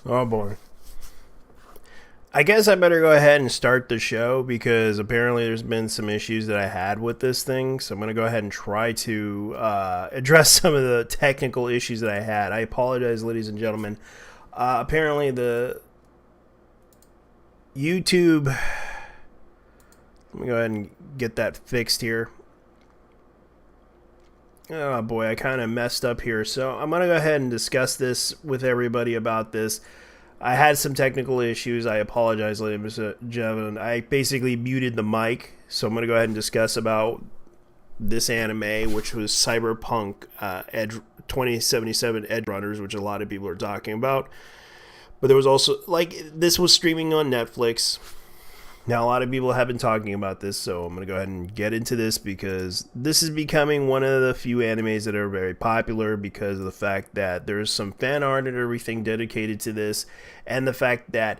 Oh boy. I guess I better go ahead and start the show because apparently there's been some issues that I had with this thing. So I'm going to go ahead and try to address some of the technical issues that I had. I apologize, ladies and gentlemen. Apparently the YouTube. Let me go ahead and get that fixed here. Oh boy, I kind of messed up here. So I'm going to go ahead and discuss this with everybody about this. I had some technical issues. I apologize, ladies and gentlemen. I basically muted the mic, so I'm going to go ahead and discuss about this anime, which was Cyberpunk Edge 2077 Edge Runners, which a lot of people are talking about. But there was also, this was streaming on Netflix. Now, a lot of people have been talking about this, so I'm going to go ahead and get into this because this is becoming one of the few animes that are very popular because of the fact that there's some fan art and everything dedicated to this, and the fact that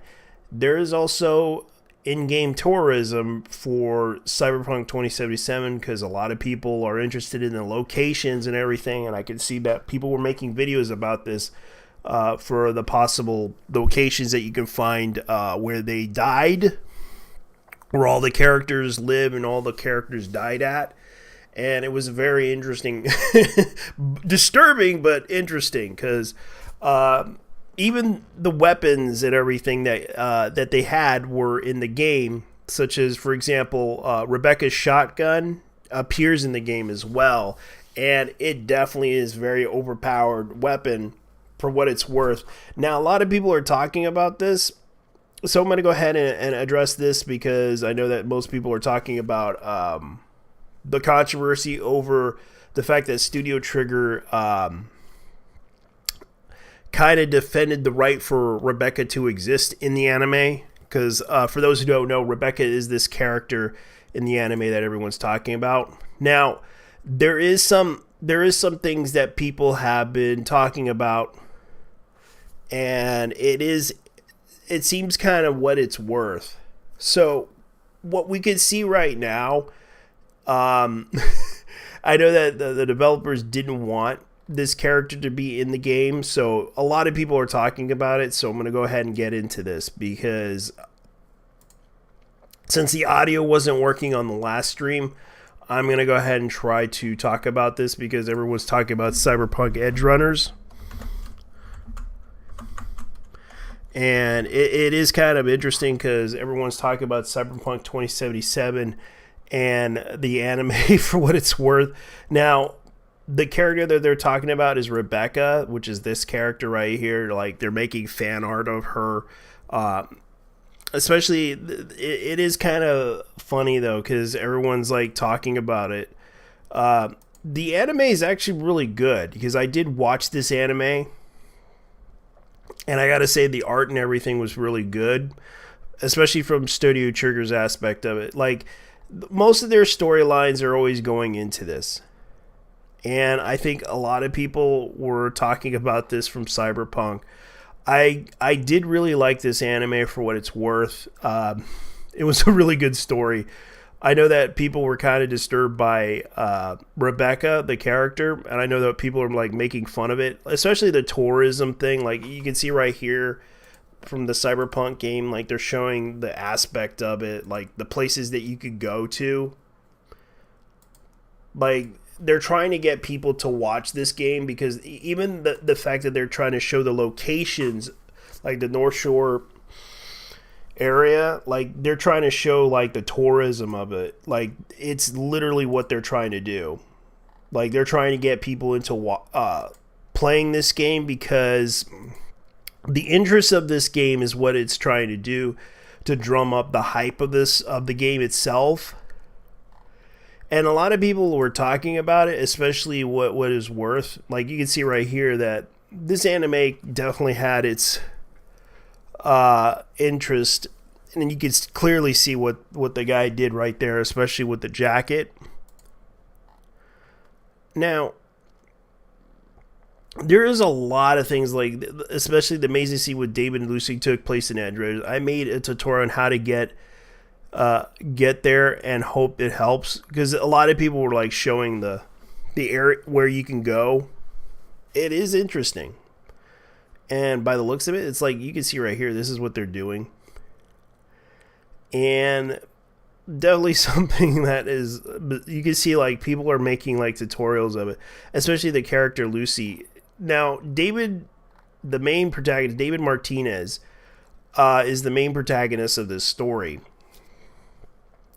there is also in-game tourism for Cyberpunk 2077 because a lot of people are interested in the locations and everything, and I can see that people were making videos about this for the possible locations that you can find where they died, where all the characters live and all the characters died at. And it was very interesting, disturbing, but interesting because even the weapons and everything that they had were in the game, such as, for example, Rebecca's shotgun appears in the game as well. And it definitely is a very overpowered weapon for what it's worth. Now, a lot of people are talking about this. So I'm going to go ahead and address this because I know that most people are talking about the controversy over the fact that Studio Trigger kind of defended the right for Rebecca to exist in the anime. Because for those who don't know, Rebecca is this character in the anime that everyone's talking about. Now, there is some things that people have been talking about, and it seems kind of what it's worth. So what we can see right now, I know that the developers didn't want this character to be in the game, so a lot of people are talking about it, so I'm going to go ahead and get into this because since the audio wasn't working on the last stream, I'm going to go ahead and try to talk about this because everyone's talking about Cyberpunk Edge Runners. And it is kind of interesting because everyone's talking about Cyberpunk 2077 and the anime for what it's worth. Now, the character that they're talking about is Rebecca, which is this character right here. Like, they're making fan art of her. Especially, it is kind of funny, though, because everyone's, like, talking about it. The anime is actually really good because I did watch this anime. And I gotta say, the art and everything was really good, especially from Studio Trigger's aspect of it. Like, most of their storylines are always going into this. And I think a lot of people were talking about this from Cyberpunk. I did really like this anime for what it's worth. It was a really good story. I know that people were kind of disturbed by Rebecca, the character, and I know that people are like making fun of it, especially the tourism thing. Like you can see right here from the Cyberpunk game, like they're showing the aspect of it, like the places that you could go to. Like they're trying to get people to watch this game because even the fact that they're trying to show the locations, like the North Shore area, like they're trying to show like the tourism of it. Like it's literally what they're trying to do. Like they're trying to get people into playing this game because the interest of this game is what it's trying to do to drum up the hype of the game itself. And a lot of people were talking about it, especially what is worth. Like you can see right here that this anime definitely had its interest, and then you can clearly see what the guy did right there, especially with the jacket. Now, there is a lot of things, like especially the Amazing Scene with David and Lucy took place in Android. I made a tutorial on how to get there and hope it helps, because a lot of people were like showing the area where you can go. It is interesting. And by the looks of it, it's like you can see right here, this is what they're doing. And definitely something that is, you can see like people are making like tutorials of it, especially the character Lucy. Now, David, the main protagonist, David Martinez, is the main protagonist of this story.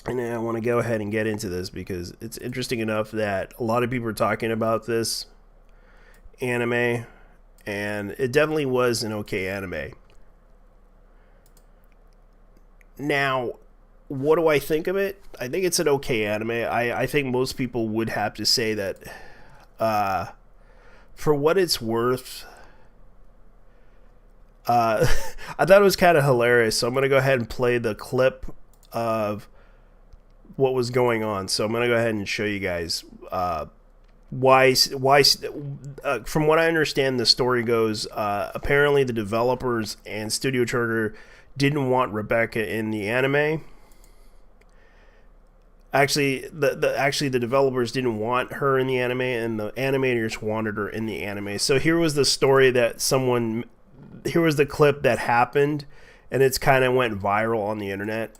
And I want to go ahead and get into this because it's interesting enough that a lot of people are talking about this anime, and it definitely was an okay anime. Now, what do I think of it? I think it's an okay anime. I think most people would have to say that, for what it's worth, I thought it was kind of hilarious. So I'm going to go ahead and play the clip of what was going on. So I'm going to go ahead and show you guys why from what I understand, the story goes, apparently the developers and Studio Trigger didn't want Rebecca in the anime. Actually, the developers didn't want her in the anime, and the animators wanted her in the anime. So here was the story here was the clip that happened, and it's kind of went viral on the internet.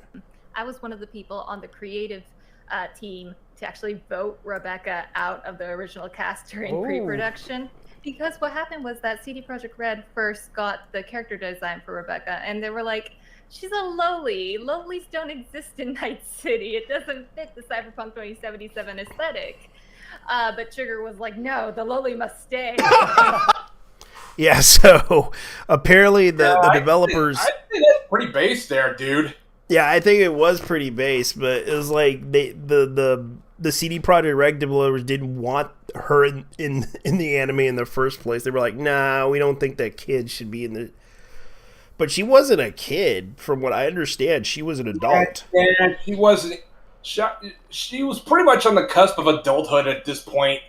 I was one of the people on the creative team to actually vote Rebecca out of the original cast during pre-production. Because what happened was that CD Projekt Red first got the character design for Rebecca, and they were like, she's a lowly. Lowlies don't exist in Night City. It doesn't fit the Cyberpunk 2077 aesthetic. But Trigger was like, no, the lowly must stay. Yeah, so apparently the developers... I think that's pretty base there, dude. Yeah, I think it was pretty base, but it was like the CD Projekt Red developers didn't want her in the anime in the first place. They were like, nah, we don't think that kid should be in the... But she wasn't a kid, from what I understand. She was an adult. Yeah, she wasn't. She was pretty much on the cusp of adulthood at this point.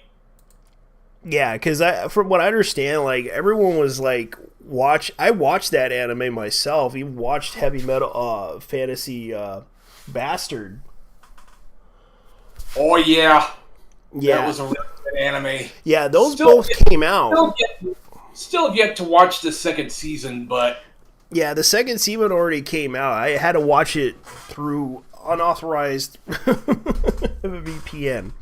Yeah, because from what I understand, like everyone was like, I watched that anime myself. Even watched Heavy Metal Fantasy Bastard. Oh yeah, yeah, that was a really good anime. Yeah, those both came out. Still yet to watch the second season, but. Yeah, the second season already came out. I had to watch it through unauthorized VPN.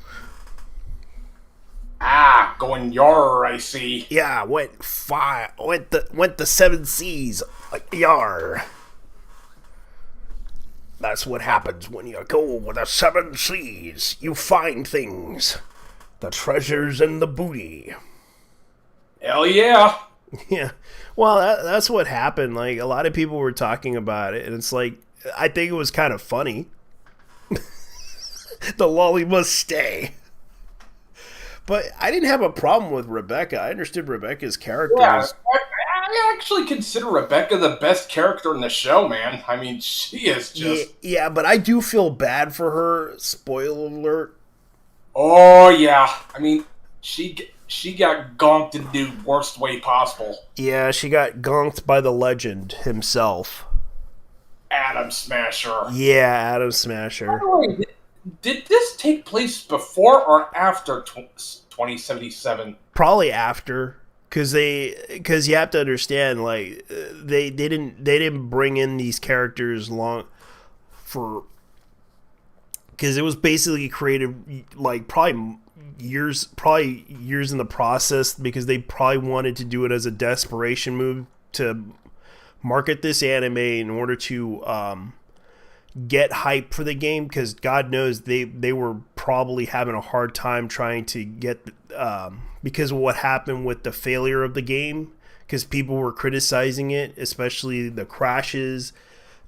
Ah, going yar, I see. Yeah, went the 7 seas, like yar. That's what happens when you go with the 7 seas. You find things, the treasures and the booty. Hell yeah. Yeah. Well, that's what happened. Like, a lot of people were talking about it, and it's like, I think it was kind of funny. The lolly must stay. But I didn't have a problem with Rebecca. I understood Rebecca's character. Yeah, I actually consider Rebecca the best character in the show, man. I mean, she is just... Yeah, but I do feel bad for her. Spoiler alert. Oh, yeah. I mean, she got gonked in the worst way possible. Yeah, she got gonked by the legend himself. Adam Smasher. Yeah, Adam Smasher. By the way, did this take place before or after 2077? Probably after, because you have to understand, like they didn't bring in these characters because it was basically created like probably years in the process, because they probably wanted to do it as a desperation move to market this anime in order to get hype for the game, because God knows they were probably having a hard time trying to get because of what happened with the failure of the game, because people were criticizing it, especially the crashes,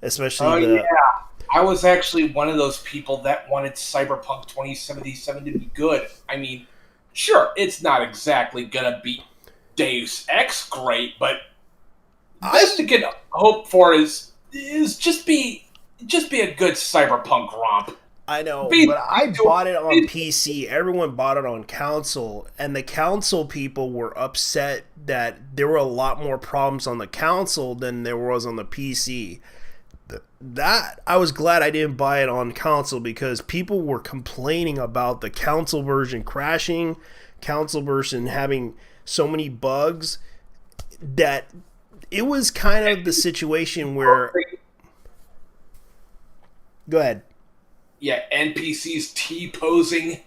especially yeah. I was actually one of those people that wanted Cyberpunk 2077 to be good. I mean, sure, it's not exactly gonna be Deus Ex great, but best you can hope for is just be a good Cyberpunk romp. I know, but I bought it on PC. Everyone bought it on console, and the console people were upset that there were a lot more problems on the console than there was on the PC. That I was glad I didn't buy it on console, because people were complaining about the console version crashing, console version having so many bugs. that it was kind of the situation where. Go ahead. Yeah, NPCs T-posing.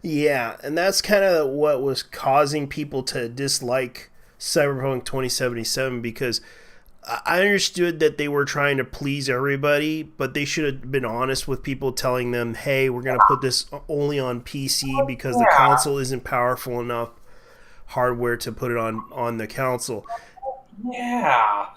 Yeah, and that's kind of what was causing people to dislike Cyberpunk 2077, because I understood that they were trying to please everybody, but they should have been honest with people, telling them, hey, we're going to put this only on PC because the console isn't powerful enough hardware to put it on the console. Yeah.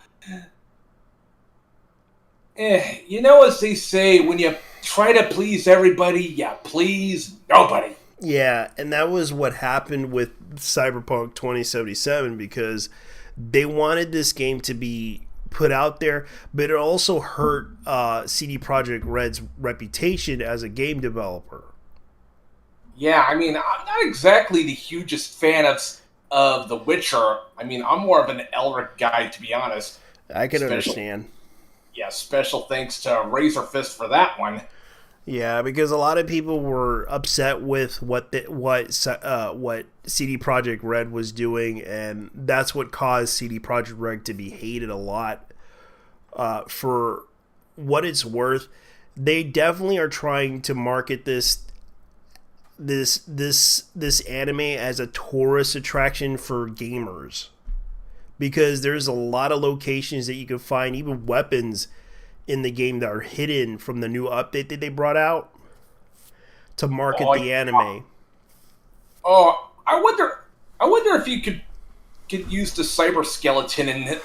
You know, as they say, when you try to please everybody, you please nobody. Yeah, and that was what happened with Cyberpunk 2077, because they wanted this game to be put out there, but it also hurt CD Projekt Red's reputation as a game developer. Yeah, I mean, I'm not exactly the hugest fan of The Witcher. I mean, I'm more of an Elric guy, to be honest. I can understand. Yeah, special thanks to Razor Fist for that one. Yeah, because a lot of people were upset with what CD Projekt Red was doing, and that's what caused CD Projekt Red to be hated a lot. For what it's worth, they definitely are trying to market this anime as a tourist attraction for gamers, because there's a lot of locations that you can find, even weapons in the game, that are hidden from the new update that they brought out to market the anime. Oh, I wonder if you could use the cyber skeleton in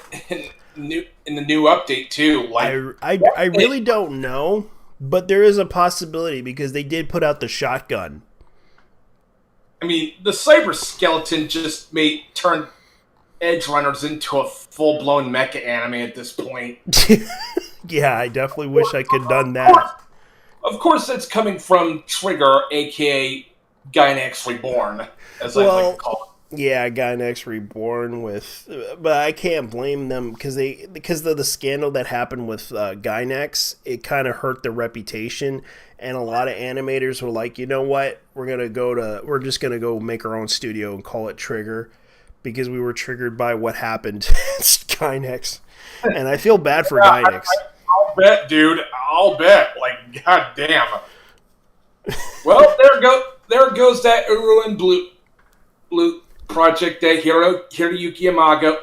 the new update too. Like, I really don't know, but there is a possibility, because they did put out the shotgun. I mean, the cyber skeleton just may turn Edge Runners into a full-blown mecha anime at this point. Yeah, I definitely wish I could have done that. Of course, that's coming from Trigger, a.k.a. Gynax Reborn, as I like to call it. Yeah, Gynax Reborn but I can't blame them, because of the scandal that happened with Gynax. It kind of hurt their reputation, and a lot of animators were like, you know what, we're just gonna go make our own studio and call it Trigger, because we were triggered by what happened to Gynax, and I feel bad for Gynax. I'll bet, dude. I'll bet. Like, goddamn. Well, there goes that Uru and Blue project that Hiroyuki Yamaga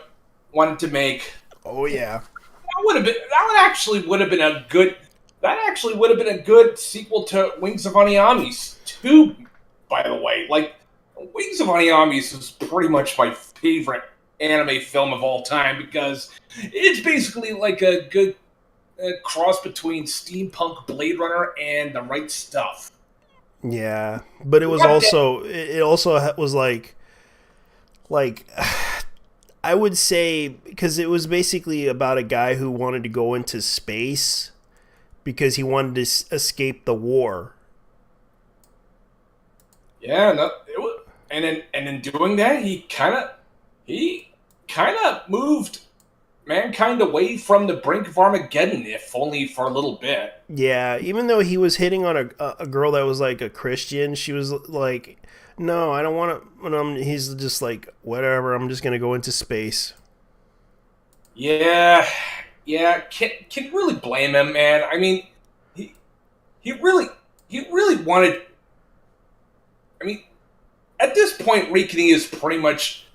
wanted to make. Oh yeah. That actually would have been a good sequel to Wings of Oniamis 2, by the way. Like, Wings of Oniamis is pretty much my favorite anime film of all time, because it's basically like a good cross between steampunk Blade Runner and The Right Stuff. Yeah, but it was also was like I would say, because it was basically about a guy who wanted to go into space because he wanted to escape the war. Yeah, no, it was, and in doing that, he kind of moved mankind away from the brink of Armageddon, if only for a little bit. Yeah, even though he was hitting on a girl that was like a Christian, she was like, no, I don't want to. He's just like, whatever, I'm just going to go into space. Yeah, can you really blame him, man? I mean, he really wanted. I mean, at this point, Rikini is pretty much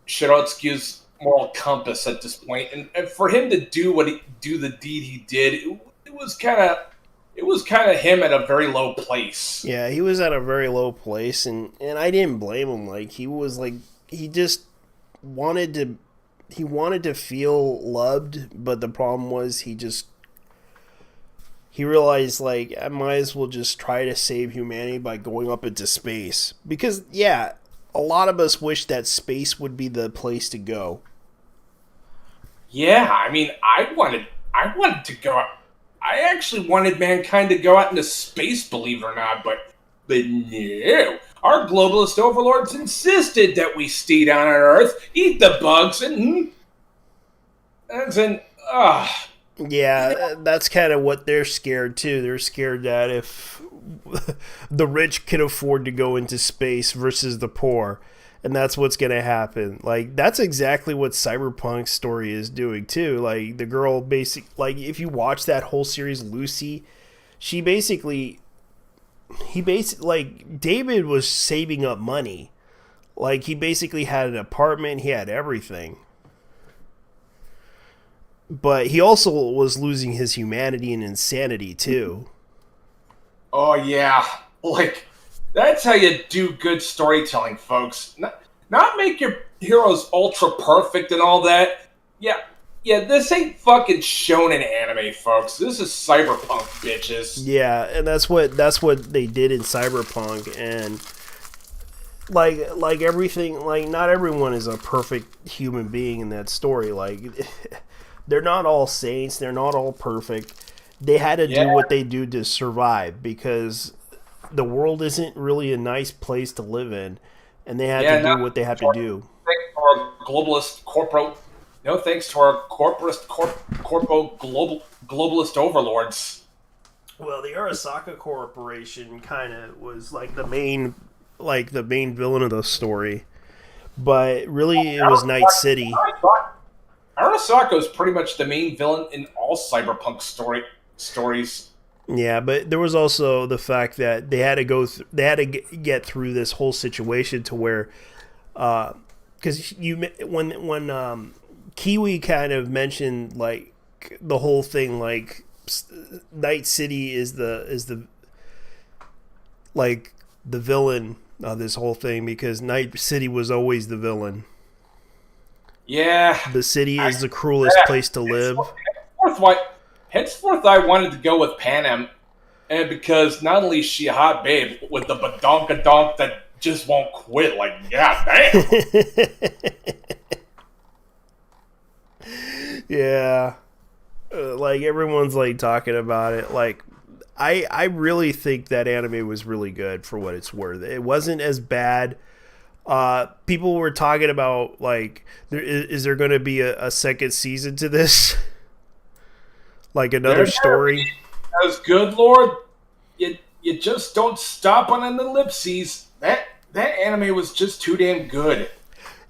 Shirotsuki's moral compass at this point, and for him to do the deed he did, it was kind of him at a very low place. Yeah, he was at a very low place, and I didn't blame him. Like, he was like, he just wanted to feel loved, but the problem was he realized, like, I might as well just try to save humanity by going up into space, because yeah, a lot of us wish that space would be the place to go. Yeah, I mean, I wanted to go. I actually wanted mankind to go out into space, believe it or not, but no. Our globalist overlords insisted that we stay down on Earth, eat the bugs, and Yeah, that's kind of what they're scared too. They're scared that if the rich can afford to go into space versus the poor, and that's what's gonna happen. Like that's exactly what Cyberpunk's story is doing too. Like the girl like if you watch that whole series, Lucy, he basically like David was saving up money. Like he basically had an apartment, he had everything. But he also was losing his humanity and insanity too. Oh yeah, like that's how you do good storytelling, folks. Not make your heroes ultra perfect and all that. Yeah, yeah. This ain't fucking shonen anime, folks. This is cyberpunk, bitches. Yeah, and that's what they did in Cyberpunk, and like everything, like not everyone is a perfect human being in that story. Like they're not all saints, they're not all perfect. They had to do what they do to survive because the world isn't really a nice place to live in, and they had to do what they have to do. Thanks to our globalist corporate. No thanks to our globalist overlords. Well, the Arasaka Corporation kind of was like the main villain of the story, but really it was Night City. Arasaka is pretty much the main villain in all cyberpunk stories. Yeah, but there was also the fact that they had to get through this whole situation to where, because when Kiwi kind of mentioned like the whole thing, like Night City is the like the villain of this whole thing because Night City was always the villain. Yeah, the city is the cruelest place to live. Henceforth, I wanted to go with Panem, and because not only is she a hot babe with the badonkadonk that just won't quit, like goddamn. Yeah, like everyone's like talking about it. Like, I really think that anime was really good for what it's worth. It wasn't as bad. People were talking about like, is there going to be a second season to this? Like another story? As good Lord, you just don't stop on an ellipses. That anime was just too damn good.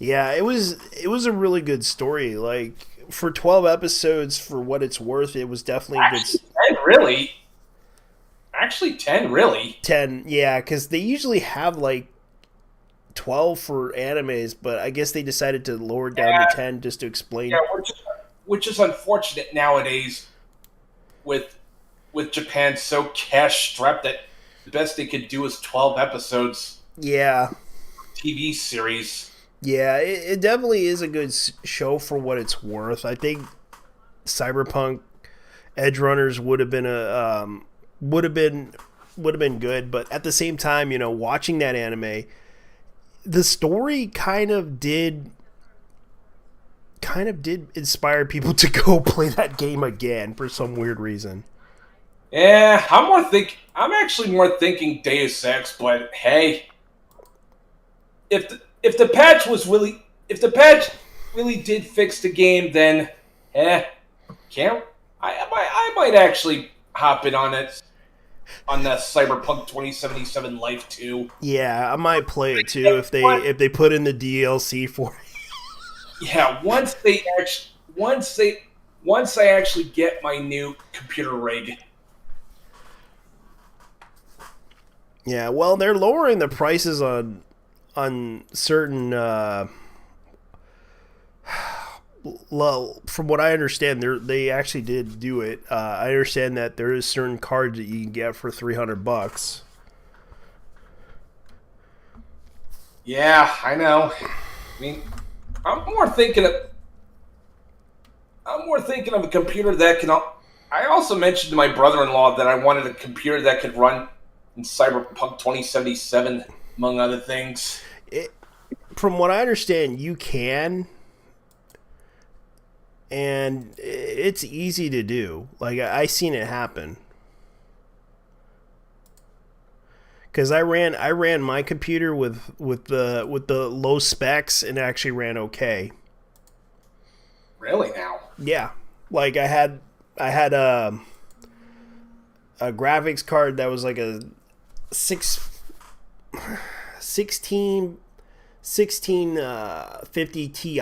Yeah, it was a really good story. Like for 12 episodes, for what it's worth, it was definitely a good. 10 really. Actually, 10 really. 10, yeah, because they usually have like 12 for animes, but I guess they decided to lower it down to 10 just to explain. Yeah, which is unfortunate nowadays with Japan so cash strapped that the best they could do is 12 episodes. Yeah. TV series. Yeah, it definitely is a good show for what it's worth. I think Cyberpunk Edge Runners would have been good, but at the same time, you know, watching that anime, the story kind of did inspire people to go play that game again for some weird reason. Yeah, I'm actually more thinking Deus Ex, but hey, if the patch really did fix the game, then I might actually hop in on it. On the Cyberpunk 2077 Life 2. Yeah, I might play it too if they put in the DLC for it. Yeah, once I actually get my new computer rig. Yeah, well, they're lowering the prices on certain. From what I understand, they actually did do it. I understand that there is certain cards that you can get for $300. Yeah, I know. I mean, I'm more thinking of a computer that can. I also mentioned to my brother-in-law that I wanted a computer that could run in Cyberpunk 2077, among other things. From what I understand, you can. And it's easy to do. Like I seen it happen. Because I ran my computer with the low specs and it actually ran okay. Really now? Yeah, like I had a graphics card that was like a 16 1650 Ti,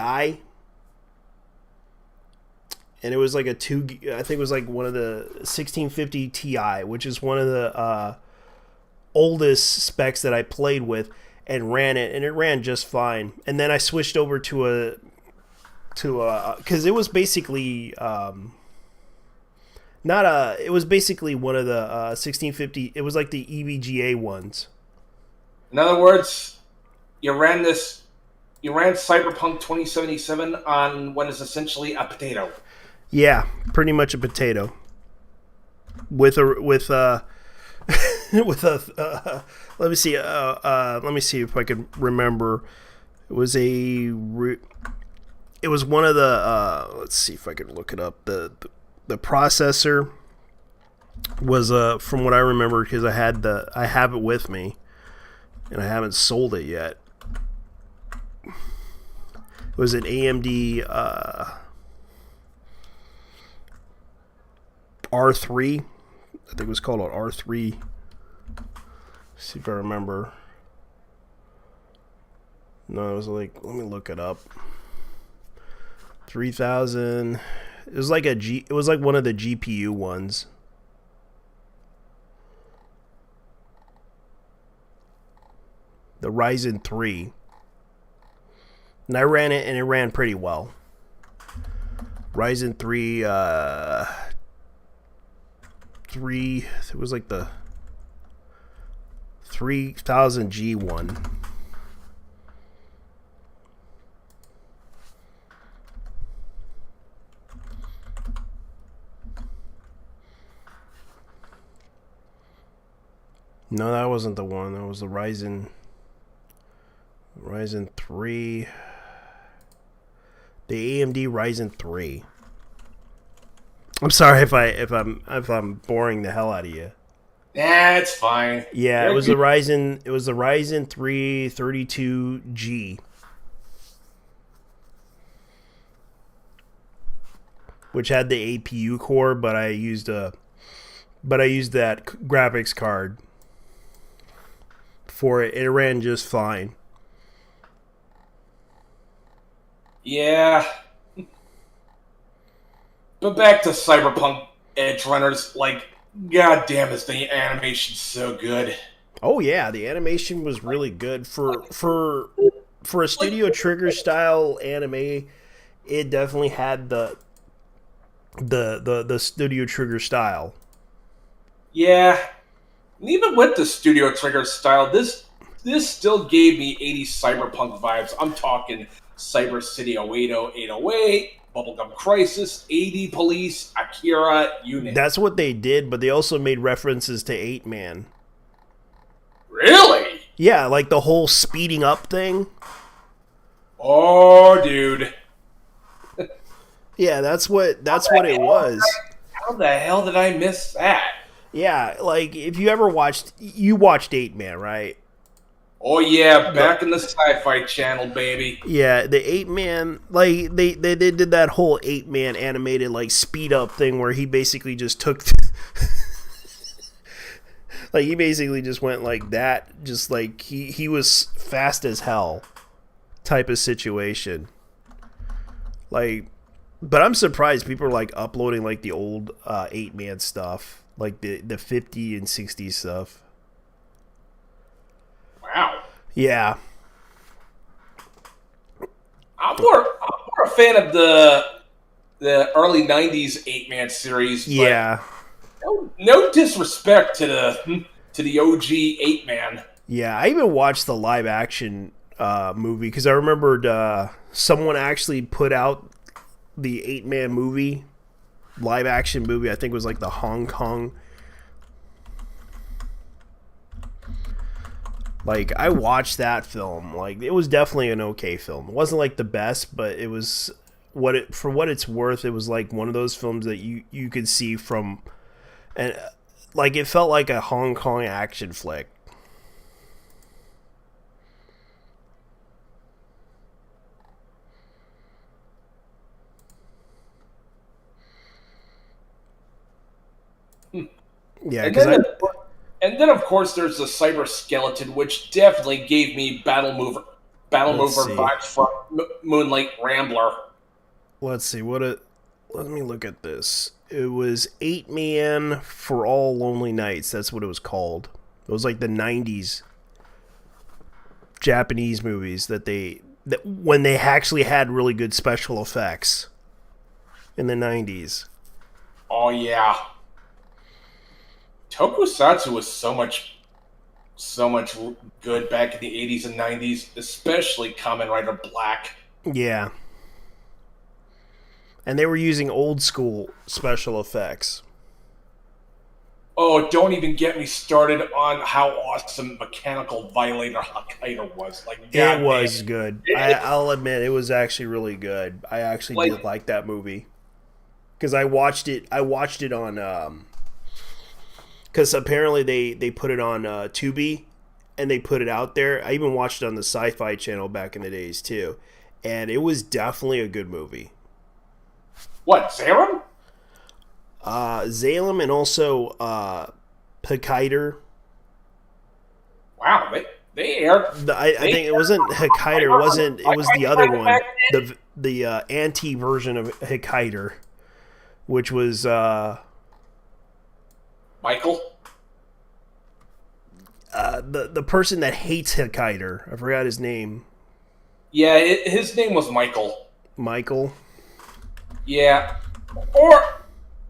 and it was like I think it was like one of the 1650 Ti, which is one of the oldest specs that I played with, and ran it, and it ran just fine. And then I switched over to because it was basically not a it was basically one of the 1650. It was like the EVGA ones. In other words, you ran Cyberpunk 2077 on what is essentially a potato. Yeah, pretty much a potato. With a with a let me see if I can remember. It was one of the let's see if I can look it up. The processor was from what I remember, because I have it with me and I haven't sold it yet. It was an AMD R3. I think it was called an R3. Let's see if I remember. No, it was like, let me look it up. 3000. It was like it was like one of the GPU ones. The Ryzen 3. And I ran it, and it ran pretty well. Ryzen 3 it was like the 3000G one. No, that wasn't the one. That was the Ryzen 3. The AMD Ryzen 3. I'm sorry if I'm boring the hell out of you. That's fine. Yeah, it was the Ryzen 3 32G. Which had the APU core, but I used that graphics card for it. It ran just fine. Yeah. But back to Cyberpunk Edge Runners, like, goddamn, is the animation so good. Oh yeah, the animation was really good for a Studio Trigger style anime. It definitely had the Studio Trigger style. Yeah. And even with the Studio Trigger style, this still gave me 80s Cyberpunk vibes. I'm talking Cyber City 080, 808, Bubblegum Crisis, AD Police, Akira, you name it. That's what they did, but they also made references to 8-Man. Really? Yeah, like the whole speeding up thing. Oh, dude. Yeah, that's what it was. How the hell did I miss that? Yeah, like if you ever watched 8-Man, right? Oh yeah, back in the Sci-Fi Channel, baby. Yeah, the 8-Man, like they did that whole 8-Man animated like speed up thing where he basically just took like he basically just went like that, just like he was fast as hell type of situation. Like, but I'm surprised people are like uploading like the old 8-Man stuff, like the 50 and 60 stuff. Wow. Yeah. I'm more a fan of the early '90s 8-Man series. Yeah. No disrespect to the OG 8-Man. Yeah, I even watched the live action movie because I remembered someone actually put out the 8-Man movie, live action movie. I think it was like the Hong Kong. Like, I watched that film. Like, it was definitely an okay film. It wasn't like the best, but it was for what it's worth. It was like one of those films that you could see from, and like it felt like a Hong Kong action flick. Yeah, because And then, of course, there's the Cyber Skeleton, which definitely gave me Battle Battle Let's Mover see. vibes from Moonlight Rambler. Let's see let me look at this. It was 8 Man for All Lonely Nights. That's what it was called. It was like the 90s Japanese movies that when they actually had really good special effects in the 90s. Oh yeah, Tokusatsu was so much good back in the 80s and 90s, especially Kamen Rider Black. Yeah. And they were using old school special effects. Oh, don't even get me started on how awesome Mechanical Violator Hokkaido was. Like, It was good. I'll admit, it was actually really good. I actually did Like- like that movie. Because I watched it on... Because apparently they put it on Tubi, and they put it out there. I even watched it on the Sci-Fi Channel back in the days, too. And it was definitely a good movie. What, Zerum? Zalem and also Hokkaido. Wow, they aired. I think it wasn't Hokkaido. It was the other one, the anti version of Hokkaido, which was Michael? the person that hates Hokkaido. I forgot his name. Yeah, his name was Michael. Michael. Yeah, or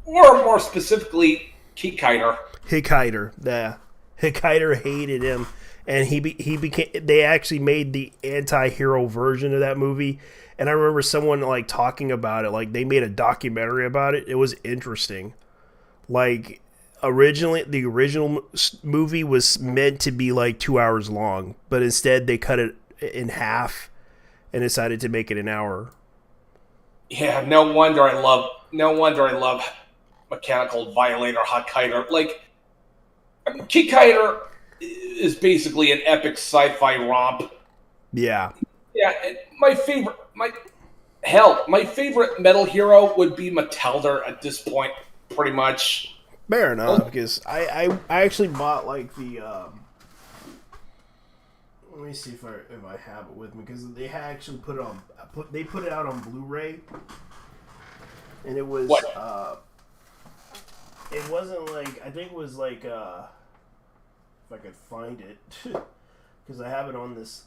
more specifically, Kikaider. Hokkaido. The Hokkaido hated him, and he became. They actually made the anti-hero version of that movie, and I remember someone like talking about it. Like they made a documentary about it. It was interesting. Like originally, the original movie was meant to be like 2 hours long, but instead they cut it in half and decided to make it an hour. Yeah, no wonder I love Mechanical Violator Hokkaido. Like, I mean, Kikaider is basically an epic sci-fi romp. Yeah. Yeah, and my favorite metal hero would be Metalder at this point, pretty much. Fair enough, because I actually bought like the let me see if I have it with me, because they had actually put it out on Blu-ray, and it was it wasn't like, I think it was like if I could find it, because I have it on this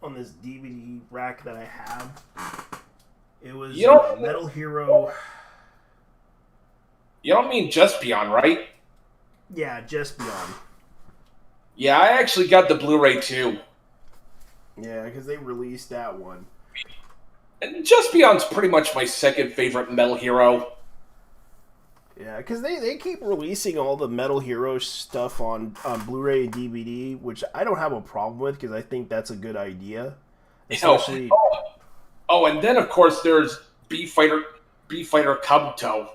DVD rack that I have. It was Metal Hero. You don't mean Just Beyond, right? Yeah, Just Beyond. Yeah, I actually got the Blu-ray too. Yeah, because they released that one. And Just Beyond's pretty much my second favorite Metal Hero. Yeah, because they keep releasing all the Metal Hero stuff on Blu-ray and DVD, which I don't have a problem with, because I think that's a good idea. Especially... Oh, and then of course there's B-Fighter Kabuto,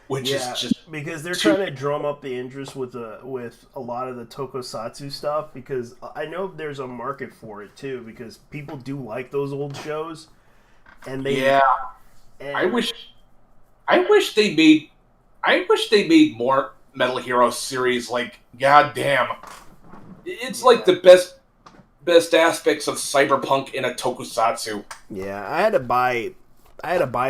which is just... because they're trying to drum up the interest with a lot of the tokusatsu stuff, because I know there's a market for it too, because people do like those old shows, and they... Yeah. And I wish they made more Metal Hero series. Like, goddamn, it's like the best aspects of Cyberpunk in a tokusatsu. Yeah, I had to buy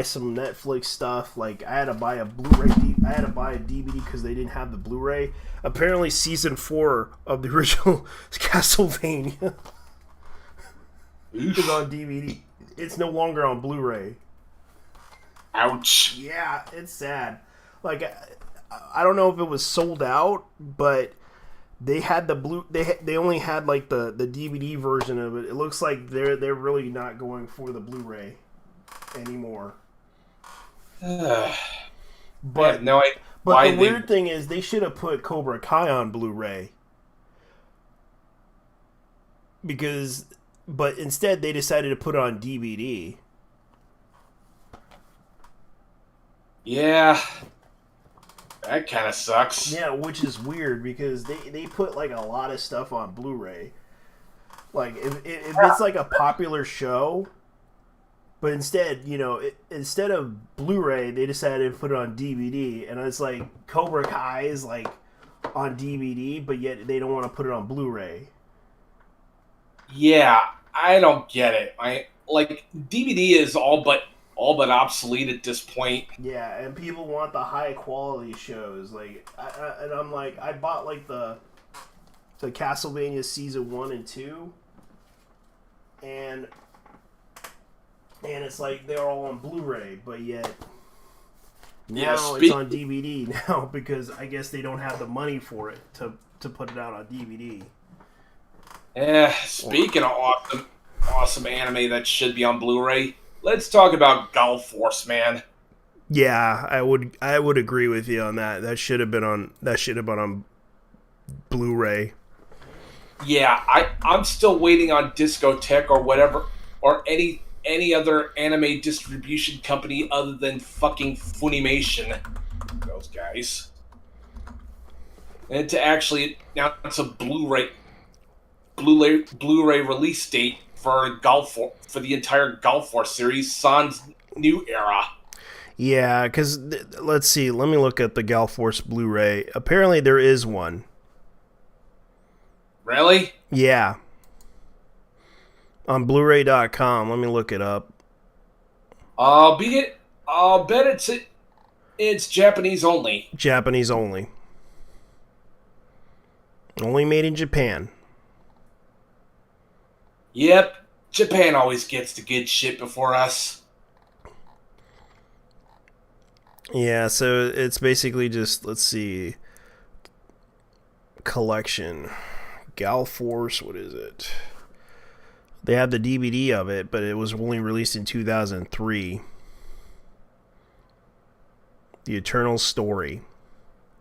some Netflix stuff. Like, I had to buy a Blu-ray. I had to buy a DVD because they didn't have the Blu-ray. Apparently, season 4 of the original Castlevania is on DVD. It's no longer on Blu-ray. Ouch. Yeah, it's sad. Like, I don't know if it was sold out, but they had the they only had like the DVD version of it. It looks like they're really not going for the Blu-ray anymore. But the weird thing is, they should have put Cobra Kai on Blu-ray, but instead they decided to put it on DVD. Yeah. That kind of sucks. Yeah, which is weird, because they put like a lot of stuff on Blu-ray. Like, if it's like a popular show, but instead, instead of Blu-ray, they decided to put it on DVD, and it's like Cobra Kai is like on DVD, but yet they don't want to put it on Blu-ray. Yeah, I don't get it. I like DVD is all but obsolete at this point. Yeah, and people want the high quality shows. And I'm like, I bought like the Castlevania season 1 and 2, and it's like they're all on Blu-ray, but yet now it's on DVD now because I guess they don't have the money for it to put it out on DVD. Yeah, speaking of awesome anime that should be on Blu-ray, let's talk about Gulf Force, man. Yeah, I would agree with you on that. That should have been on Blu-ray. Yeah, I'm still waiting on Discotek or whatever or any other anime distribution company other than fucking Funimation. Those guys. And to actually announce a Blu-ray release date for for the entire Gulf Force series, San's new era. Yeah, because let's see. Let me look at the Gal Force Blu-ray. Apparently, there is one. Really? Yeah. On Blu-ray.com. Let me look it up. I'll bet it's Japanese only. Japanese only. Only made in Japan. Yep, Japan always gets the good shit before us. Yeah, so it's basically just, let's see, collection. Gal Force, what is it? They have the DVD of it, but it was only released in 2003. The Eternal Story.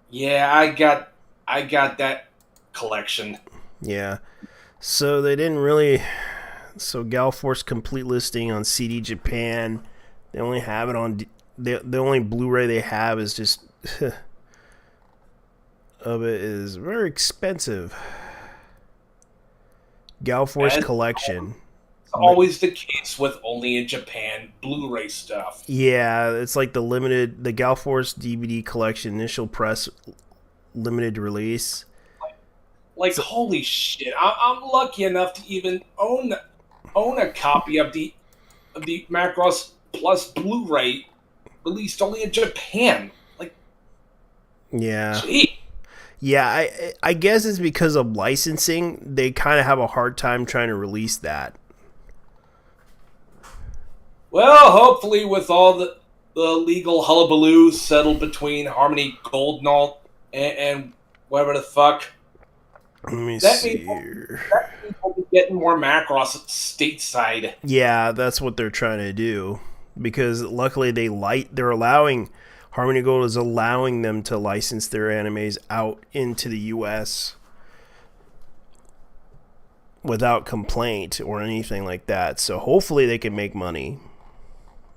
Yeah, I got that collection. Yeah. So they didn't really... So Gal Force complete listing on CD Japan. They only have it on... The only Blu-ray they have is just... of it is very expensive. Gal Force Collection. It's always the case with only in Japan Blu-ray stuff. Yeah, it's like the Gal Force DVD Collection initial press limited release. Like holy shit! I'm lucky enough to even own a copy of the Macross Plus Blu-ray released only in Japan. Like, yeah. Gee. Yeah, I guess it's because of licensing. They kind of have a hard time trying to release that. Well, hopefully with all the legal hullabaloo settled between Harmony Gold and whatever the fuck. Let me see here. That means we'll be getting more Macross stateside. Yeah, that's what they're trying to do. Because luckily they're allowing... Harmony Gold is allowing them to license their animes out into the U.S. without complaint or anything like that. So hopefully they can make money.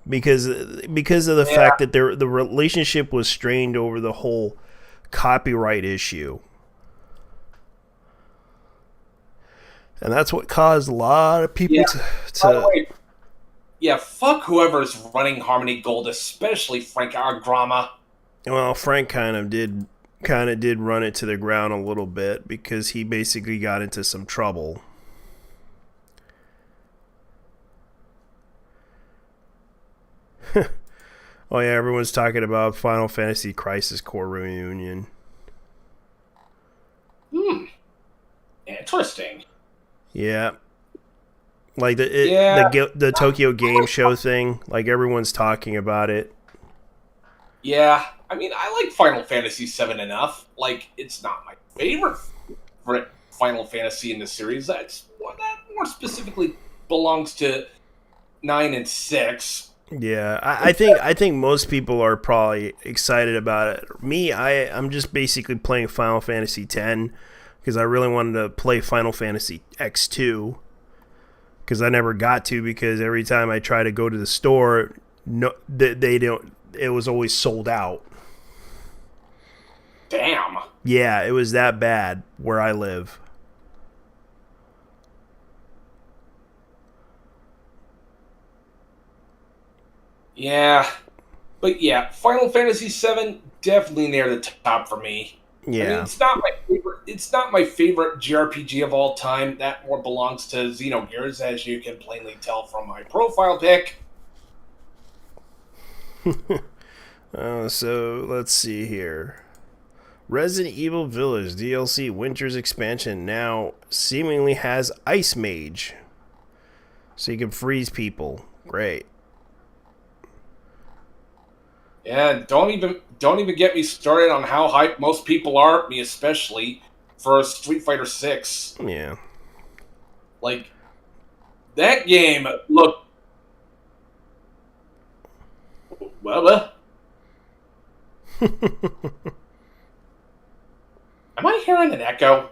Because of the fact that the relationship was strained over the whole copyright issue. And that's what caused a lot of people to... By the way, yeah, fuck whoever's running Harmony Gold, especially Frank Agrama. Well, Frank kind of did run it to the ground a little bit because he basically got into some trouble. Oh yeah, everyone's talking about Final Fantasy Crisis Core reunion. Interesting. Yeah. Like the Tokyo Game Show thing, like everyone's talking about it. Yeah, I mean, I like Final Fantasy VII enough. Like, it's not my favorite Final Fantasy in the series. That more specifically belongs to 9 and 6. Yeah, I think most people are probably excited about it. Me, I'm just basically playing Final Fantasy X because I really wanted to play Final Fantasy X2. Because I never got to, because every time I try to go to the store, they don't. It was always sold out. Damn. Yeah, it was that bad where I live. Yeah, but yeah, Final Fantasy VII definitely near the top for me. I mean, Yeah. it's not my favorite. It's not my favorite JRPG of all time. That more belongs to Xenogears, as you can plainly tell from my profile pic. So let's see here. Resident Evil Village DLC Winter's expansion now seemingly has Ice Mage, so you can freeze people. Great. Yeah, don't even get me started on how hyped most people are, me especially, for Street Fighter Six. Yeah. Like that game looked well. Am I hearing an echo?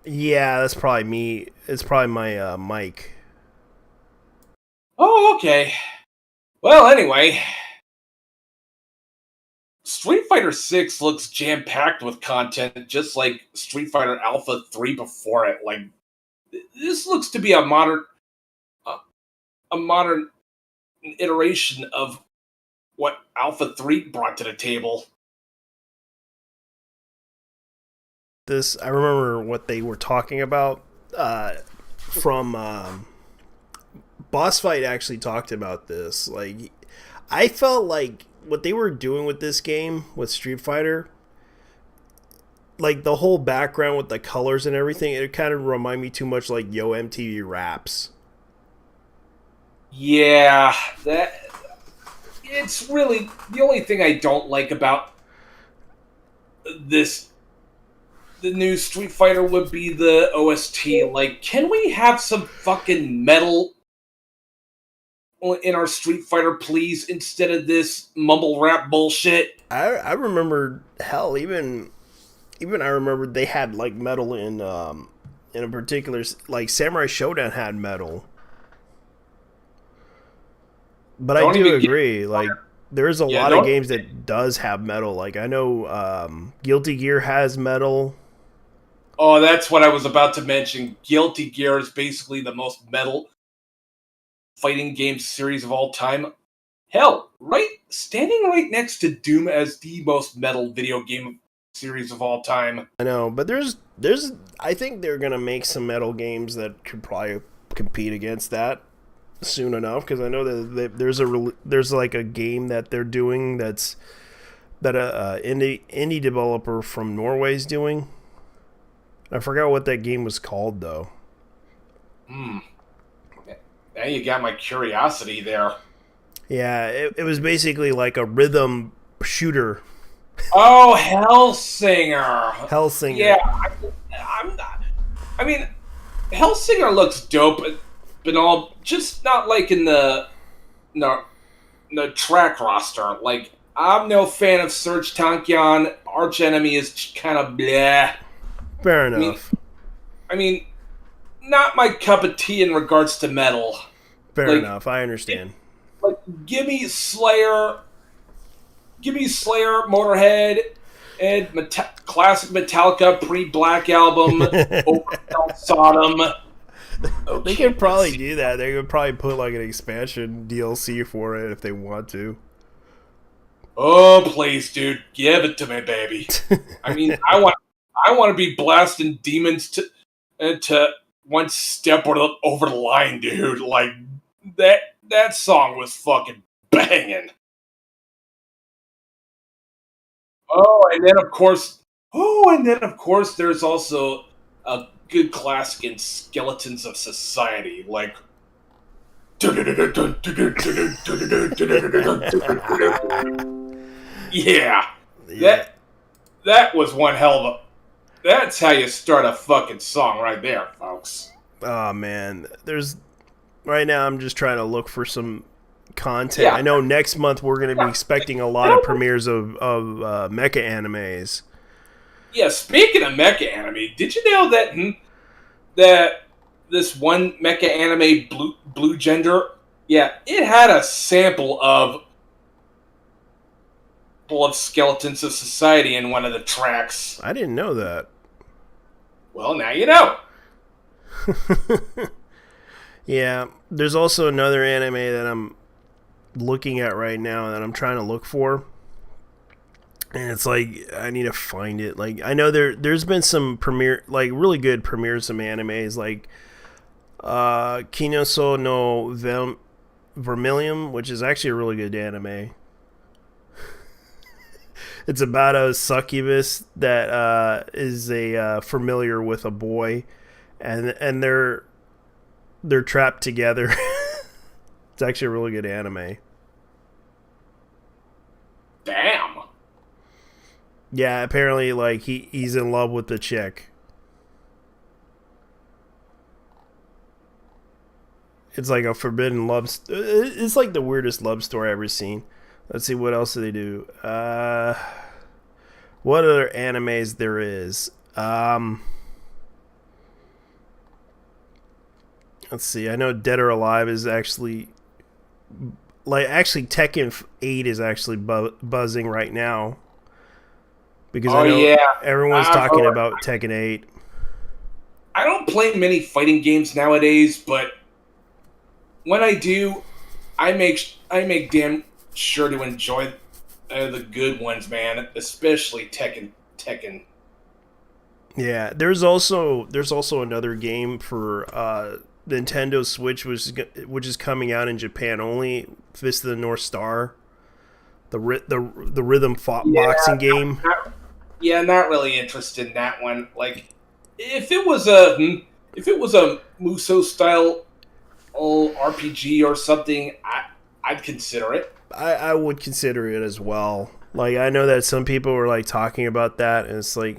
Yeah, that's probably me. It's probably my mic. Oh, okay. Well, anyway, Street Fighter 6 looks jam-packed with content, just like Street Fighter Alpha 3 before it. Like, this looks to be uh, a modern iteration of what Alpha 3 brought to the table. This I remember what they were talking about from Boss Fight actually talked about this. Like, I felt like what they were doing with this game with Street Fighter, like the whole background with the colors and everything, it kind of reminded me too much like Yo MTV Raps. Yeah, that it's really the only thing I don't like about this the new Street Fighter would be the OST. Like, can we have some fucking metal in our Street Fighter, please, instead of this mumble rap bullshit? I remember, hell, even I remember they had like metal in a particular, like Samurai Showdown had metal. But I do agree, like there's a lot of games that does have metal. Like I know Guilty Gear has metal. Oh, that's what I was about to mention. Guilty Gear is basically the most metal fighting game series of all time. Hell, standing right next to Doom as the most metal video game series of all time. I know, but there's I think they're gonna make some metal games that could probably compete against that soon enough, because I know that there's like a game that they're doing that a indie developer from Norway's doing. I forgot what that game was called though. Now you got my curiosity there. Yeah, it was basically like a rhythm shooter. Oh, Hellsinger. Hellsinger. Yeah, I'm not. I mean, Hellsinger looks dope, but all just not like in the track roster. Like, I'm no fan of Serge Tankian. Arch Enemy is kind of bleh. Fair enough. I mean, not my cup of tea in regards to metal. Fair enough. I understand. Like, give me Slayer, Motorhead, and classic Metallica pre-Black Album, Overkill Sodom. Okay, they could probably do that. They could probably put like an expansion DLC for it if they want to. Oh, please, dude, give it to me, baby. I mean, I want to be blasting demons to one step over the line, dude. Like that song was fucking banging. Oh, and then of course, there's also a good classic in Skeletons of Society, like. Yeah, that was one hell of a. That's how you start a fucking song right there, folks. Oh man, right now I'm just trying to look for some content. Yeah. I know next month we're going to be expecting a lot of premieres of mecha animes. Yeah, speaking of mecha anime, did you know that this one mecha anime, Blue Gender, yeah, it had a sample of Skeletons of Society in one of the tracks. I didn't know that. Well, now you know. Yeah, there's also another anime that I'm looking at right now that I'm trying to look for. And it's like I need to find it. Like I know there's been some premiere, like really good premieres of animes, like Kinoso no Vermilion, which is actually a really good anime. It's about a succubus that is a familiar with a boy, and they're trapped together. It's actually a really good anime. Damn. Yeah, apparently, like he's in love with the chick. It's like a forbidden love. It's like the weirdest love story I've ever seen. Let's see what else do they do. What other animes there is? Let's see. I know Dead or Alive is actually Tekken 8 is actually buzzing right now because I know yeah, everyone's talking about Tekken 8. I don't play many fighting games nowadays, but when I do, I make damn sure to enjoy the good ones, man. Especially Tekken. Yeah, there's also another game for Nintendo Switch, which is coming out in Japan only. Fist of the North Star, the rhythm boxing game. Not really interested in that one. Like, if it was a Muso style RPG or something, I'd consider it. I would consider it as well. Like I know that some people were like talking about that, and it's like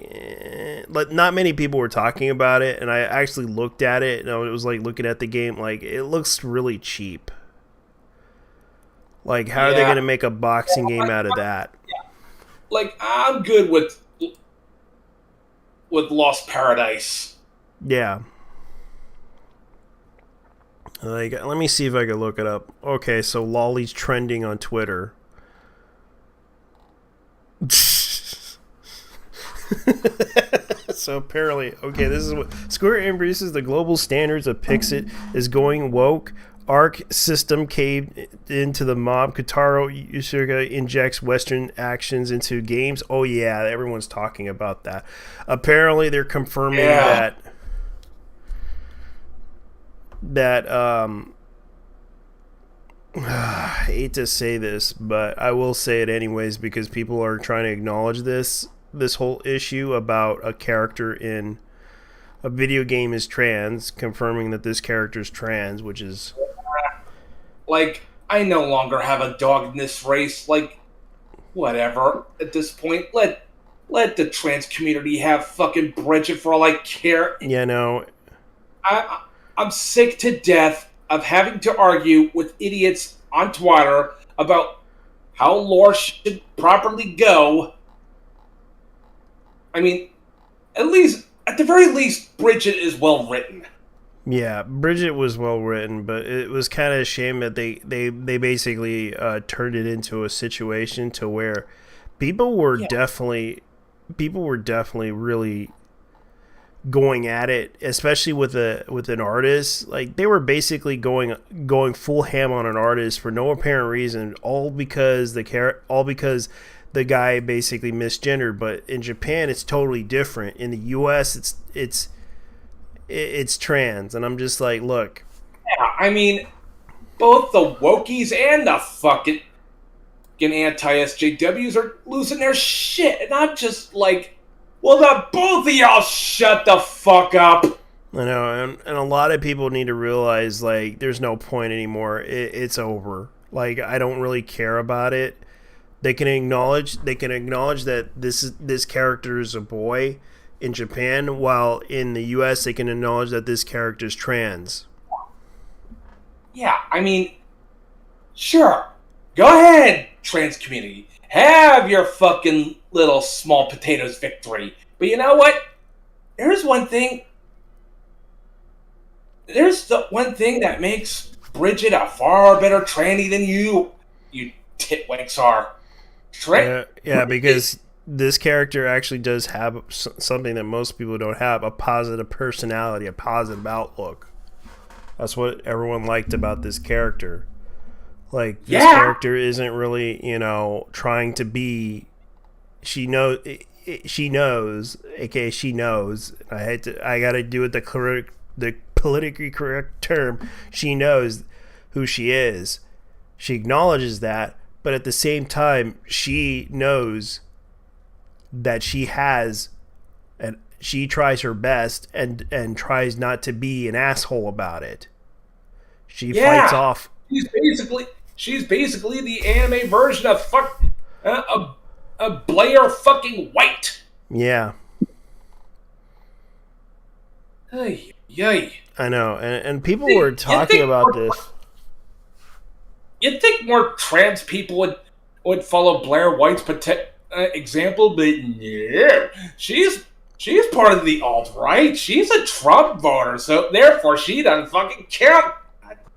not many people were talking about it. And I actually looked at it, and it was like looking at the game, like it looks really cheap. Like how are they going to make a boxing game out of that? Like I'm good with Lost Paradise. Yeah. Like let me see if I can look it up. Okay, so Lolly's trending on Twitter. So apparently, okay, this is what Square embraces the global standards of Pixit, is going woke. Arc System caved into the mob. Kotaro Yusuke injects Western actions into games. Oh yeah, everyone's talking about that. Apparently, they're confirming that I hate to say this, but I will say it anyways because people are trying to acknowledge this whole issue about a character in a video game is trans, confirming that this character is trans, which is like I no longer have a dog in this race. Like whatever. At this point, let the trans community have fucking Bridget for all I care. Yeah, no. I'm sick to death of having to argue with idiots on Twitter about how lore should properly go. I mean, at the very least, Bridget is well written. Yeah, Bridget was well written, but it was kind of a shame that they basically turned it into a situation to where people were definitely really going at it, especially with an artist. Like they were basically going full ham on an artist for no apparent reason, all because the guy basically misgendered. But in Japan, it's totally different. In the U.S., it's trans, and I'm just like, look. Yeah, I mean, both the wokies and the fucking anti-SJWs are losing their shit, and I'm just like, well, the both of y'all shut the fuck up. I know, and a lot of people need to realize, like, there's no point anymore. It's over. Like, I don't really care about it. They can acknowledge that this character is a boy in Japan, while in the U.S. they can acknowledge that this character is trans. Yeah, I mean, sure. Go ahead, trans community. Have your fucking little small potatoes victory. But you know what? There's the one thing that makes Bridget a far better tranny than you titwinks are. Yeah, because this character actually does have something that most people don't have: a positive personality, a positive outlook. That's what everyone liked about this character. Like, this character isn't really, trying to be... she knows. She knows, aka she knows. I gotta do it the politically correct term. She knows who she is. She acknowledges that, but at the same time, she knows that she has, and she tries her best and tries not to be an asshole about it. She fights off. She's basically the anime version of a Blair fucking White. Yeah. Ay, yay. I know, and people were talking about this. You'd think more trans people would follow Blair White's example, but no. She's part of the alt-right. She's a Trump voter, so therefore she doesn't fucking count.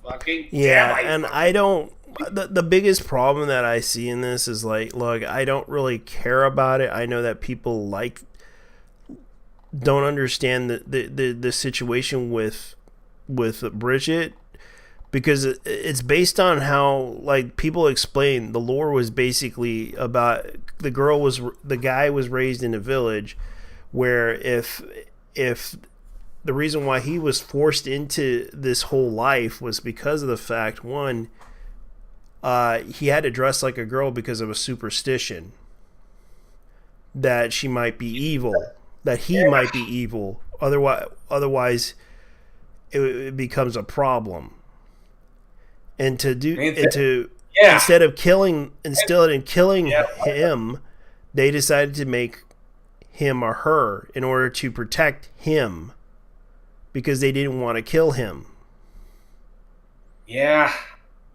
I don't. The biggest problem that I see in this is like, look, I don't really care about it. I know that people don't understand the situation with Bridget, because it's based on how, like, people explain the lore was basically about the guy was raised in a village where if the reason why he was forced into this whole life was because of the fact, one, he had to dress like a girl because of a superstition that she might be evil, that he might be evil. Otherwise, it becomes a problem. And instead of killing him, they decided to make him or her in order to protect him, because they didn't want to kill him. Yeah.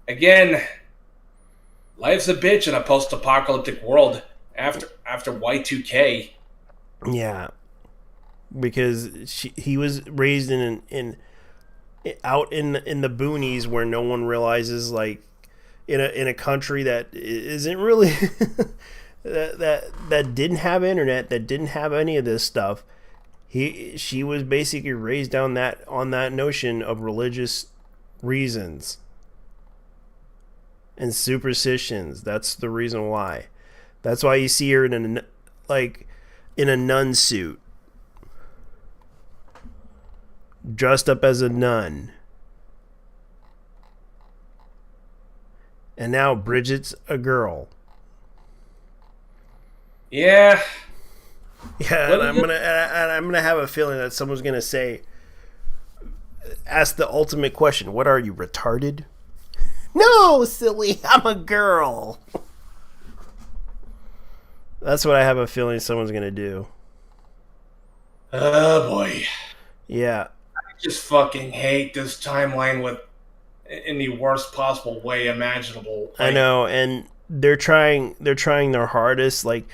Again, life's a bitch in a post-apocalyptic world after Y2K. Yeah, because he was raised out in the boonies where no one realizes, like, in a country that isn't really that didn't have internet, that didn't have any of this stuff. She was basically raised on that notion of religious reasons and superstitions. That's the reason why. That's why you see her in a nun suit, dressed up as a nun. And now Bridget's a girl. Yeah. Yeah, and I'm gonna have a feeling that someone's gonna ask the ultimate question: what are you, retarded? No, silly, I'm a girl. That's what I have a feeling someone's gonna do. Oh boy. Yeah. I just fucking hate this timeline in the worst possible way imaginable. I know, and they're trying their hardest. Like,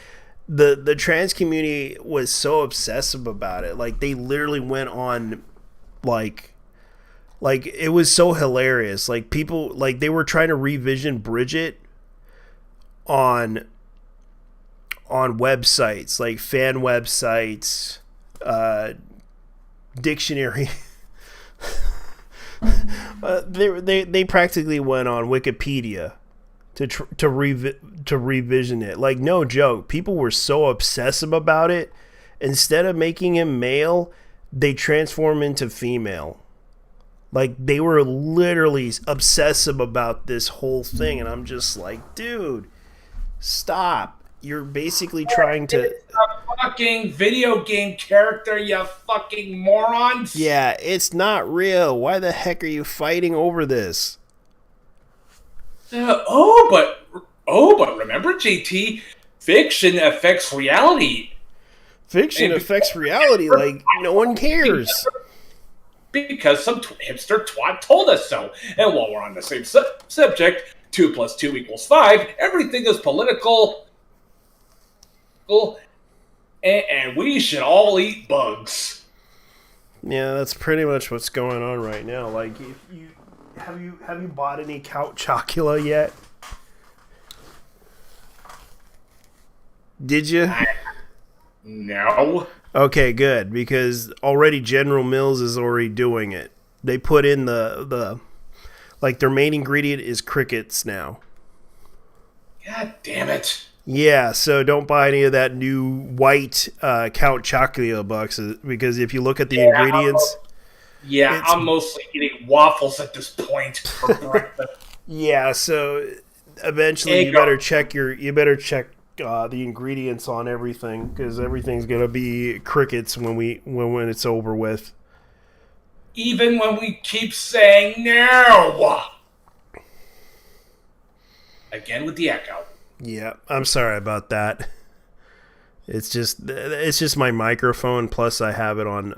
the trans community was so obsessive about it. Like, they literally went on, like it was so hilarious. Like, people, like, they were trying to revision Bridget on websites, like fan websites, dictionary. They practically went on Wikipedia to revision it. Like, no joke. People were so obsessive about it. Instead of making him male, they transform into female. Like, they were literally obsessive about this whole thing, and I'm just like, dude, stop. You're basically trying to... It's a fucking video game character, you fucking morons. Yeah, it's not real. Why the heck are you fighting over this? But remember, JT, fiction affects reality. Fiction affects reality, like, no one cares. Because some hipster twat told us so. And while we're on the same subject, 2 + 2 = 5, everything is political, and we should all eat bugs. Yeah, that's pretty much what's going on right now. Like, if you have you bought any Count Chocula yet? Did you? No. Okay, good, because already General Mills is already doing it. They put in the like, their main ingredient is crickets now. God damn it. Yeah, so don't buy any of that new white Count Chocula boxes because if you look at the ingredients, it's I'm mostly eating waffles at this point for breakfast. yeah. So eventually, you better check the ingredients on everything because everything's gonna be crickets when it's over with. Even when we keep saying no. Again with the echo. Yeah, I'm sorry about that. It's just my microphone. Plus, I have it on.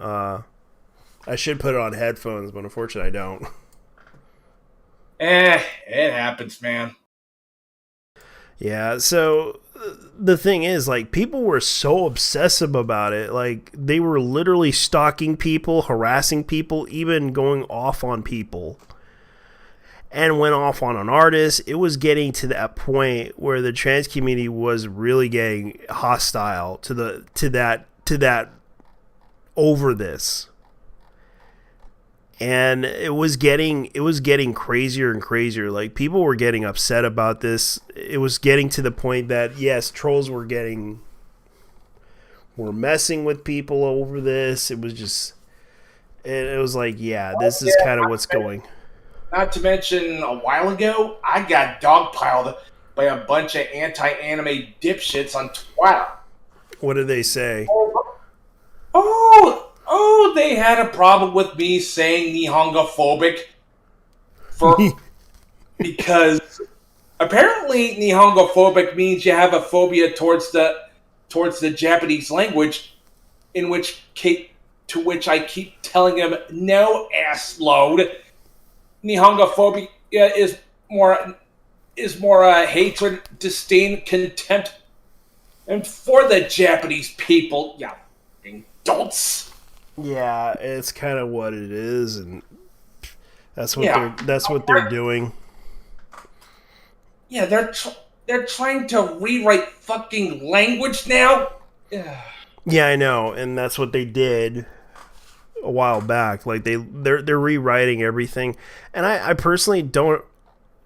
I should put it on headphones, but unfortunately, I don't. It happens, man. Yeah. So the thing is, like, people were so obsessive about it. Like, they were literally stalking people, harassing people, even going off on people. And went off on an artist. It was getting to that point where the trans community was really getting hostile to that over this, and it was getting crazier and crazier. Like, people were getting upset about this. It was getting to the point that yes, trolls were messing with people over this. It was just, it was like, yeah, this is kind of what's going. Not to mention, a while ago, I got dogpiled by a bunch of anti-anime dipshits on Twitter. What did they say? They had a problem with me saying Nihongophobic because apparently Nihongophobic means you have a phobia towards the Japanese language, to which I keep telling him, no, ass load. Nihongophobia is more hatred, disdain, contempt, and for the Japanese people. Yeah, adults. Yeah, it's kind of what it is, and that's what they're doing. Yeah, they're trying to rewrite fucking language now. Yeah, I know, and that's what they did a while back. Like they're rewriting everything, and I personally don't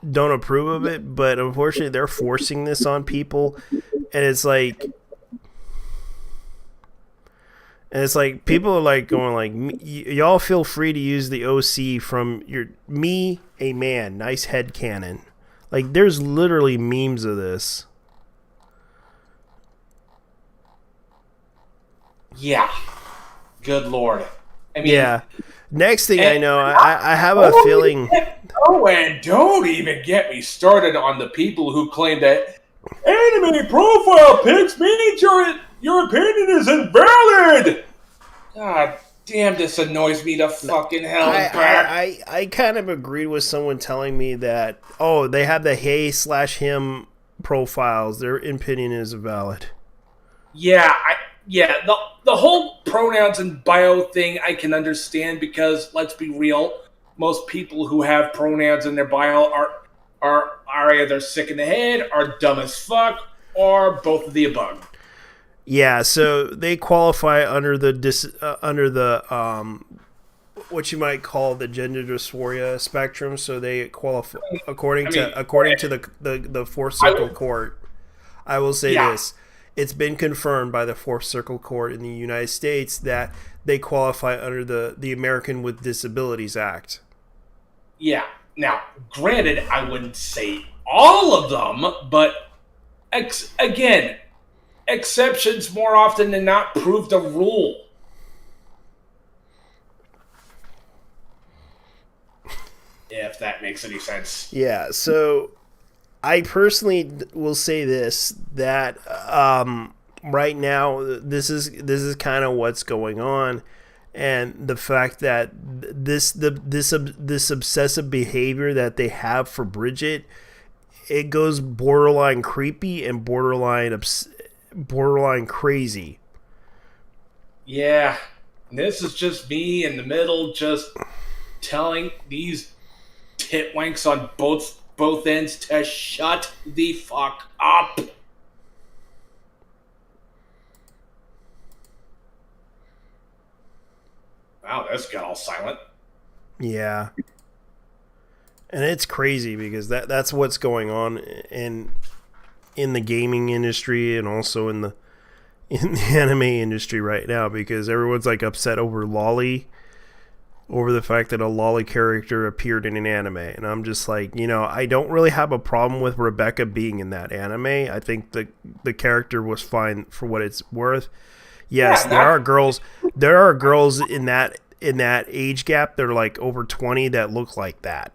approve of it, but unfortunately they're forcing this on people, and it's like people are like going like, y'all feel free to use the OC from a man, nice head cannon. Like, there's literally memes of this. Yeah, good lord. I mean, yeah. Next thing I know, I have a feeling. And don't even get me started on the people who claim that anime profile pics means your opinion is invalid. God damn, this annoys me to fucking hell and back. I kind of agreed with someone telling me that, they have the hey/him profiles. Their opinion is valid. Yeah, the whole pronouns and bio thing I can understand because, let's be real, most people who have pronouns in their bio are either sick in the head, are dumb as fuck, or both of the above. Yeah, so they qualify under the what you might call the gender dysphoria spectrum. So they qualify according to the Fourth Circle Court. I will say this. It's been confirmed by the Fourth Circle Court in the United States that they qualify under the American with Disabilities Act. Yeah. Now, granted, I wouldn't say all of them, but again, exceptions more often than not prove the rule. If that makes any sense. Yeah, so I personally will say this, that right now this is kind of what's going on, and the fact that this obsessive behavior that they have for Bridget, it goes borderline creepy and borderline crazy. Yeah, this is just me in the middle, just telling these titwanks on both ends to shut the fuck up. Wow, this got all silent. Yeah. And it's crazy because that's what's going on, and in the gaming industry and also in the anime industry right now, because everyone's like upset over the fact that a lolly character appeared in an anime. And I'm just like, I don't really have a problem with Rebecca being in that anime. I think the character was fine for what it's worth. Yes, there are girls in that age gap that are like over 20 that look like that.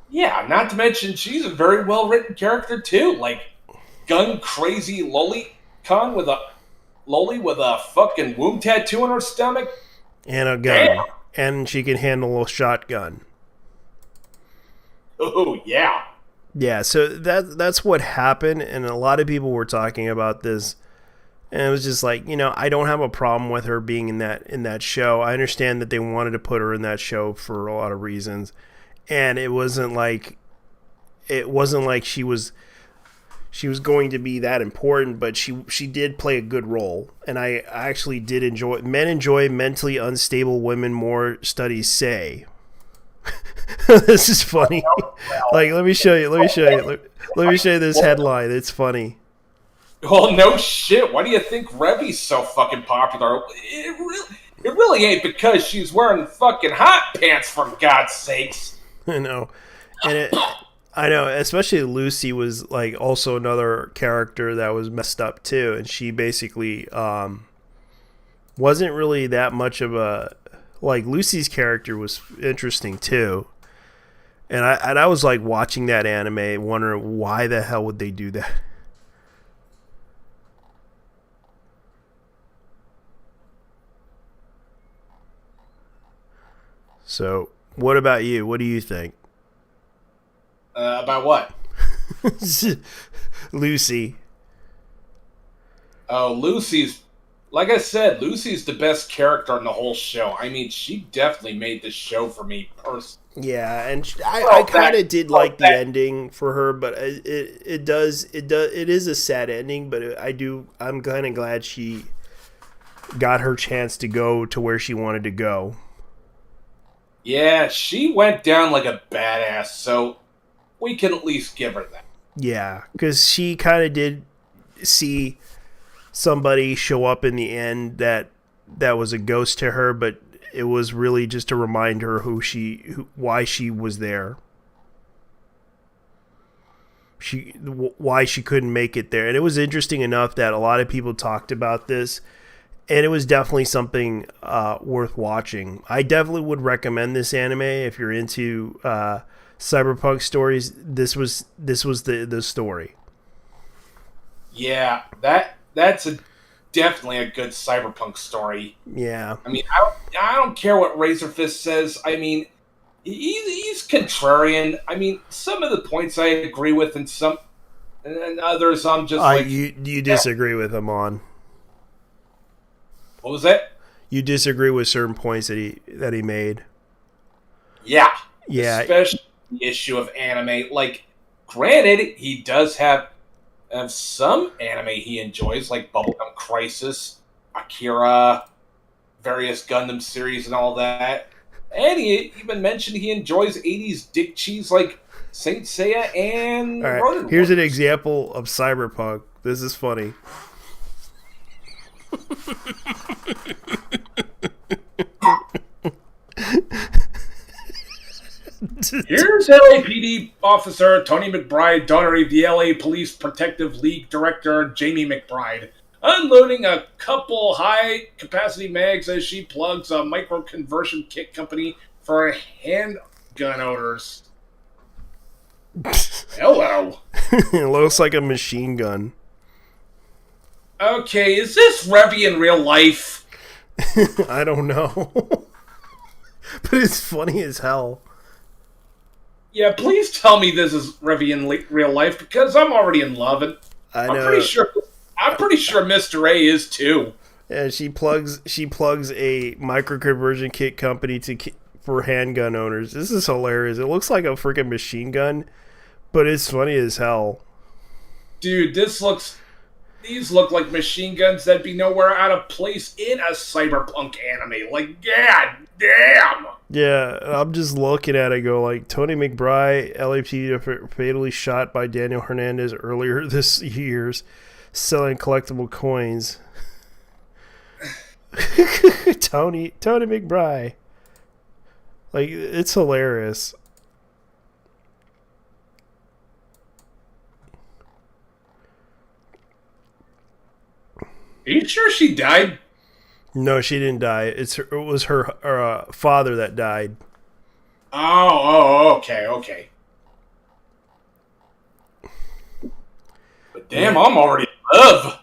Yeah, not to mention she's a very well written character too. Like gun crazy Lolicon with a fucking womb tattoo on her stomach. And a gun. Damn. And she can handle a shotgun. Oh yeah. Yeah, so that's what happened, and a lot of people were talking about this. And it was just like, I don't have a problem with her being in that show. I understand that they wanted to put her in that show for a lot of reasons. And it wasn't like she was going to be that important, but she did play a good role. And I actually did enjoy mentally unstable women more, studies say. This is funny. Like, let me show you this headline. It's funny. Well, no shit. Why do you think Revy's so fucking popular? It really ain't because she's wearing fucking hot pants, for God's sakes. I know. And I know, especially Lucy was like also another character that was messed up too, and she basically wasn't really that much of a, like, Lucy's character was interesting too. And I was like watching that anime wondering why the hell would they do that? So, what about you? What do you think? About what? Lucy. Oh, like I said, Lucy's the best character in the whole show. I mean, she definitely made this show for me personally. Yeah, and I kind of did like the ending for her, but it is a sad ending. But I'm kind of glad she got her chance to go to where she wanted to go. Yeah, she went down like a badass, so we can at least give her that. Yeah, because she kind of did see somebody show up in the end that was a ghost to her, but it was really just to remind her why she was there. Why she couldn't make it there. And it was interesting enough that a lot of people talked about this, and it was definitely something worth watching. I definitely would recommend this anime if you're into cyberpunk stories. This was the story. Yeah, that's definitely a good cyberpunk story. Yeah. I mean, I don't care what Razorfist says. I mean, he's contrarian. I mean, some of the points I agree with, and others I'm just like, you disagree with him on. What was that? You disagree with certain points that he made. Yeah. Especially the issue of anime. Like, granted, he does have some anime he enjoys, like Bubblegum Crisis, Akira, various Gundam series, and all that. And he even mentioned he enjoys 80s dick cheese like Saint Seiya and... All right, here's an example of Cyberpunk. This is funny. Here's LAPD officer Tony McBride, daughter of the LA Police Protective League director Jamie McBride, unloading a couple high-capacity mags as she plugs a micro-conversion kit company for handgun owners. Hello. It looks like a machine gun. Okay, is this Revy in real life? I don't know. But it's funny as hell. Yeah, please tell me this is Revy in real life, because I'm already in love, and I'm pretty sure Mr. A is too. Yeah, she plugs a micro conversion kit company for handgun owners. This is hilarious. It looks like a freaking machine gun, but it's funny as hell. Dude, this looks These look like machine guns that'd be nowhere out of place in a cyberpunk anime. Like, god damn! Yeah, I'm just looking at it go like, Tony McBride, LAPD fatally shot by Daniel Hernandez earlier this year, selling collectible coins. Tony McBride. Like, it's hilarious. Are you sure she died? No, she didn't die. It was her father that died. Okay. But damn, yeah. I'm already in love.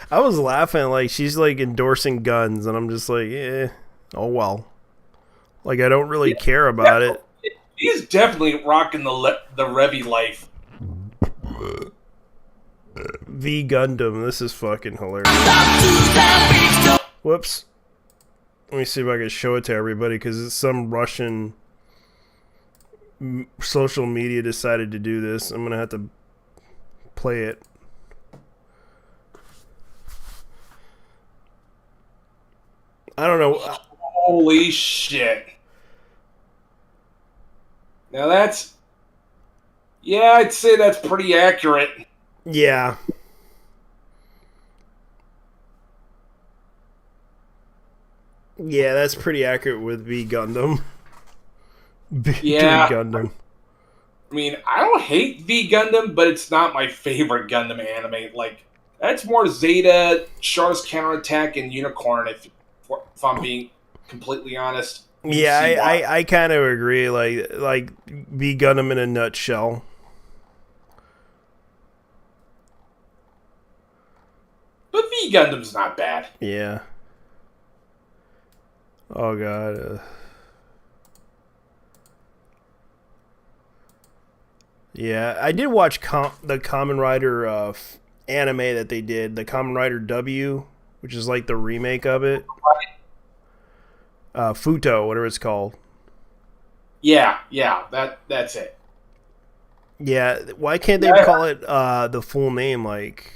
I was laughing like she's like endorsing guns, and I'm just like, oh well. Like I don't really care about it. He's definitely rocking the Revy life. V Gundam, this is fucking hilarious. Whoops. Let me see if I can show it to everybody because it's some Russian social media decided to do this. I'm gonna have to play it. I don't know. Holy shit. Now that's... Yeah, I'd say that's pretty accurate. Yeah. Yeah, that's pretty accurate with V Gundam. Yeah. V Gundam. I mean, I don't hate V Gundam, but it's not my favorite Gundam anime. Like, that's more Zeta, Char's Counterattack, and Unicorn, if I'm being completely honest. Yeah, I kind of agree. Like V Gundam in a nutshell. But V Gundam's not bad. Yeah. Oh god. Yeah, I did watch the Kamen Rider anime that they did, the Kamen Rider W, which is like the remake of it. Futo, whatever it's called. Yeah, that's it. Yeah, why can't they call it the full name? Like,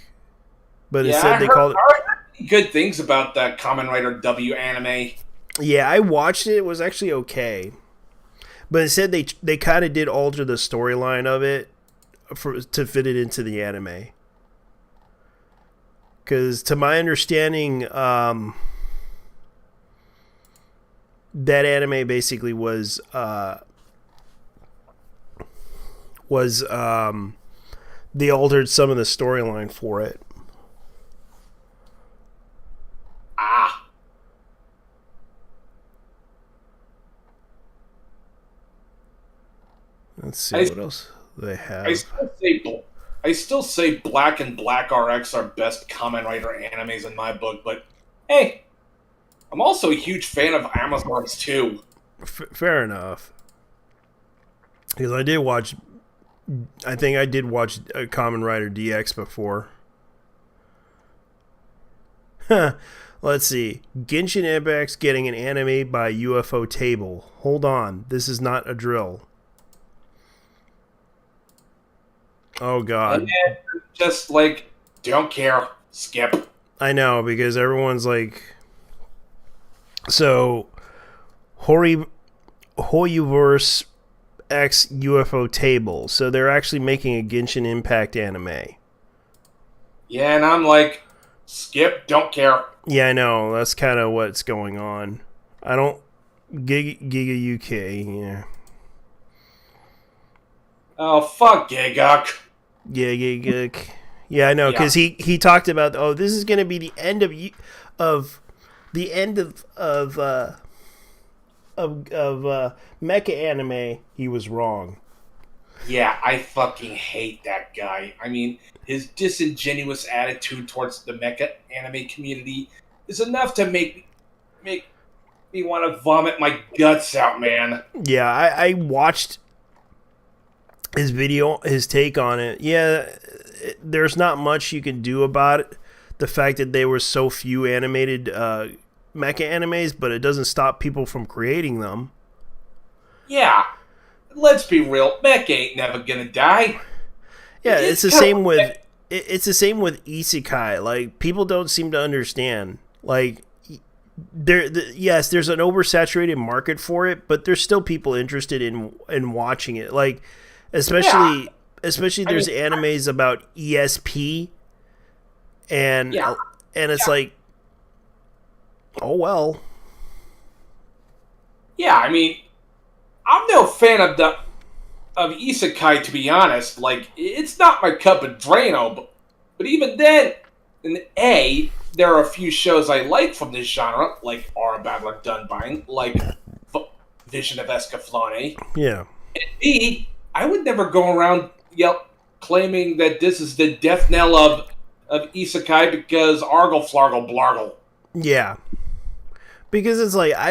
but instead they called it. I heard good things about the Kamen Rider W anime. Yeah, I watched it. It was actually okay, but instead they kind of did alter the storyline of it to fit it into the anime. Because to my understanding, that anime basically was they altered some of the storyline for it. Let's see what else they have. I still say Black and Black RX are best Kamen Rider animes in my book, but hey, I'm also a huge fan of Amazon's too. Fair enough. Because I think I did watch Kamen Rider DX before. Let's see. Genshin Impact's getting an anime by UFO Table. Hold on. This is not a drill. Oh, God. And just like, don't care. Skip. I know, because everyone's like... So, Hoyoverse X UFO Table. So they're actually making a Genshin Impact anime. Yeah, and I'm like, skip, don't care. Yeah, I know. That's kind of what's going on. I don't... Giga UK, yeah. Oh, fuck Giguk. Yeah, yeah, I know, because he talked about, this is going to be the end of mecha anime. He was wrong. Yeah, I fucking hate that guy. I mean, his disingenuous attitude towards the mecha anime community is enough to make me want to vomit my guts out, man. Yeah, I watched his video, his take on it. Yeah, there's not much you can do about it. The fact that there were so few animated mecha animes, but it doesn't stop people from creating them. Yeah, let's be real. Mecha ain't never gonna die. Yeah, it's the same with it's the same with isekai. Like, people don't seem to understand. Like, yes, there's an oversaturated market for it, but there's still people interested in watching it. Like, especially there's animes about ESP, and it's like, oh well. Yeah, I mean, I'm no fan of isekai, to be honest. Like, it's not my cup of Drano, but even then, there are a few shows I like from this genre, like Aura Battler Dunbine, like Vision of Escaflowne. Yeah. And B, I would never go around claiming that this is the death knell of isekai because argle flargle blargle. Yeah. Because it's like, I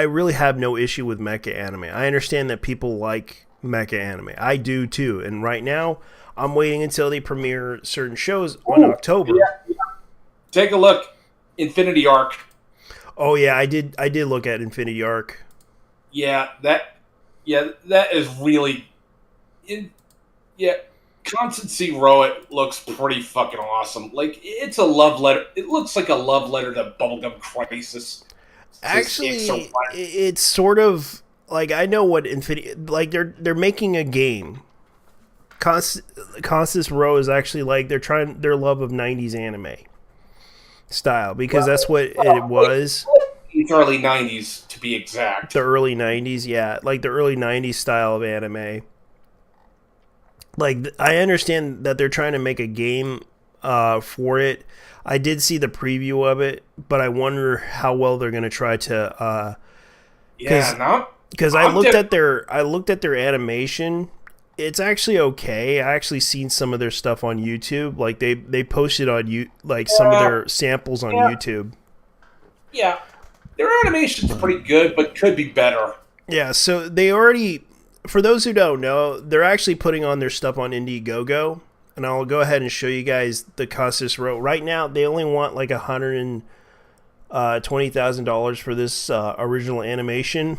really have no issue with mecha anime. I understand that people like mecha anime. I do too. And right now, I'm waiting until they premiere certain shows on October. Yeah. Take a look. Infinity Arc. Oh yeah, I did look at Infinity Arc. Yeah, that is really Constancy Row looks pretty fucking awesome. Like, it's a love letter. It looks like a love letter to Bubblegum Crisis. Actually, it's sort of like, I know what Infinity, like, they're making a game. Constance Row is actually like their love of 90s anime style, because that's what it was. It's early 90s, to be exact. The early 90s, yeah, like the early 90s style of anime. Like, I understand that they're trying to make a game for it. I did see the preview of it, but I wonder how well they're going to try to. Because I looked at their animation. It's actually okay. I actually seen some of their stuff on YouTube. Like, they posted on some of their samples on YouTube. Yeah, their animation's pretty good, but could be better. Yeah, so they already. For those who don't know, they're actually putting on their stuff on Indiegogo, and I'll go ahead and show you guys the Constance Row. Right now, they only want like $120,000 for this original animation.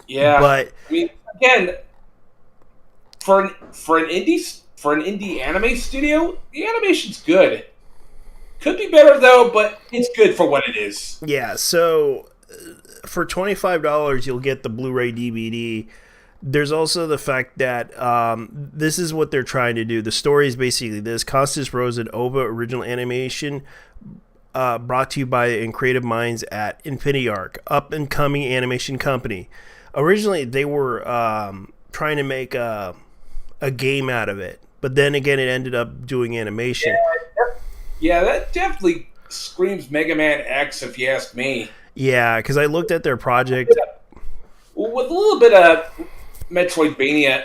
Yeah, but I mean, again, for an indie anime studio, the animation's good. Could be better though, but it's good for what it is. Yeah, so for $25, you'll get the Blu-ray DVD. There's also the fact that this is what they're trying to do. The story is basically this: Constance Rose and OVA original animation, brought to you by creative minds at Infinity Arc, up and coming animation company. Originally, they were trying to make a game out of it, but then again, it ended up doing animation. Yeah, that definitely screams Mega Man X, if you ask me. Yeah, because I looked at their project with a little bit of Metroidvania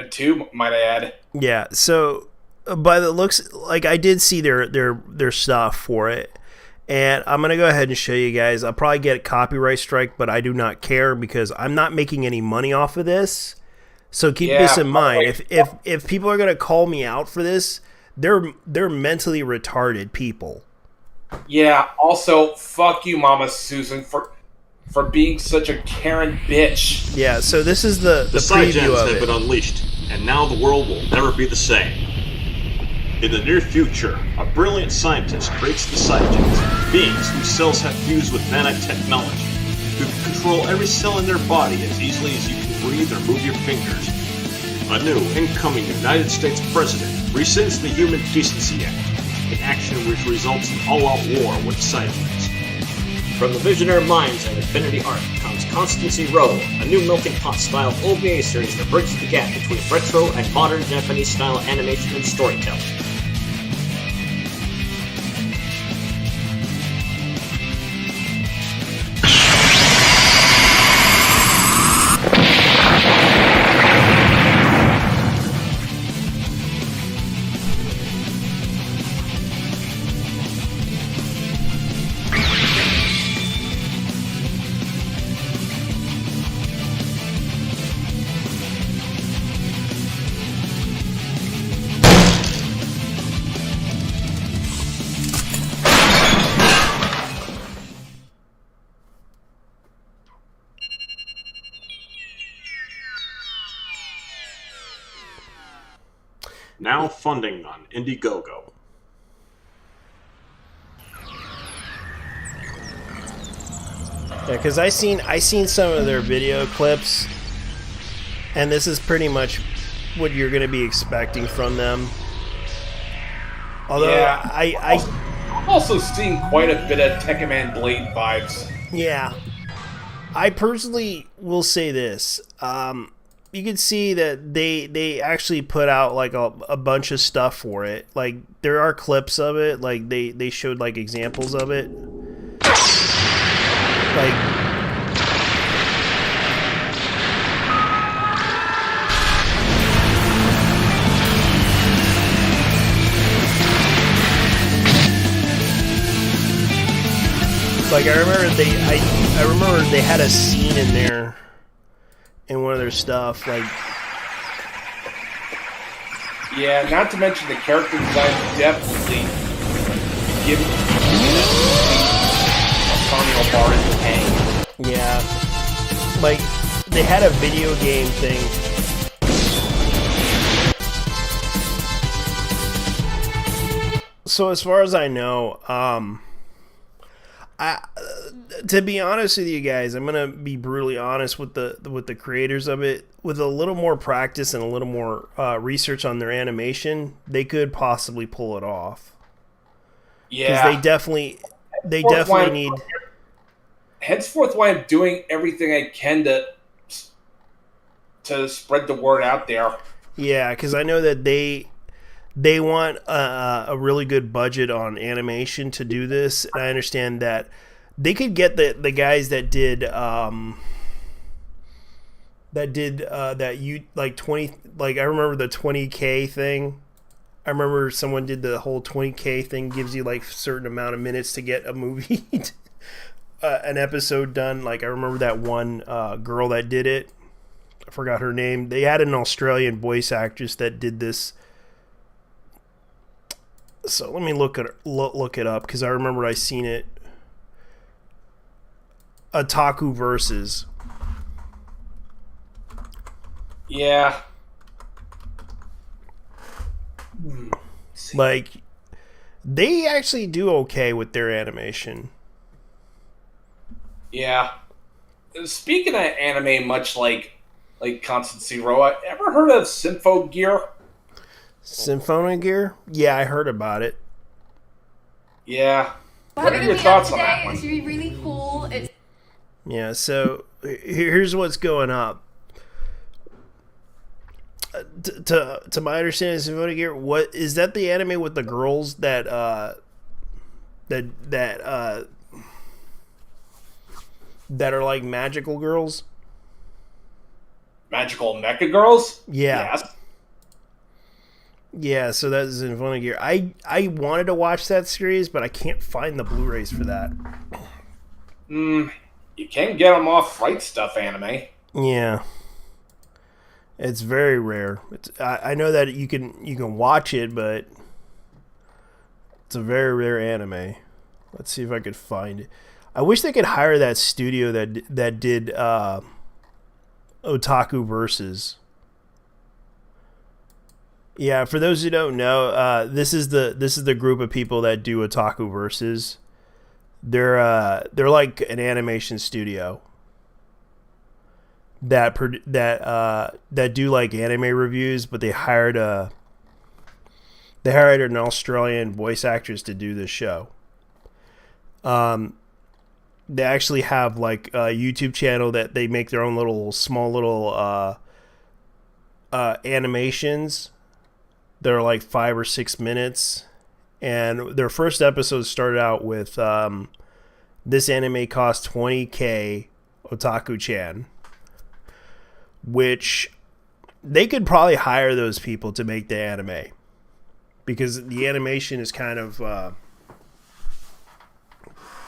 too, might I add. Yeah, so by the looks, like, I did see their stuff for it, and I'm gonna go ahead and show you guys. I'll probably get a copyright strike, but I do not care because I'm not making any money off of this. So keep this in mind. If people are gonna call me out for this, they're mentally retarded people. Yeah. Also, fuck you, Mama Susan, for being such a Karen bitch. Yeah. So this is the preview of it. have been unleashed, and now the world will never be the same. In the near future, a brilliant scientist creates the Cyberpunk, beings whose cells have fused with nanotechnology, who can control every cell in their body as easily as you can breathe or move your fingers. A new incoming United States president rescinds the Human Decency Act, an action which results in all-out war with Cyberpunks. From the visionary minds at Infinity Arc comes Constancy Row, a new melting pot-style OVA series that bridges the gap between retro and modern Japanese-style animation and storytelling. now funding on Indiegogo. Yeah, because I seen some of their video clips, and this is pretty much what you're going to be expecting from them. Although Yeah. I'm also seeing quite a bit of Tekkaman Blade vibes. Yeah. I personally will say this. You can see that they actually put out like a bunch of stuff for it. Like there are clips of it. Like they showed like examples of it. Like I remember they had a scene in there in one of their stuff. Like yeah, not to mention the character design definitely give Antonio Bar in the tank. yeah, like they had a video game thing. So as far as I know, to be honest with you guys, I'm gonna be brutally honest with the creators of it. With a little more practice and a little more research on their animation, they could possibly pull it off. Yeah, because they definitely need. Henceforth, why I'm doing everything I can to spread the word out there. Yeah, because I know that they want a really good budget on animation to do this, and I understand that they could get the guys that did that you like 20, like I remember the 20K thing. I remember someone did the whole 20K thing, gives you like a certain amount of minutes to get a movie an episode done. Like I remember that one girl that did it. I forgot her name. They had an Australian voice actress that did this. So let me look it up because I remember I seen it. Otaku Versus. Yeah. Like they actually do okay with their animation. Yeah. Speaking of anime, much like Constance Roa, ever heard of Symphogear? Symphonogear? Yeah, I heard about it. Yeah. What are your thoughts on that one? It's really cool. Yeah, so here's what's going up. To my understanding, Symphonogear, what is that the anime with the girls that are like magical girls? Magical Mecha Girls? Yeah. Yes. Yeah, so that's Symphonogear. I wanted to watch that series, but I can't find the Blu-rays for that. You can get them off Fright Stuff Anime. Yeah. It's very rare. I know that you can watch it, but it's a very rare anime. Let's see if I could find it. I wish they could hire that studio that did Otaku Versus. Yeah, for those who don't know, this is the group of people that do Otaku Versus. They're like an animation studio that do like anime reviews, but they hired an Australian voice actress to do this show. They actually have like a YouTube channel that they make their own small little animations. They're like 5 or 6 minutes, and their first episode started out with this anime cost 20K Otaku-chan, which they could probably hire those people to make the anime, because the animation is kind of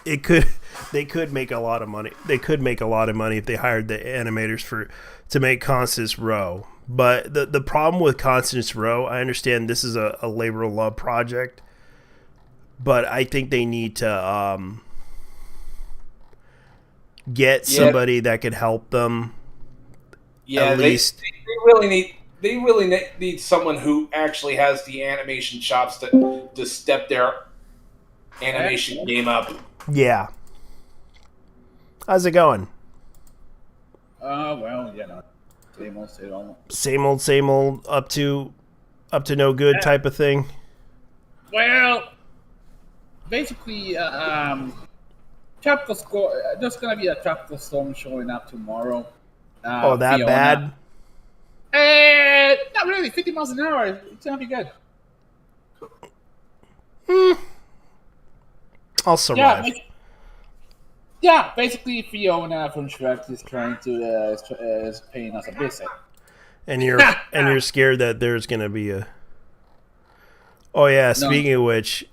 they could make a lot of money. They could make a lot of money if they hired the animators to make Constance Row. But the problem with Constance Row, I understand this is a labor of love project, but I think they need to get somebody that could help them. Yeah, at least. they really need. they really need someone who actually has the animation chops to step their animation game up. Yeah. How's it going? Well, same old, same old. Same old, same old. Up to no good type of thing. Well, basically, tropical storm. There's gonna be a tropical storm showing up tomorrow. Oh, that Fiona. bad? Not really. 50 miles an hour. It's gonna be good. I'll survive. Basically, Fiona from Shrek is trying to is paying us a visit. And you're scared that there's gonna be a. Oh yeah. Speaking of which,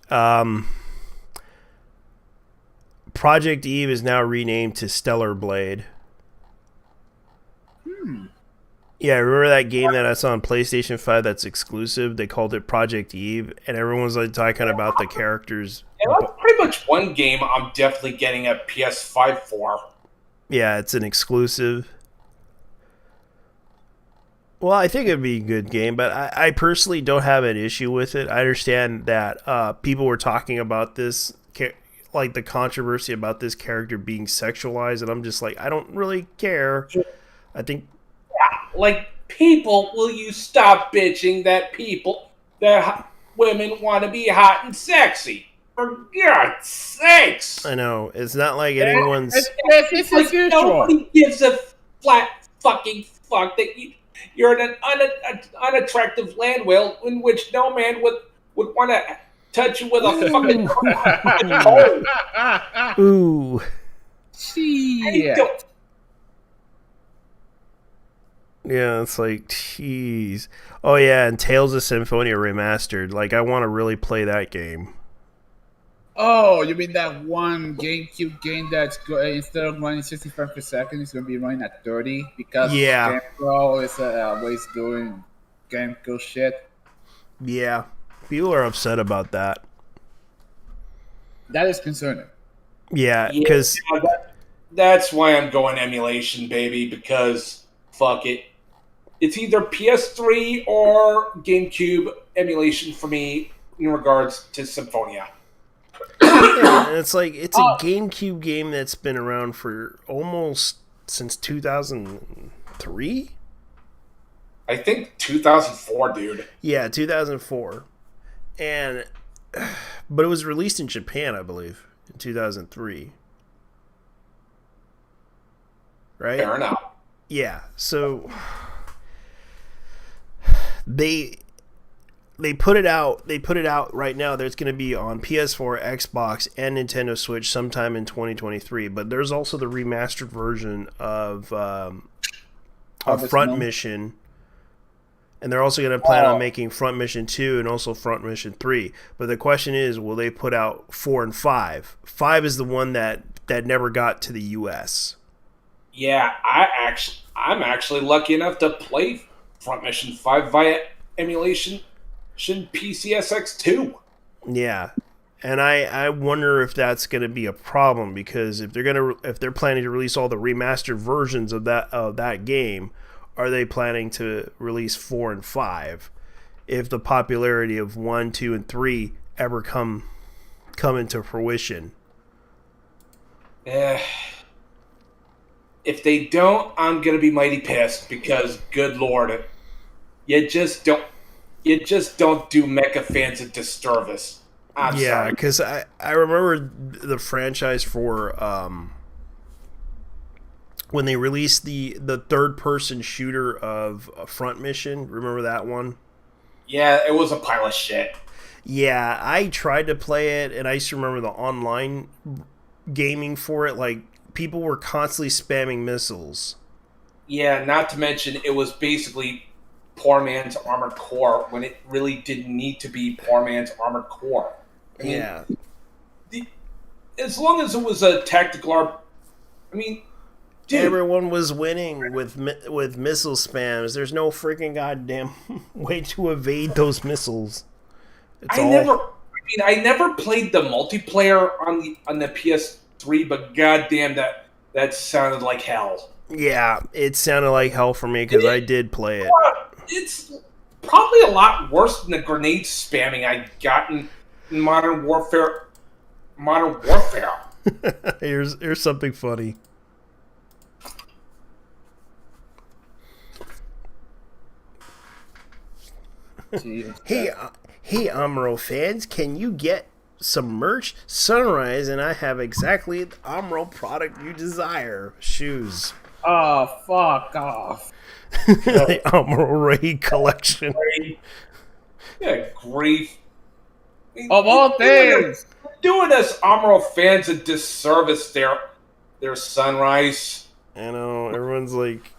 Project Eve is now renamed to Stellar Blade. Yeah, remember that game that I saw on PlayStation 5 that's exclusive? They called it Project Eve, and everyone's like talking about the characters. Yeah, that's pretty much one game I'm definitely getting a PS5 for. Yeah, it's an exclusive. Well, I think it'd be a good game, but I personally don't have an issue with it. I understand that people were talking about this, like the controversy about this character being sexualized, and I'm just like, I don't really care. I think... Like, people, will you stop bitching that women want to be hot and sexy? For God's sakes! I know. It's not like anyone's... It's like, nobody gives a flat fucking fuck that you're an unattractive land whale in which no man would want to touch you with a fucking pole. Ooh. Shit. Yeah, it's like, jeez. Oh yeah, and Tales of Symphonia Remastered. Like, I want to really play that game. Oh, you mean that one GameCube game that's instead of running 60 frames per second, it's going to be running at 30 because GamePro is always doing GameCube shit? Yeah, people are upset about that. That is concerning. Yeah, because... that's why I'm going emulation, baby, because fuck it. It's either PS3 or GameCube emulation for me in regards to Symphonia. Yeah, and it's like, it's a GameCube game that's been around for almost since 2003? I think 2004, dude. Yeah, 2004. But it was released in Japan, I believe, in 2003. Right? Fair enough. Yeah, so they put it out. They put it out right now. There's going to be on PS4, Xbox, and Nintendo Switch sometime in 2023. But there's also the remastered version of Front Mission, and they're also going to plan on making Front Mission 2 and also Front Mission 3. But the question is, will they put out 4 and 5? 5 is the one that never got to the US. Yeah, I'm actually lucky enough to play Front Mission 5 via emulation PCSX2. Yeah, and I wonder if that's going to be a problem, because if they're planning to release all the remastered versions of that game, are they planning to release 4 and 5? If the popularity of 1, 2, and 3 ever come into fruition. If they don't, I'm gonna be mighty pissed, because good lord, you just don't do mecha fans a disservice. Yeah, because I remember the franchise for when they released the third person shooter of Front Mission. Remember that one? Yeah, it was a pile of shit. Yeah, I tried to play it, and I used to remember the online gaming for it. Like, people were constantly spamming missiles. Yeah, not to mention it was basically poor man's Armored Core when it really didn't need to be poor man's Armored Core. I mean, Yeah. As long as it was a tactical dude. Everyone was winning with missile spams. There's no freaking goddamn way to evade those missiles. I never played the multiplayer on the PS3, but goddamn, that sounded like hell. Yeah, it sounded like hell for me because I did play it. it's probably a lot worse than the grenade spamming I got in Modern Warfare. Here's something funny. Hey, Amro fans, can you get some merch? Sunrise and I have exactly the Amro product you desire. Shoes. Oh, fuck off. The Amro Raid collection. Yeah, grief. Of all things. Doing us Amro fans a disservice there, Sunrise. I know, everyone's like...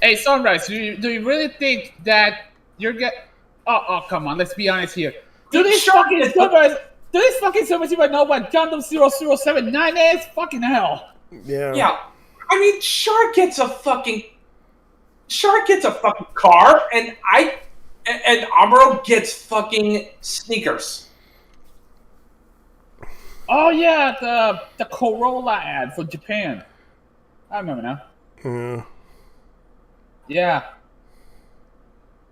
Hey, Sunrise, do you really think that you're Oh, come on, let's be honest here. Do these fucking servers even know what Gundam 0079 is? Fucking hell. Yeah. Yeah. I mean, Shark gets a fucking car, and Amuro gets fucking sneakers. Oh yeah, the Corolla ad for Japan. I remember now. Yeah.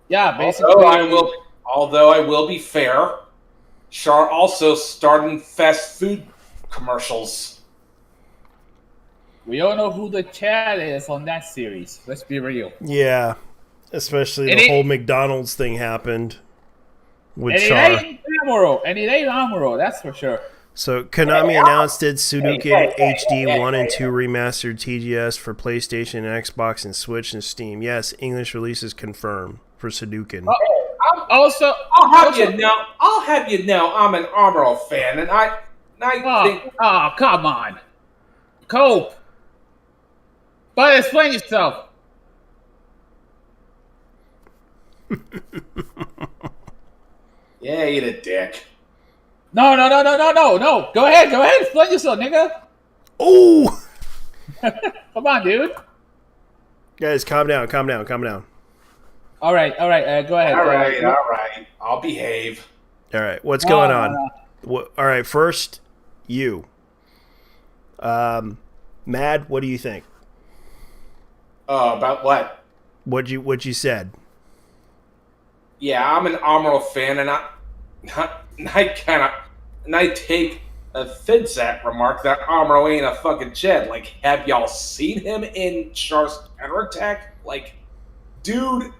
Yeah, basically. Although I will be fair, Char also starred in fast food commercials. We all know who the Chad is on that series. Let's be real. Yeah, especially the whole McDonald's thing happened with Char. And it ain't Amuro, that's for sure. So Konami announced its Sudoku HD 1 and 2 remastered TGS for PlayStation, Xbox, and Switch and Steam. Yes, English release is confirmed for Sudoku. I'll have you know, I'm an Amuro fan, and I think. Oh, come on, Cope. But explain yourself. Yeah, eat a dick. No. Go ahead. Explain yourself, nigga. Oh! Come on, dude. Guys, calm down. All right. Go ahead. All right. I'll behave. All right, what's going on? All right, first, you. Mad, what do you think? About what? What you said? Yeah, I'm an Amuro fan, and I take offense at remark that Amuro ain't a fucking Jed. Like, have y'all seen him in Char's counterattack? Like, dude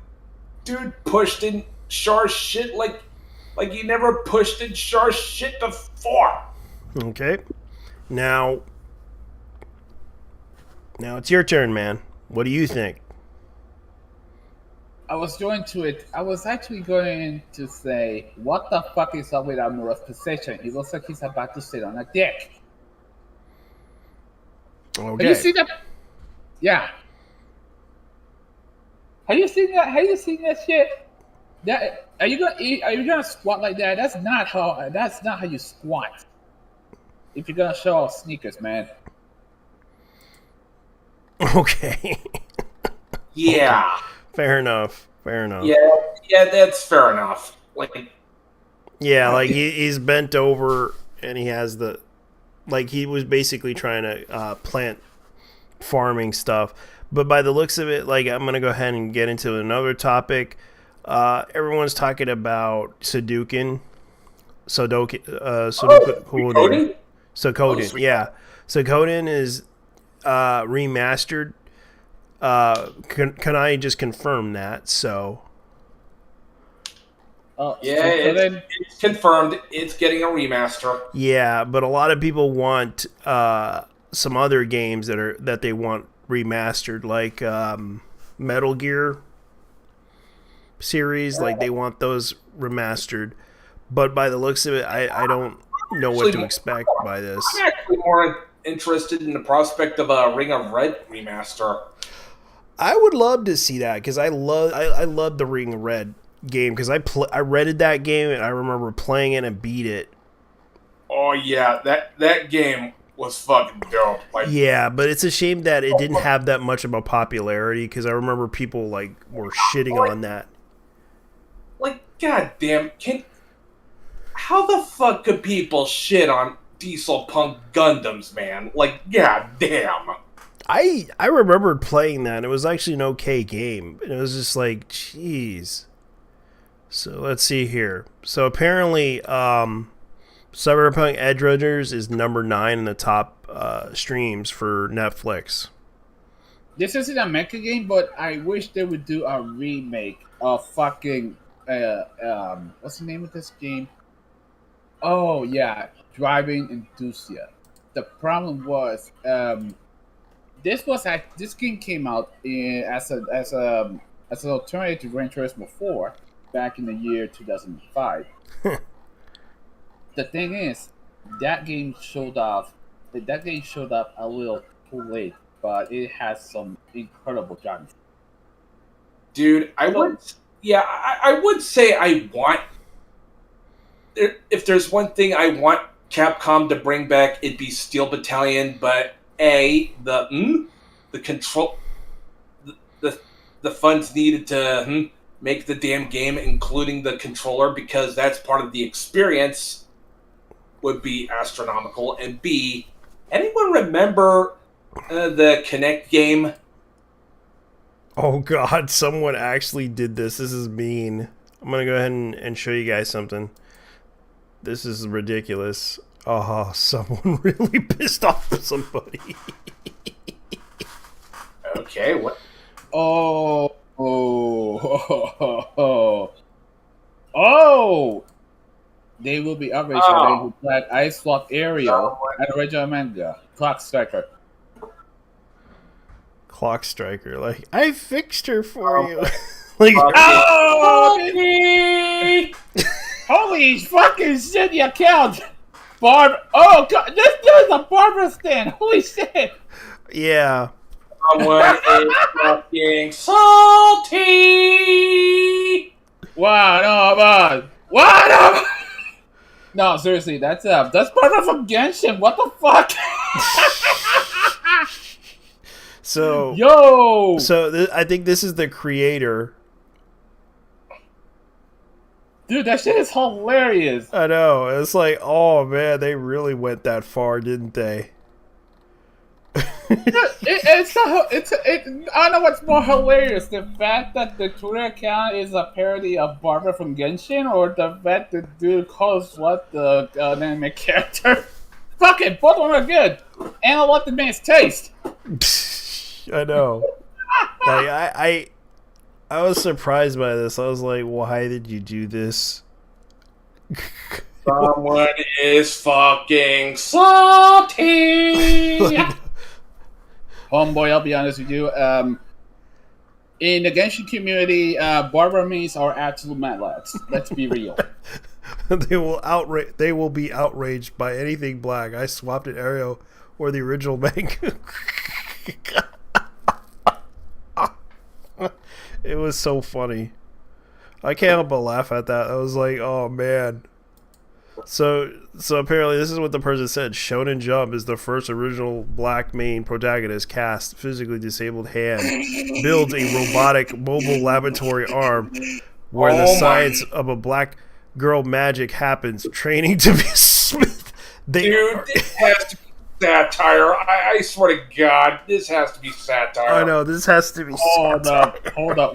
pushed in Char's shit like he never pushed in Char's shit before. Okay, now it's your turn, man. What do you think? I was actually going to say, what the fuck is up with Amuro's position? It looks like he's about to sit on a dick. Okay. Have you seen that? Yeah. Have you seen that shit? Are you gonna squat like that? That's not how you squat. If you're gonna show off sneakers, man. Okay. Yeah. Okay. Fair enough. Yeah, that's fair enough. Like, yeah, like he's bent over and he has he was basically trying to plant farming stuff. But by the looks of it, like, I'm going to go ahead and get into another topic. Everyone's talking about Sudoku, yeah. Sudoku is remastered. Can I just confirm that? So, it's confirmed. It's getting a remaster. Yeah, but a lot of people want some other games that they want remastered, like Metal Gear series. Like, they want those remastered. But by the looks of it, I don't know what to expect by this. I'm actually more interested in the prospect of a Ring of Red remaster. I would love to see that, because I love the Ring of Red game, because I rented that game and I remember playing it and beat it. Oh yeah, that game was fucking dope. Like, yeah, but it's a shame that it didn't have that much of a popularity, because I remember people were shitting on that. Like, goddamn, how the fuck could people shit on Diesel Punk Gundams, man? Like, goddamn. I remembered playing that. And it was actually an okay game. And it was just like, jeez. So let's see here. So apparently, Cyberpunk Edge Runners is number 9 in the top streams for Netflix. This isn't a mecha game, but I wish they would do a remake of fucking what's the name of this game? Oh yeah, Driving Enthusiast. The problem was this game came out as an alternative to Gran Turismo 4 back in the year 2005. The thing is, that game showed up a little too late, but it has some incredible driving. Dude, I would say I want. If there's one thing I want Capcom to bring back, it'd be Steel Battalion. But the control, the funds needed to make the damn game, including the controller, because that's part of the experience, would be astronomical. And B, anyone remember the Kinect game? Oh god, someone actually did this. This is mean. I'm gonna go ahead and show you guys something. This is ridiculous. Oh, someone really pissed off somebody. Okay, what? Oh. They will be outraged when they black Ice Swap Aerial and original manga. Clock Striker. Clock Striker, like, I fixed her for you. Like, holy fucking shit, you count! Barb. Oh, God, this dude's a barber stand. Holy shit. Yeah. Someone is fucking salty. What? No, seriously, that's Barber from Genshin. What the fuck? So, I think this is the creator. Dude, that shit is hilarious. I know. It's like, oh man, they really went that far, didn't they? I don't know what's more hilarious, the fact that the Twitter account is a parody of Barbara from Genshin, or the fact that the dude calls what the anime character. Fuck it, both of them are good. And I love the man's taste. I know. Like I was surprised by this. I was like, why did you do this? Someone is fucking salty. Homeboy, I'll be honest with you. In the Genshin community, Barbara mains are absolute mad lads. Let's be real. They will be outraged by anything black. I swapped an Aerial or the original manga. It was so funny. I can't help but laugh at that. I was like, oh man. So apparently this is what the person said. Shonen Jump is the first original black main protagonist cast. Physically disabled hand builds a robotic mobile laboratory arm where the science of a black girl magic happens. Training to be a smith. Dude, this has to be satire. I swear to God, this has to be satire. I know, this has to be satire. Hold up.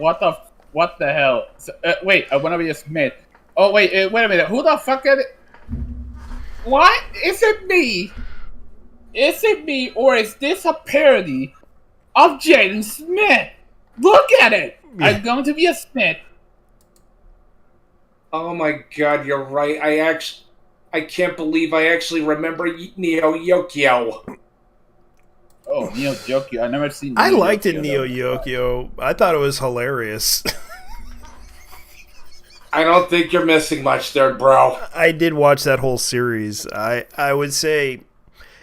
What the hell? So, wait, I want to be a smith. Oh, wait a minute. Who the fuck is it? What? Is it me? Is it me, or is this a parody of Jaden Smith? Look at it! Yeah. I'm going to be a smith. Oh my God, you're right. I can't believe I actually remember Neo Yokio. Oh, Neo Yokio. I never seen Neo I liked Yokio, it, Neo Yokio. I thought it was hilarious. I don't think you're missing much there, bro. I did watch that whole series. I would say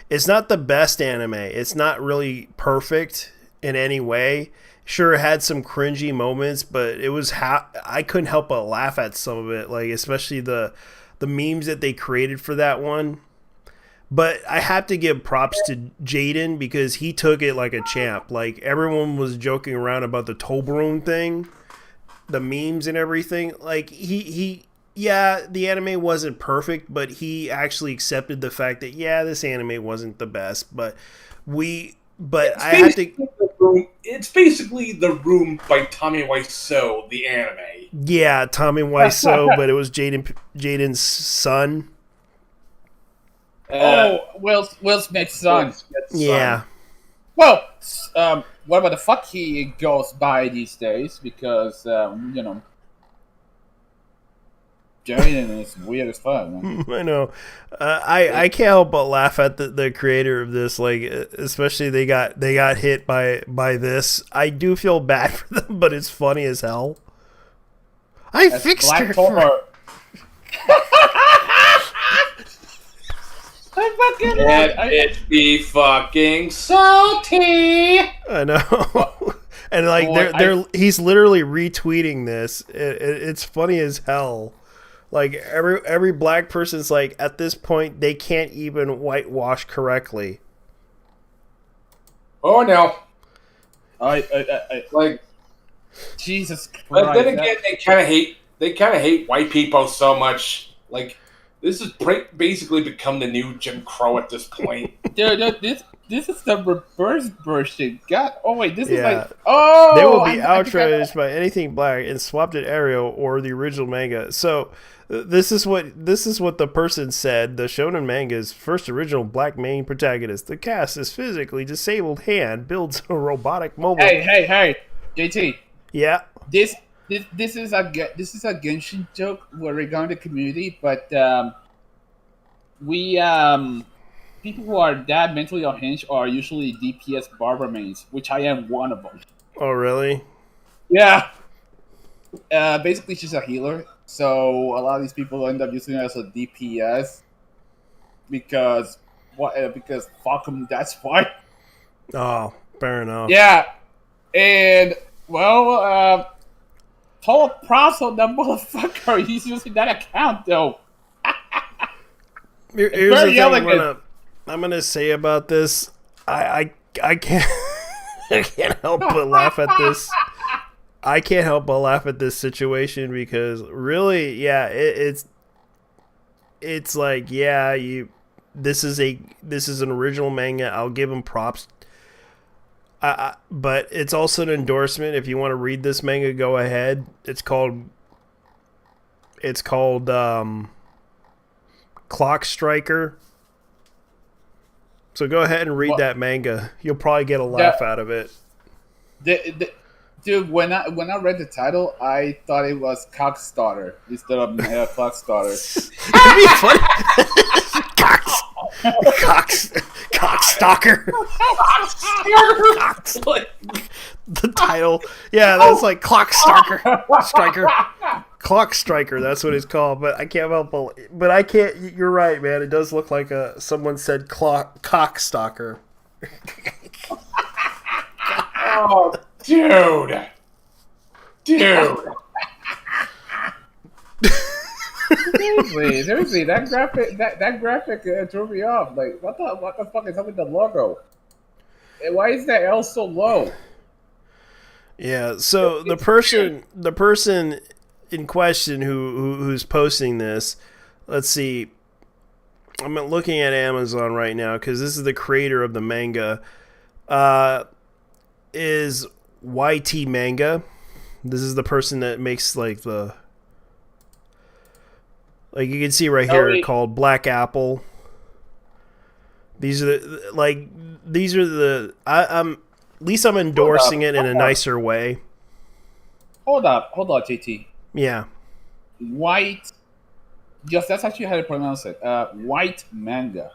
it's not the best anime. It's not really perfect in any way. Sure, it had some cringy moments, but it was I couldn't help but laugh at some of it, like especially the memes that they created for that one. But I have to give props to Jaden because he took it like a champ. Like everyone was joking around about the Toblerone thing, the memes and everything. Like he the anime wasn't perfect, but he actually accepted the fact that this anime wasn't the best, but we But I had to. It's basically The Room by Tommy Wiseau, the anime. Yeah, Tommy Wiseau, but it was Jaden's son. Will Smith's son. Yeah. Well, whatever the fuck he goes by these days, because you know, Jaden is weird as fuck. Man. I know. I can't help but laugh at the creator of this. Like, especially they got hit by this. I do feel bad for them, but it's funny as hell. I fixed her. It be fucking salty. I know. And like he's literally retweeting this. It's funny as hell. Like every black person's like, at this point they can't even whitewash correctly. Oh no. I like Jesus Christ. But then again, they kind of hate white people so much. Like, this has basically become the new Jim Crow at this point. Dude, this is the reverse version. God, this is like, they will be outraged by anything black and swapped at Ariel or the original manga. So this is what the person said. The shonen manga's first original black main protagonist. The cast's physically disabled hand builds a robotic mobile. Hey, JT. Yeah. This is a Genshin joke regarding the community, but we people who are that mentally unhinged are usually DPS barber mains, which I am one of them. Oh really? Yeah. Basically, she's a healer, so a lot of these people end up using her as a DPS because fuck them. That's why. Oh, fair enough. Yeah, and well, total props on that motherfucker. He's using that account though. Here's the thing I'm gonna say about this. I can't I can't help but laugh at this. I can't help but laugh at this situation because really, yeah, it's like, yeah, this is an original manga. I'll give him props. But it's also an endorsement. If you want to read this manga, go ahead. It's called Clock Striker. So go ahead and read that manga. You'll probably get a laugh out of it. Dude, when I read the title, I thought it was Cockstarter instead of Clockstarter. It'd be funny. Cockstalker. The title. Yeah, that's like Striker. Clock Striker, that's what it's called. But I can't help but I can't. You're right, man. It does look like someone said cockstalker. Oh, dude. Seriously, that graphic threw me off. Like, what the fuck is up with the logo? And why is that L so low? Yeah, so the person in question who's posting this, let's see, I'm looking at Amazon right now because this is the creator of the manga, is YT Manga. This is the person that makes like you can see right here called Black Apple. These are the I'm at least I'm endorsing it in a nicer way. Hold up, JT. Yeah. White. Yes, that's actually how to pronounce it. White manga.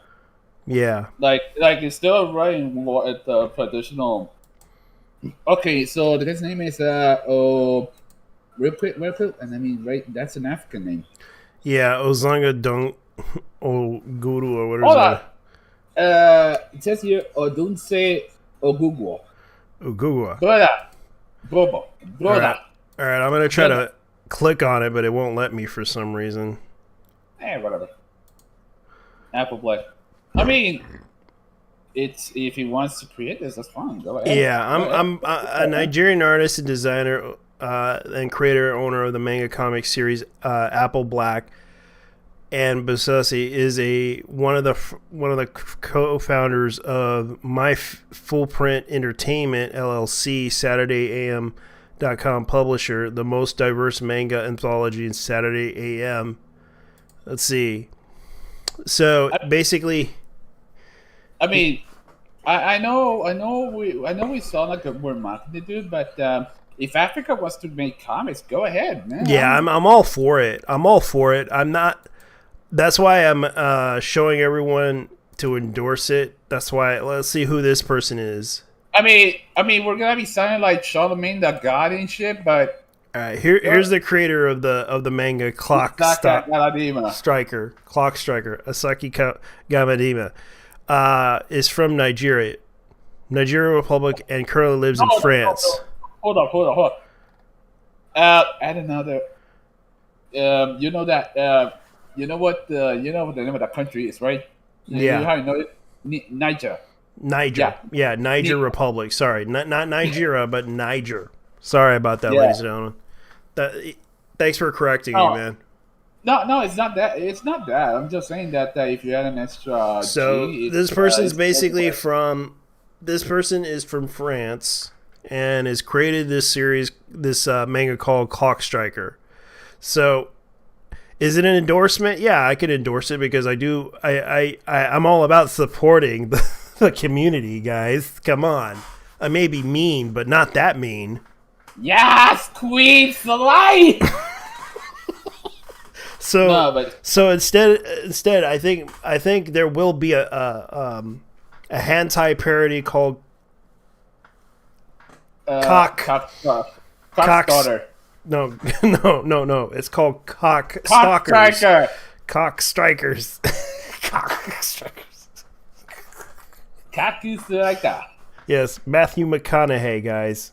Yeah. Like instead of writing the traditional. Okay, so the guy's name is real quick, and I mean, right? That's an African name. Yeah, Ozanga Dung Guru or whatever. It says here Odunse Ogugwo. Ogugwa. Brother. All right, I'm gonna try to click on it, but it won't let me for some reason. Whatever. Apple Play. I mean, it's if he wants to create this, that's fine. Go ahead. Yeah, I'm a Nigerian artist and designer and creator owner of the manga comic series Apple Black. and Basasi is one of the co-founders of My Full Print Entertainment LLC, SaturdayAM.com publisher, the most diverse manga anthology in Saturday AM. Let's see. So basically, I mean, I know we sound like we're mocking the dude, but if Africa wants to make comics, go ahead, man. Yeah, I'm all for it. I'm all for it. I'm not. That's why I'm showing everyone to endorse it. That's why. Let's see who this person is. I mean, we're gonna be sounding like Charlemagne the God and shit, but. All right, here's the creator of the manga Clock Striker, Asaki Gamadima, is from Nigeria, Republic, and currently lives in France. Hold on. Add another. You know that. You know what the name of the country is, right? Yeah. You how you know it? Niger. Yeah, Niger Republic. Sorry, not Nigeria, but Niger. Sorry about that, ladies and gentlemen. Thanks for correcting me, man. No, it's not that. It's not that. I'm just saying that if you had an extra. So this person's basically from. This person is from France and has created this series, this manga called Clock Striker. So, is it an endorsement? Yeah, I could endorse it because I do. I'm all about supporting the community, guys. Come on, I may be mean, but not that mean. Yes, Queen Salai. So instead, I think there will be a hentai parody called Cockstarter. No. It's called Cock Stalkers. Cock Strikers. Cock Strikers. Kakusuraka. Yes, Matthew McConaughey, guys.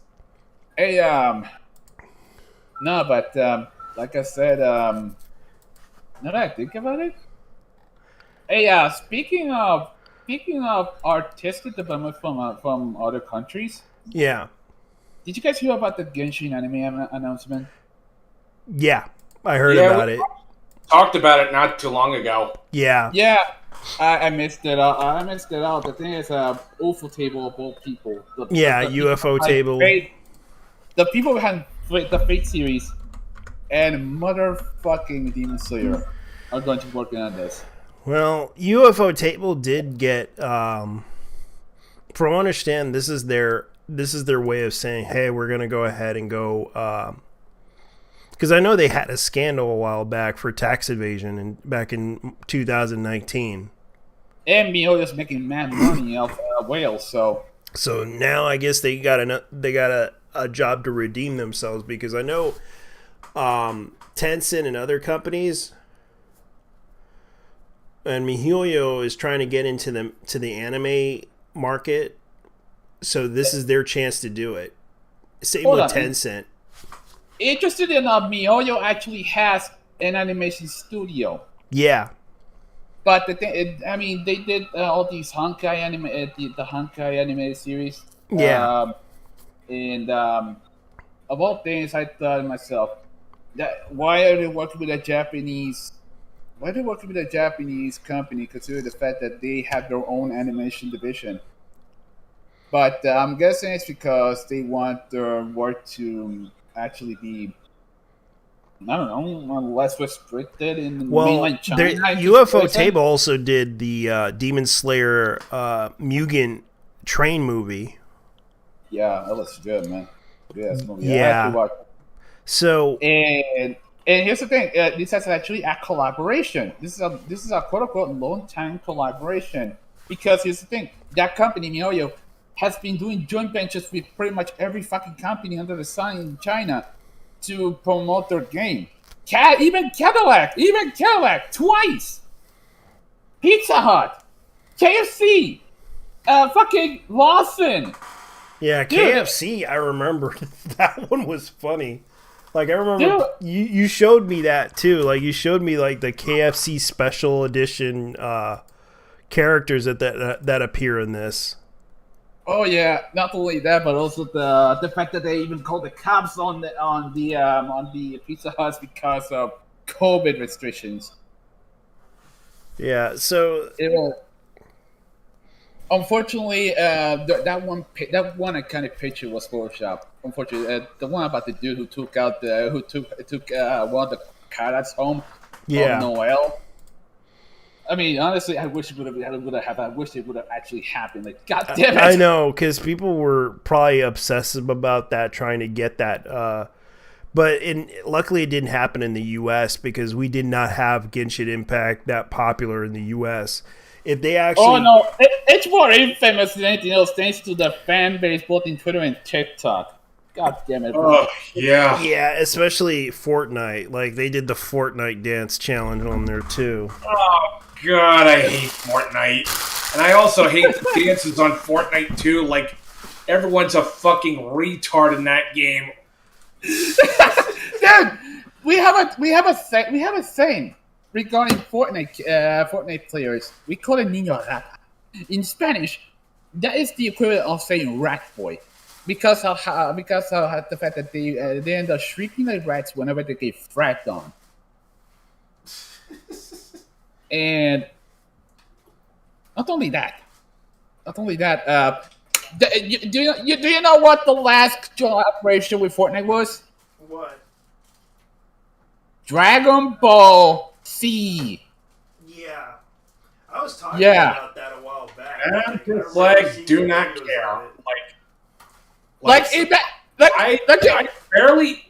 Hey, no, but like I said, now that I think about it, hey, speaking of artistic development from other countries, yeah. Did you guys hear about the Genshin anime announcement? Yeah, I heard about it. Talked about it not too long ago. Yeah. Yeah, I missed it. I missed it out. The thing is, UFO table of all people. The UFO table. The people behind the Fate series and motherfucking Demon Slayer are going to be working on this. Well, UFO table did get. From what I understand, this is their way of saying, hey, we're gonna go ahead and go. Because I know they had a scandal a while back for tax evasion back in 2019. And MiHoYo's making mad money off whales, so. So now I guess they got a job to redeem themselves, because I know Tencent and other companies, and MiHoYo is trying to get into the anime market, so this is their chance to do it. Same with Tencent. Interested enough, MiHoYo actually has an animation studio. Yeah. But the thing, they did all these Honkai anime, the Honkai anime series. Yeah. And of all things, I thought to myself, why are they working with a Japanese? Why are they working with a Japanese company, considering the fact that they have their own animation division? But I'm guessing it's because they want their work to actually be, I don't know, less restricted in mainland China. UFO Table also did the Demon Slayer Mugen Train movie. Yeah, that looks good, man. Good movie. Yeah. So and here's the thing: this is actually a collaboration. This is a quote unquote long time collaboration, because here's the thing: that company MiHoYo has been doing joint ventures with pretty much every fucking company under the sun in China to promote their game. Even Cadillac twice. Pizza Hut, KFC, fucking Lawson. Yeah, KFC. I remember that one was funny. Like I remember you showed me that too. Like you showed me like the KFC special edition characters that appear in this. Oh yeah, not only that, but also the fact that they even called the cops on the Pizza Huts because of COVID restrictions. Yeah, so It will. Unfortunately, that one iconic picture was Photoshop. Unfortunately, the one about the dude who took out one of the cats home from yeah. Noel. I mean, honestly, I wish it would have. I wish it would have actually happened. Like, God damn it! I know, because people were probably obsessive about that, trying to get that. But luckily, it didn't happen in the U.S. because we did not have Genshin Impact that popular in the U.S. If they actually, Oh no, it's more infamous than anything else, thanks to the fan base both in Twitter and TikTok. God damn it! Oh, yeah. yeah, especially Fortnite, like they did the Fortnite dance challenge on there too. Oh, God, I hate Fortnite. And I also hate the dances on Fortnite, too. Like, everyone's a fucking retard in that game. Dude, we have a saying regarding Fortnite players. We call it niño rata. In Spanish, that is the equivalent of saying rat boy, because of the fact that they end up shrieking like rats whenever they get fragged on. And not only that, do you know what the last collaboration with Fortnite was? What? Dragon Ball Z. Yeah, I was talking Yeah. about that a while back. And just like, do not care.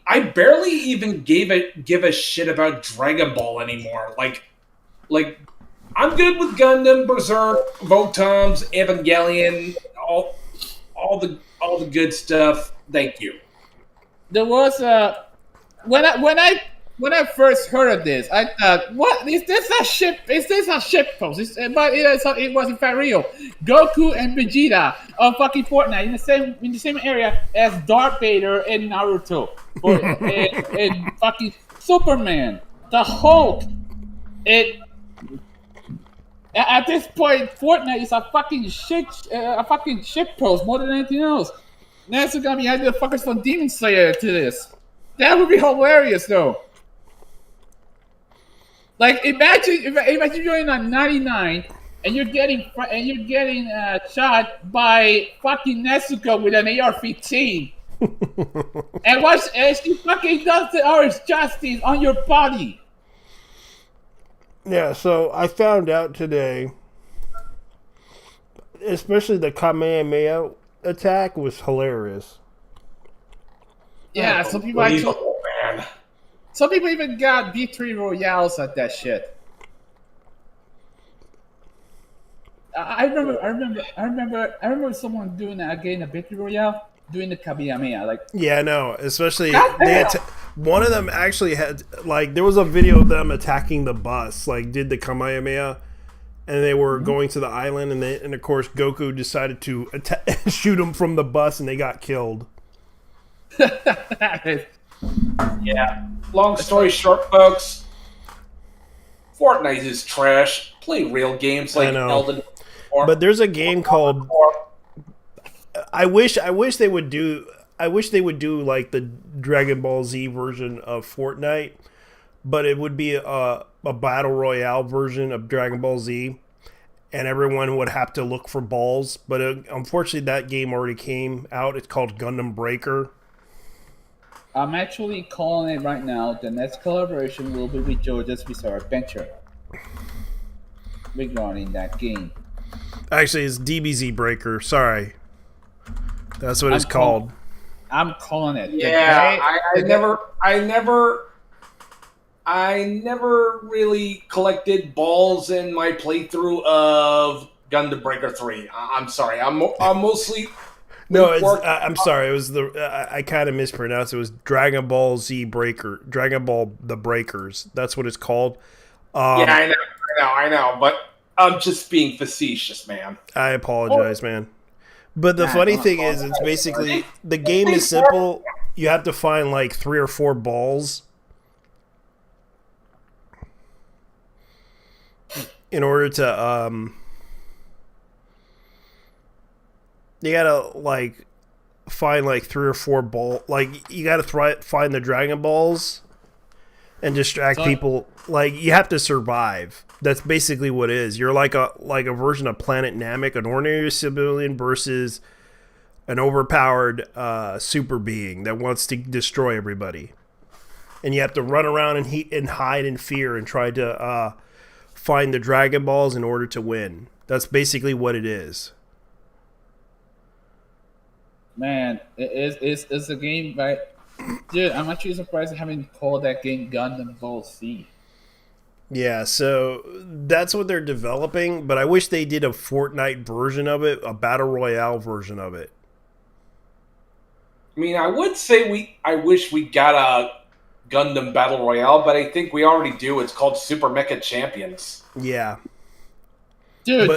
I barely even give a shit about Dragon Ball anymore. Like I'm good with Gundam, Berserk, Votoms, Evangelion, all the good stuff. Thank you. There was when I first heard of this, I thought, what is this a ship? Is this a ship post? But it was in fact real. Goku and Vegeta on fucking Fortnite in the same area as Darth Vader and Naruto, and fucking Superman, the Hulk. At this point, Fortnite is a fucking shit post more than anything else. Next, we're gonna be adding the fuckers from Demon Slayer to this. That would be hilarious, though. Like, imagine you're in a 99 and you're getting shot by fucking Nezuko with an AR-15, and she fucking does the Irish justice on your body. Yeah, so I found out today, especially the Kamehameha attack was hilarious. Yeah, some people even got V3 Royales at that shit. I remember someone doing that again, a Victory Royale, doing the Kamehameha. Like, yeah, no, especially one of them actually had, like, there was a video of them attacking the bus, like, did the Kamehameha, and they were going to the island, and of course Goku decided to shoot them from the bus, and they got killed. Yeah. Long story short, folks, Fortnite is trash. Play real games like Elden Ring. But there's a game called. I wish they would do like the Dragon Ball Z version of Fortnite, but it would be a battle royale version of Dragon Ball Z, and everyone would have to look for balls. But unfortunately, that game already came out. It's called Gundam Breaker. I'm actually calling it right now. The next collaboration will be with JoJo's Bizarre Adventure regarding that game. Actually, it's DBZ Breaker. Sorry, that's what it's called. I'm calling it. Yeah, I never really collected balls in my playthrough of Gundam Breaker 3. I'm sorry. I'm mostly. No, I'm sorry. It was I kind of mispronounced. It was Dragon Ball Z Breaker, Dragon Ball the Breakers. That's what it's called. Yeah, I know. But I'm just being facetious, man. I apologize, man. But the funny thing is, it's basically the game is simple. You have to find like 3 or 4 balls in order to you gotta like find like 3 or 4 ball. Like you gotta find the Dragon Balls, and distract people. Like, you have to survive. That's basically what it is. You're like a version of Planet Namek, an ordinary civilian versus an overpowered super being that wants to destroy everybody. And you have to run around and hide in fear and try to find the Dragon Balls in order to win. That's basically what it is. Man, it's a game, right? Dude, I'm actually surprised they haven't called that game Gundam Ball Z. Yeah, so that's what they're developing, but I wish they did a Fortnite version of it, a Battle Royale version of it. I mean, I would say I wish we got a Gundam Battle Royale, but I think we already do. It's called Super Mecha Champions. Yeah. Dude,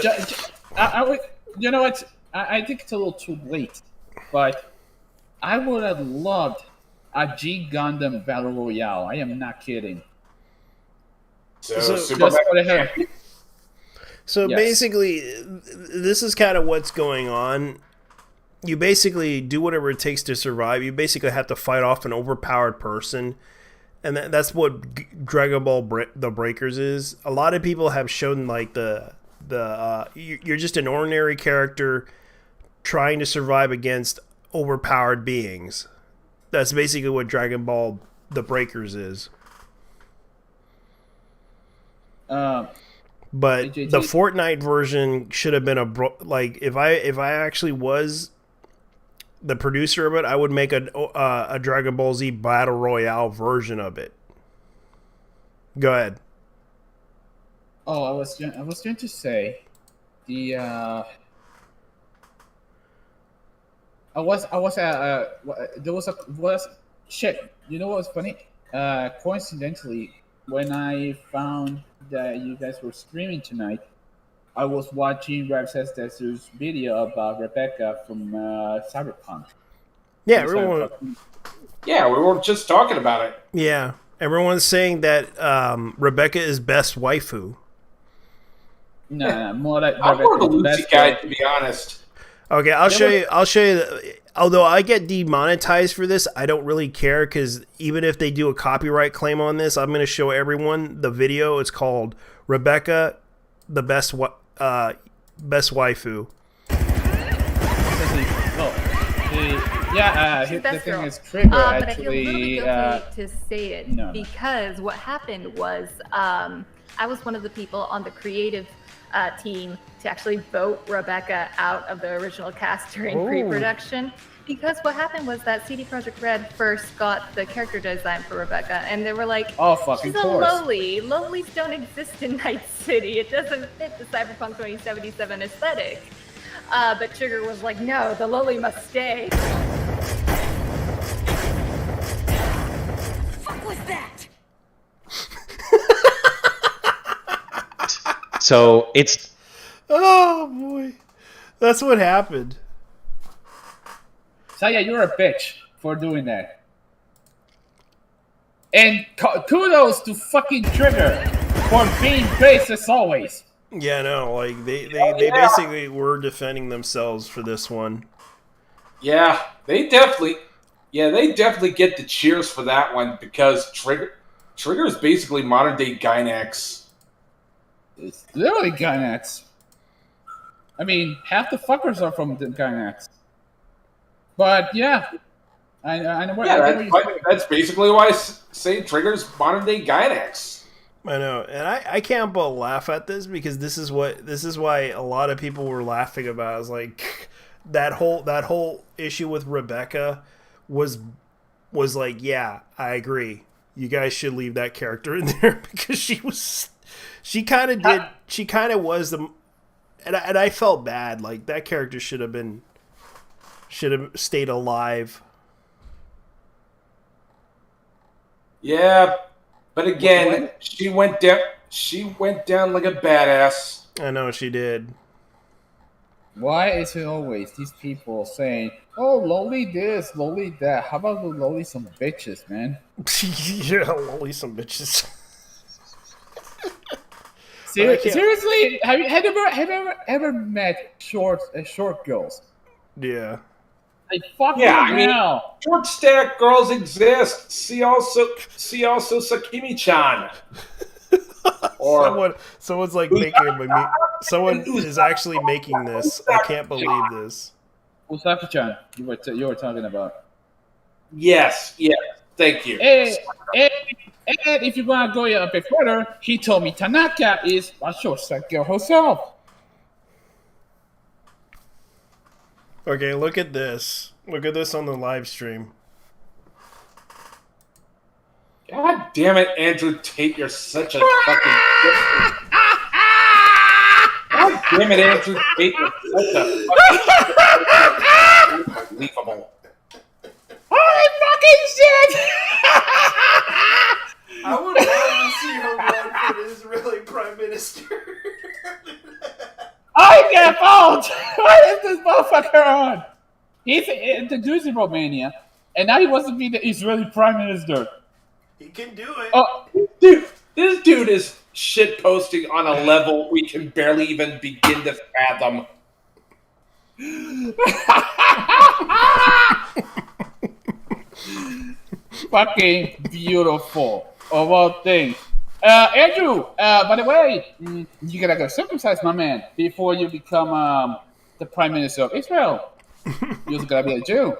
I would, you know what? I think it's a little too late, but I would have loved a G Gundam Battle Royale. I am not kidding. So Super Mecha Champions. So Yes. basically, this is kind of what's going on. You basically do whatever it takes to survive. You basically have to fight off an overpowered person. And that's what Dragon Ball The Breakers is. A lot of people have shown like you're just an ordinary character trying to survive against overpowered beings. That's basically what Dragon Ball The Breakers is. But the Fortnite version should have been if I actually was the producer of it, I would make a Dragon Ball Z Battle Royale version of it. Go ahead. Oh, I was going to say there was shit. You know what was funny? Coincidentally, when I found that you guys were streaming tonight, I was watching Rabses's video about Rebecca from Cyberpunk. Yeah, we were just talking about it. Yeah, everyone's saying that Rebecca is best waifu. Nah, more like I'm more the Lucy guy, to be honest. Okay, I'll show you. Although I get demonetized for this, I don't really care, because even if they do a copyright claim on this, I'm going to show everyone the video. It's called Rebecca, the best waifu. The thing is, Trigger but actually. I feel a little bit guilty to say it because what happened was I was one of the people on the creative team to actually vote Rebecca out of the original cast during pre-production. Because what happened was that CD Projekt Red first got the character design for Rebecca, and they were like, she's a lowly. Lowlies don't exist in Night City. It doesn't fit the Cyberpunk 2077 aesthetic. But Trigger was like, no, the lowly must stay. Fuck was that? So it's... Oh, boy. That's what happened. Saya, you're a bitch for doing that. And kudos to fucking Trigger for being based as always. Yeah, no, like they basically were defending themselves for this one. Yeah, they definitely get the cheers for that one, because Trigger is basically modern day Gynax. It's literally Gynax. I mean, half the fuckers are from the Gynax. But yeah, I know what. Yeah, that's basically why I say Trigger's modern day Gynax. I know, and I can't but laugh at this, because this is why a lot of people were laughing about. It's like that whole issue with Rebecca was like, yeah, I agree. You guys should leave that character in there, because she kind of was the, and I felt bad. Like, that character should have stayed alive. Yeah, but again, she went down like a badass. I know she did. Why is it always these people saying, "Oh, lowly this, lowly that"? How about the lowly some bitches, man? Yeah, lowly some bitches. Seriously, have you ever met short girls? Yeah. Like, fuck Yeah, you I mean, now. short stack girls exist. See also Sakimi-chan. Or Someone's like making a meme. Someone is actually making this. I can't believe this. Usaki-chan, you were talking about. yes, thank you. And if you want to go a bit further, he told me Tanaka is a short stack girl herself. Okay, look at this. Look at this on the live stream. God damn it, Andrew Tate, you're such a fucking. God damn it, Andrew Tate, you're such a fucking. Unbelievable. Holy fucking shit! I would love to see her run for the Israeli prime minister. I can't vote! What is this motherfucker on? He's introduced in Romania, and now he wants to be the Israeli prime minister. He can do it. Oh, Dude, this dude is shit posting on a level we can barely even begin to fathom. fucking beautiful of all things. Andrew, by the way, you gotta go circumcise, my man, before you become the prime minister of Israel. You also gotta be a Jew.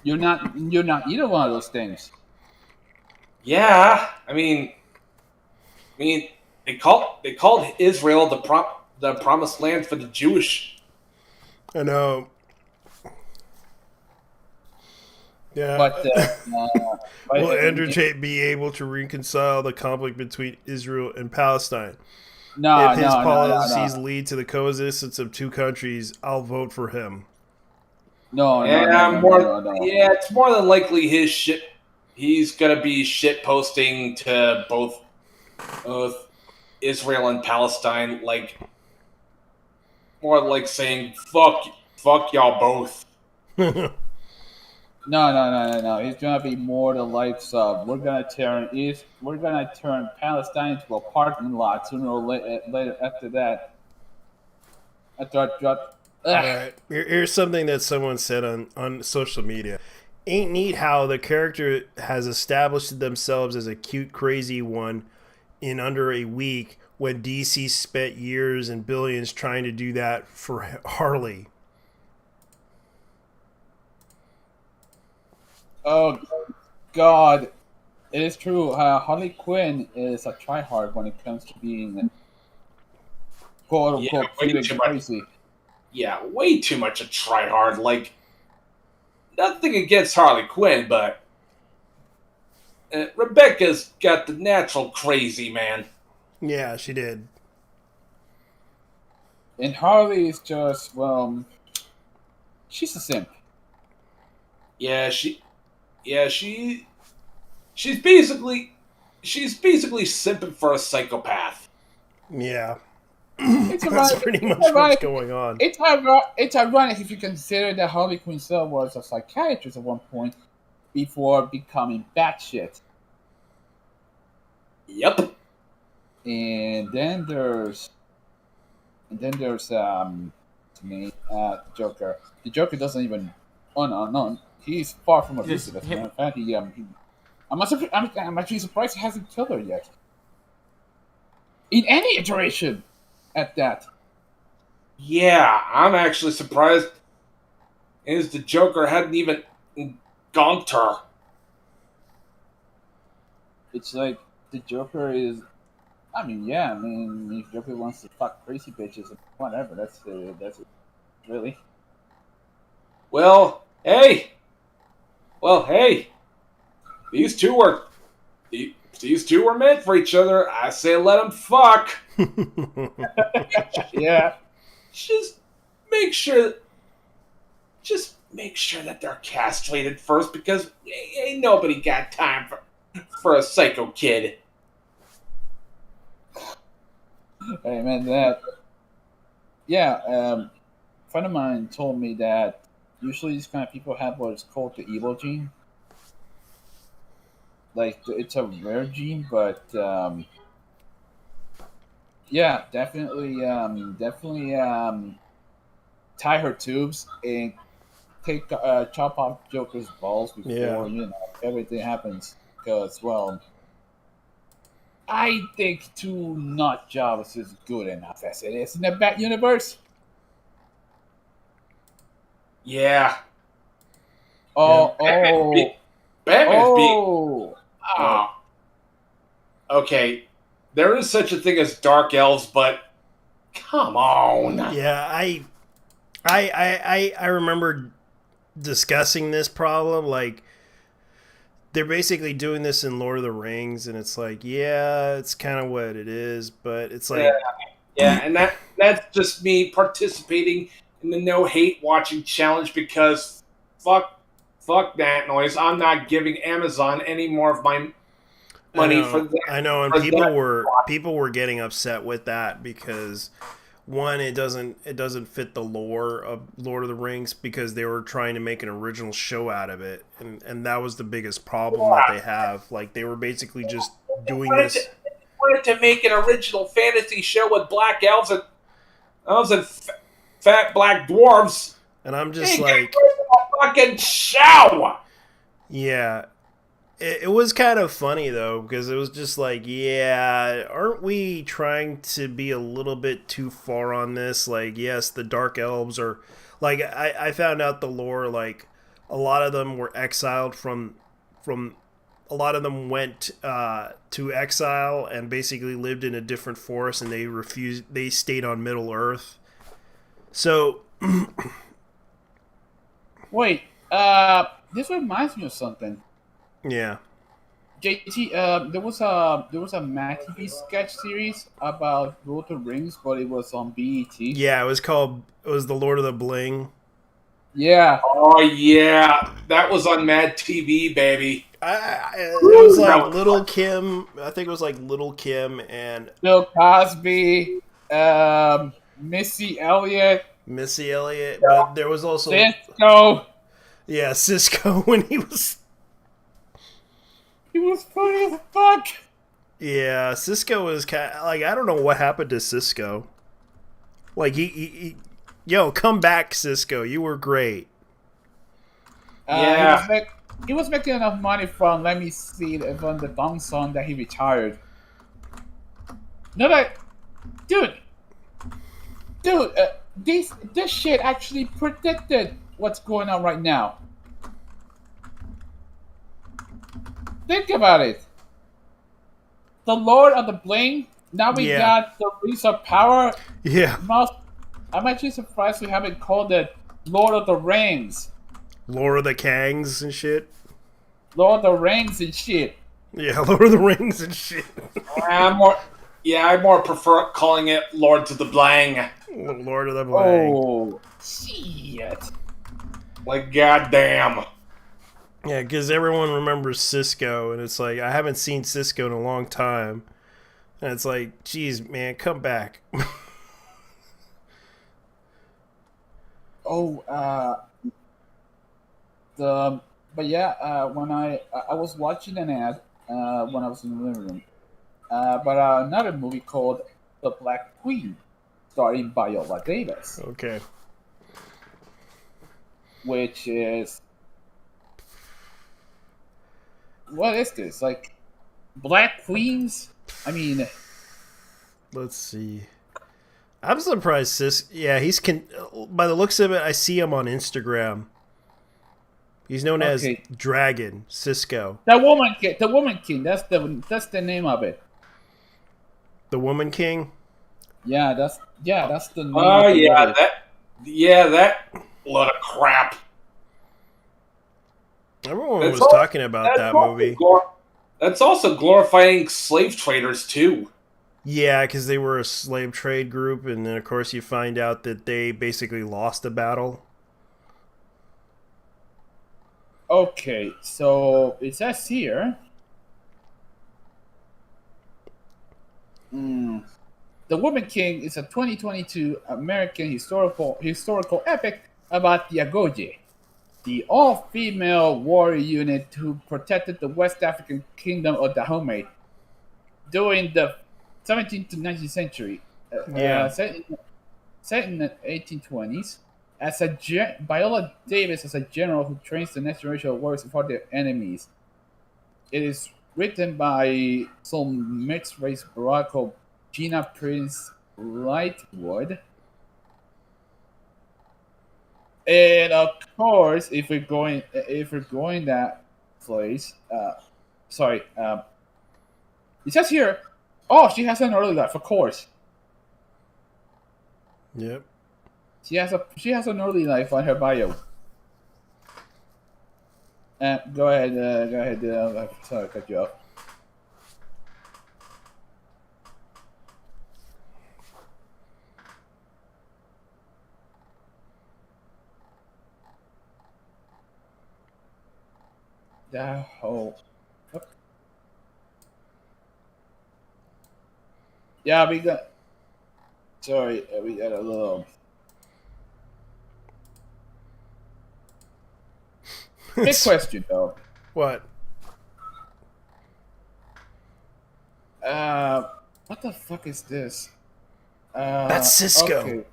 You're not either one of those things. Yeah, I mean, they called Israel the promised land for the Jewish. I know. Yeah. But will Andrew Tate be able to reconcile the conflict between Israel and Palestine? If his policies lead to the coexistence of two countries, I'll vote for him. No. Yeah, it's more than likely his shit. He's gonna be shit posting to both Israel and Palestine, like more like saying fuck y'all both. No. It's gonna be more the likes of we're gonna turn Palestine into a parking lot sooner or later after that. All right. Here's something that someone said on social media. Ain't neat how the character has established themselves as a cute, crazy one in under a week when DC spent years and billions trying to do that for Harley. Oh, God. It is true. Harley Quinn is a tryhard when it comes to being quote-unquote crazy. Yeah, way too much a tryhard. Like, nothing against Harley Quinn, but Rebecca's got the natural crazy, man. Yeah, she did. And Harley is just, she's a simp. She's basically simping for a psychopath. Yeah. That's pretty much what's going on. It's ironic if you consider that Harley Quinn was a psychiatrist at one point before becoming batshit. Yep. And then there's Joker. The Joker doesn't even. Oh no, he's far from abusive. As a matter of fact, I'm actually surprised he hasn't killed her yet. In any iteration, at that. Yeah, I'm actually surprised. Is the Joker hadn't even gonked her? It's like the Joker is. If Joker wants to fuck crazy bitches, whatever. That's really. Well, hey. These two were meant for each other. I say let them fuck. Yeah. Just make sure that they're castrated first, because ain't nobody got time for a psycho kid. Hey man, a friend of mine told me that usually these kind of people have what is called the evil gene. Like, it's a rare gene, but definitely tie her tubes and chop off Joker's balls before everything happens. Because I think two nut jobs is good enough as it is in the Bat universe. Yeah. Batman's being. Okay. There is such a thing as dark elves, but come on. Yeah, I remember discussing this problem. Like, they're basically doing this in Lord of the Rings, and it's like, yeah, it's kind of what it is, but it's like, yeah, and that's just me participating in the no hate watching challenge because fuck that noise. I'm not giving Amazon any more of my money for that. I know, and people were getting upset with that because one, it doesn't fit the lore of Lord of the Rings because they were trying to make an original show out of it, and that was the biggest problem that they have. Like, they were basically just doing this. Wanted to make an original fantasy show with black elves and fat black dwarves, and I'm just like, a fucking show. Yeah. It was kind of funny, though, because it was just like, yeah, aren't we trying to be a little bit too far on this? Like, yes, the Dark Elves are... Like, I found out the lore, like, a lot of them were exiled from a lot of them went to exile and basically lived in a different forest, and they stayed on Middle Earth. So... Wait, this reminds me of something. Yeah. JT, there was a Mad TV sketch series about Lord of the Rings, but it was on BET. Yeah, it was the Lord of the Bling. Yeah. Oh yeah, that was on Mad TV, baby. It was like Little Kim. I think it was like Little Kim and Bill Cosby, Missy Elliott. But there was also Cisco. Yeah, Cisco when he was. He was funny as fuck. Yeah, Cisco was kind of, like, I don't know what happened to Cisco. Like, yo, come back, Cisco. You were great. Yeah. He was making enough money from, let me see, from the Thong Song that he retired. No, like, dude, this shit actually predicted what's going on right now. Think about it. The Lord of the Bling. Now we got the Rings of Power. Yeah. I'm actually surprised we haven't called it Lord of the Rings. Lord of the Kangs and shit. Lord of the Rings and shit. Yeah, Lord of the Rings and shit. I more prefer calling it Lords of the Blang. Lord of the Blang. Oh, shit. Like, goddamn. Yeah, because everyone remembers Cisco, and it's like, I haven't seen Cisco in a long time. And it's like, geez, man, come back. When I was watching an ad when I was in the living room, but another movie called The Black Queen, starring Viola Davis. Okay. Which is, what is this? Like, Black Queens? I mean, let's see. I'm surprised he's by the looks of it, I see him on Instagram. He's known as Dragon Cisco. The Woman King. That's the name of it. The Woman King. Yeah, that's the name. Oh that lot of crap. Everyone was talking about that movie. That's also glorifying slave traders too. Yeah, because they were a slave trade group, and then of course you find out that they basically lost the battle. Okay, so it says here, The Woman King is a 2022 American historical epic about the Agoge, the all-female warrior unit who protected the West African kingdom of Dahomey during the 17th to 19th century. Set in the 1820s. Viola Davis as a general who trains the next generation of warriors for their enemies. It is written by some mixed race Barack Gina Prince Lightwood. And of course, if we're going that place, sorry, it says here, oh, she has an early life, of course. Yep. She has an early life on her bio. Go ahead. Sorry, I cut you off. That whole. Yeah, we got. Sorry, we got a little. Big question though. What? What the fuck is this? That's Cisco. Okay.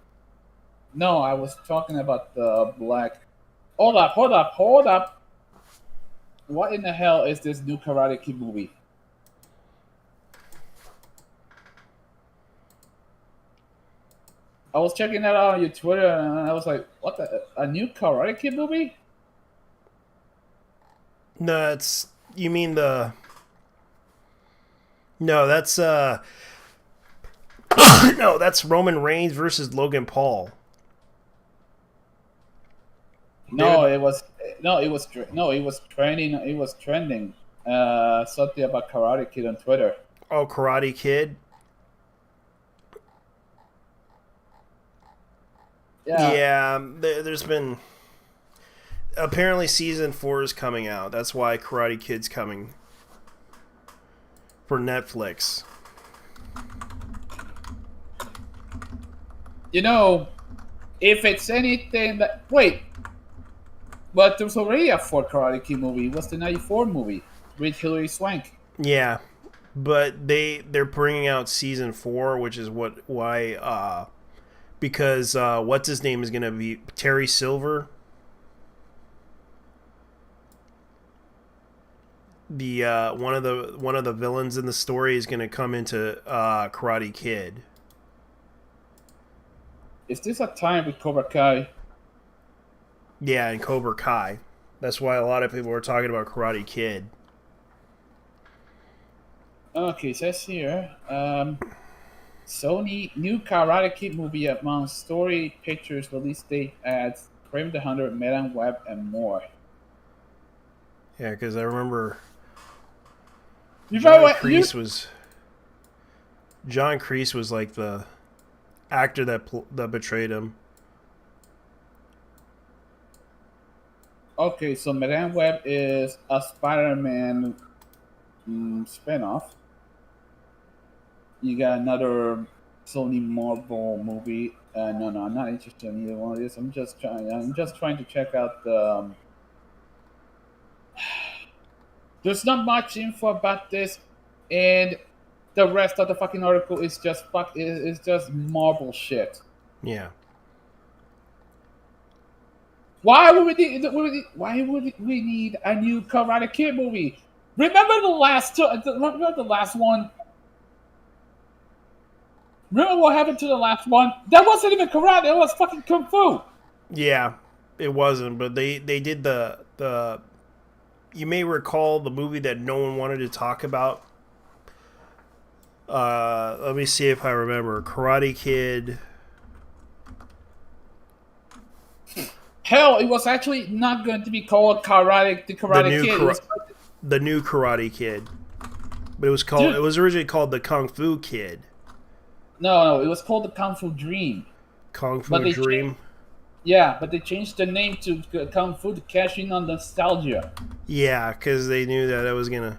No, I was talking about the black. Hold up. What in the hell is this new Karate Kid movie? I was checking that out on your Twitter, and I was like, "What a new Karate Kid movie?" No, you mean the. No, that's no, that's Roman Reigns versus Logan Paul. It was trending. It was trending. Something about Karate Kid on Twitter. Oh, Karate Kid. Yeah, there's been. Apparently, season 4 is coming out. That's why Karate Kid's coming for Netflix. You know, if it's anything that but there's already a 4 Karate Kid movie. It was the '94 movie with Hilary Swank. Yeah, but they're bringing out season 4, which is why because what's his name is gonna be Terry Silver. The one of the villains in the story is going to come into Karate Kid. Is this a time with Cobra Kai? Yeah, and Cobra Kai. That's why a lot of people are talking about Karate Kid. Okay, it says here, Sony new Karate Kid movie among story, pictures, release date, ads, Frame the Hunter, Medan Web, and more. Yeah, because I remember. John Kreese was like the actor that betrayed him. Okay, so Medan Web is a Spider-Man spinoff. You got another Sony Marvel movie. No, I'm not interested in either one of these. I'm just trying to check out the. There's not much info about this, and the rest of the fucking article is just Marvel shit. Yeah. Why would we need a new Karate Kid movie? Remember the last one? Remember what happened to the last one? That wasn't even karate. It was fucking kung fu. Yeah, it wasn't. But they did the. You may recall the movie that no one wanted to talk about. Let me see if I remember. Karate Kid. Hell, it was actually not going to be called Karate Kid. The new Karate Kid. But it was called. Dude. It was originally called the Kung Fu Kid. No, it was called the Kung Fu Dream. Kung Fu Dream. Yeah, but they changed the name to Kung Fu to cash in on nostalgia. Yeah, because they knew that it was gonna.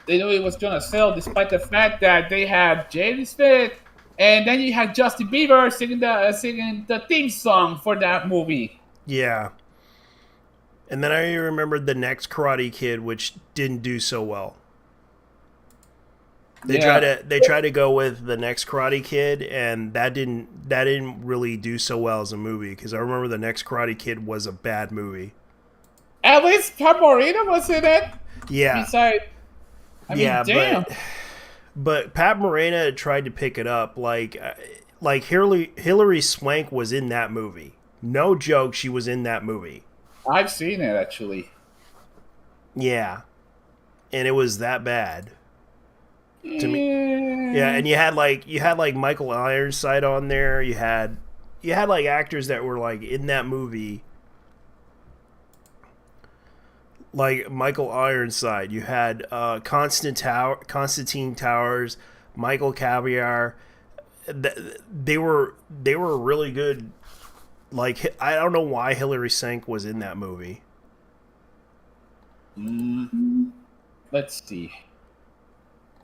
They knew it was gonna sell, despite the fact that they had Jaden Smith, and then you had Justin Bieber singing the theme song for that movie. Yeah. And then I remembered the next Karate Kid, which didn't do so well. They try to go with the next Karate Kid, and that didn't really do so well as a movie, because I remember the next Karate Kid was a bad movie. At least Pat Morita was in it. Yeah. Besides, I mean, damn. But Pat Morita tried to pick it up. Like Hilary Swank was in that movie. No joke, she was in that movie. I've seen it, actually. Yeah. And it was that bad. To me. Yeah, and you had like Michael Ironside on there. You had like actors that were like in that movie. Like Michael Ironside, you had Constantine Towers, Michael Caviar. They were really good. Like, I don't know why Hilary Swank was in that movie. Let's see.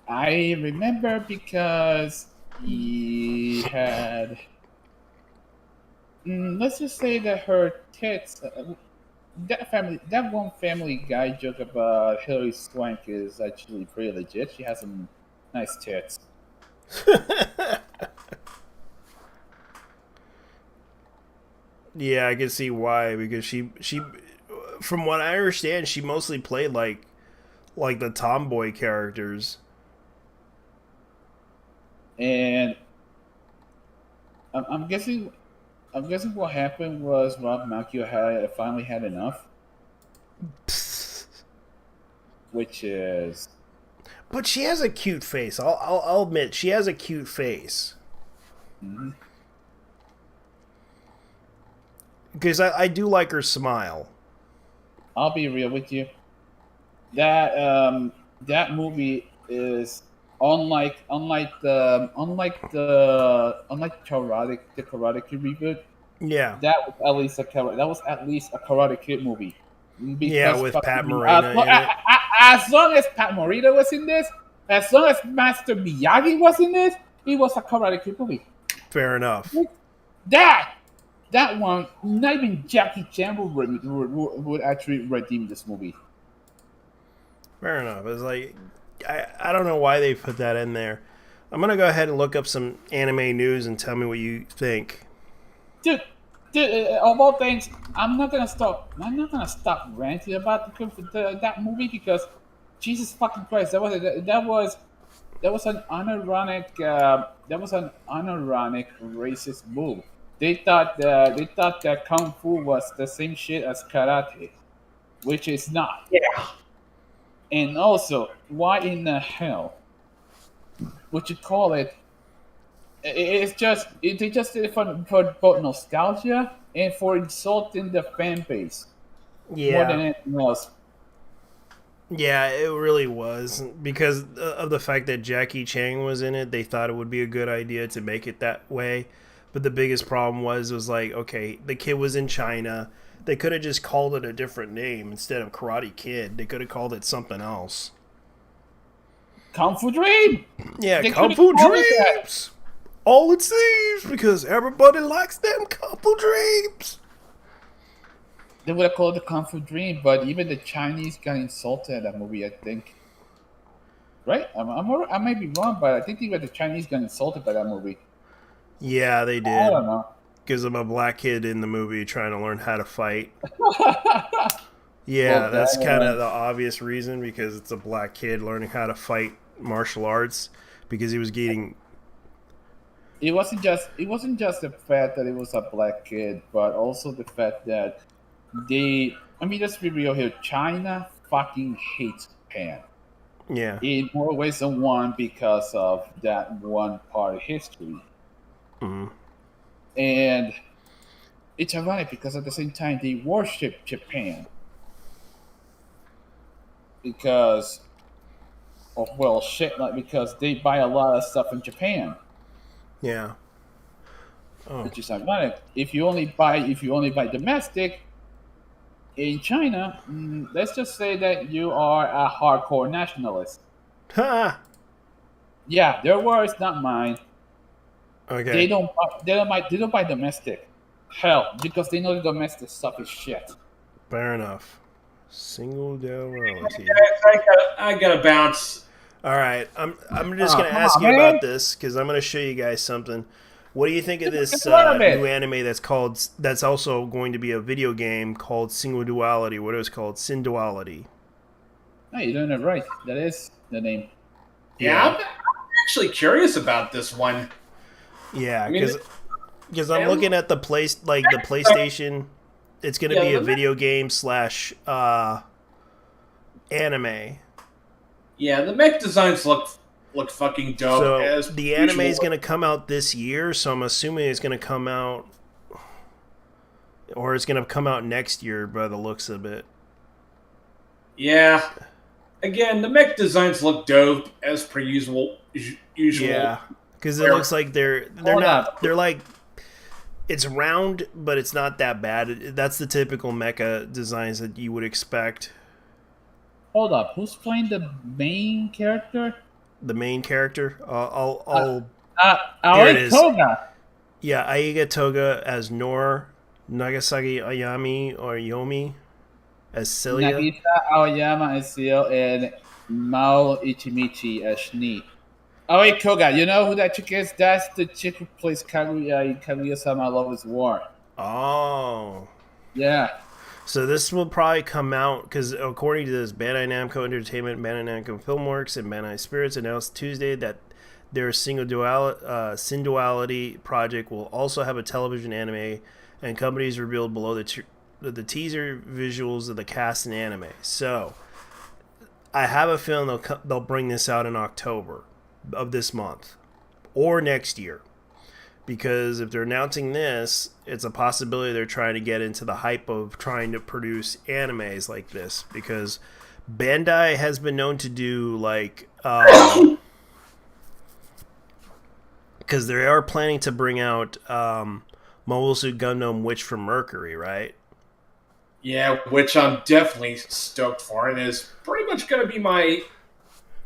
I remember because he had. Let's just say that her tits. That one Family Guy joke about Hilary Swank is actually pretty legit. She has some nice tits. Yeah, I can see why, because she from what I understand, she mostly played like the tomboy characters. And I'm guessing what happened was Rob Macchio finally had enough. Which is... But she has a cute face. I'll admit, she has a cute face. Mm-hmm. Because I do like her smile. I'll be real with you. That movie is unlike the Karate Kid reboot. Yeah, that was at least a Karate Kid movie. Yeah, with Pat Morita. As long as Pat Morita was in this, as long as Master Miyagi was in this, it was a Karate Kid movie. Fair enough. That one, not even Jackie Chan would actually redeem this movie. Fair enough. It's like, I don't know why they put that in there. I'm going to go ahead and look up some anime news and tell me what you think. Dude, of all things, I'm not gonna stop ranting about that movie because Jesus fucking Christ, that was an unironic racist move. They thought that kung fu was the same shit as karate, which is not. Yeah. And also, why in the hell would you call it? They just did it for both nostalgia and for insulting the fan base. Yeah. More than anything else. Yeah, it really was. Because of the fact that Jackie Chan was in it, they thought it would be a good idea to make it that way. But the biggest problem was like, okay, the kid was in China. They could have just called it a different name instead of Karate Kid. They could have called it something else. Kung Fu Dream! Yeah, Kung Fu Dreams! All it seems, because everybody likes them Kung Fu Dreams. They would have called it the Kung Fu Dream, but even the Chinese got insulted at that movie, I think. Right? I might be wrong, but I think even the Chinese got insulted by that movie. Yeah, they did. I don't know. Because I'm a black kid in the movie trying to learn how to fight. Yeah, well, that's kind of the obvious reason, because it's a black kid learning how to fight martial arts, because he was getting... It wasn't just the fact that it was a black kid, but also the fact that let's be real here. China fucking hates Japan. Yeah. In more ways than one, because of that one part of history. Mm-hmm. And it's ironic because at the same time they worship Japan. Because because they buy a lot of stuff in Japan. Yeah. Oh. Which is ironic. If you only buy domestic in China, let's just say that you are a hardcore nationalist. Ha! Yeah, their words, not mine. Okay. They don't buy domestic. Hell, because they know the domestic stuff is shit. Fair enough. Single Del Royalty. I gotta bounce. All right, I'm just gonna come ask on, you man. about this because I'm gonna show you guys something. What do you think of this What of it? new anime that's also going to be a video game called Single Duality? What it was called, Sin Duality. No, you're doing it right. That is the name. Yeah, I'm actually curious about this one. Yeah, I mean, because I'm looking at the PlayStation. It's going to be a video game slash anime. Yeah, the mech designs look fucking dope. So as the anime is usual. going to come out this year. So I'm assuming it's going to come out, or it's going to come out next year by the looks of it. Yeah. Again, the mech designs look dope as per usual. Yeah, because it looks like they're like, it's round, but it's not that bad. That's the typical mecha designs that you would expect. Hold up, who's playing the main character? The main character, I'll Aoi it is. Toga. Yeah, Aiga Toga as Nor, Nagasaki Ayami or Yomi as Celia. Nagisa Aoyama as Seal, and Mao Ichimichi as Shni. Aoi Koga, you know who that chick is? That's the chick who plays Kaguya in Kaguya-sama Love is War. Oh. Yeah. So this will probably come out, because according to this, Bandai Namco Entertainment, Bandai Namco Filmworks, and Bandai Spirits announced Tuesday that their Sin Duality project will also have a television anime, and companies revealed below the teaser visuals of the cast and anime. So I have a feeling they'll bring this out in October of this month or next year. Because if they're announcing this, it's a possibility they're trying to get into the hype of trying to produce animes like this. Because Bandai has been known to do like, because they are planning to bring out Mobile Suit Gundam Witch from Mercury, right? Yeah, which I'm definitely stoked for, and is pretty much going to be my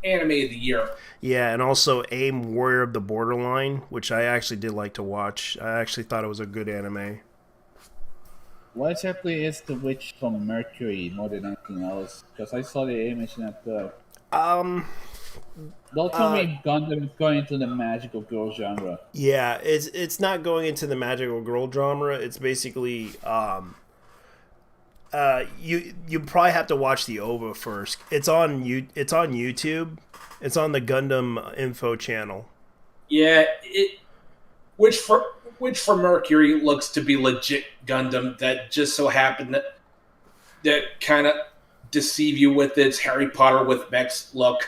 anime of the year. Yeah, and also AIM Warrior of the Borderline, which I actually did like to watch. I actually thought it was a good anime. What exactly is the Witch from Mercury more than anything else? Because I saw the image and I thought, don't tell me Gundam is going into the magical girl genre. Yeah, it's not going into the magical girl genre. It's basically you probably have to watch the OVA first. It's on YouTube. It's on the Gundam Info channel. Yeah, which for Mercury looks to be legit Gundam that just so happened that kind of deceive you with its Harry Potter with mechs look.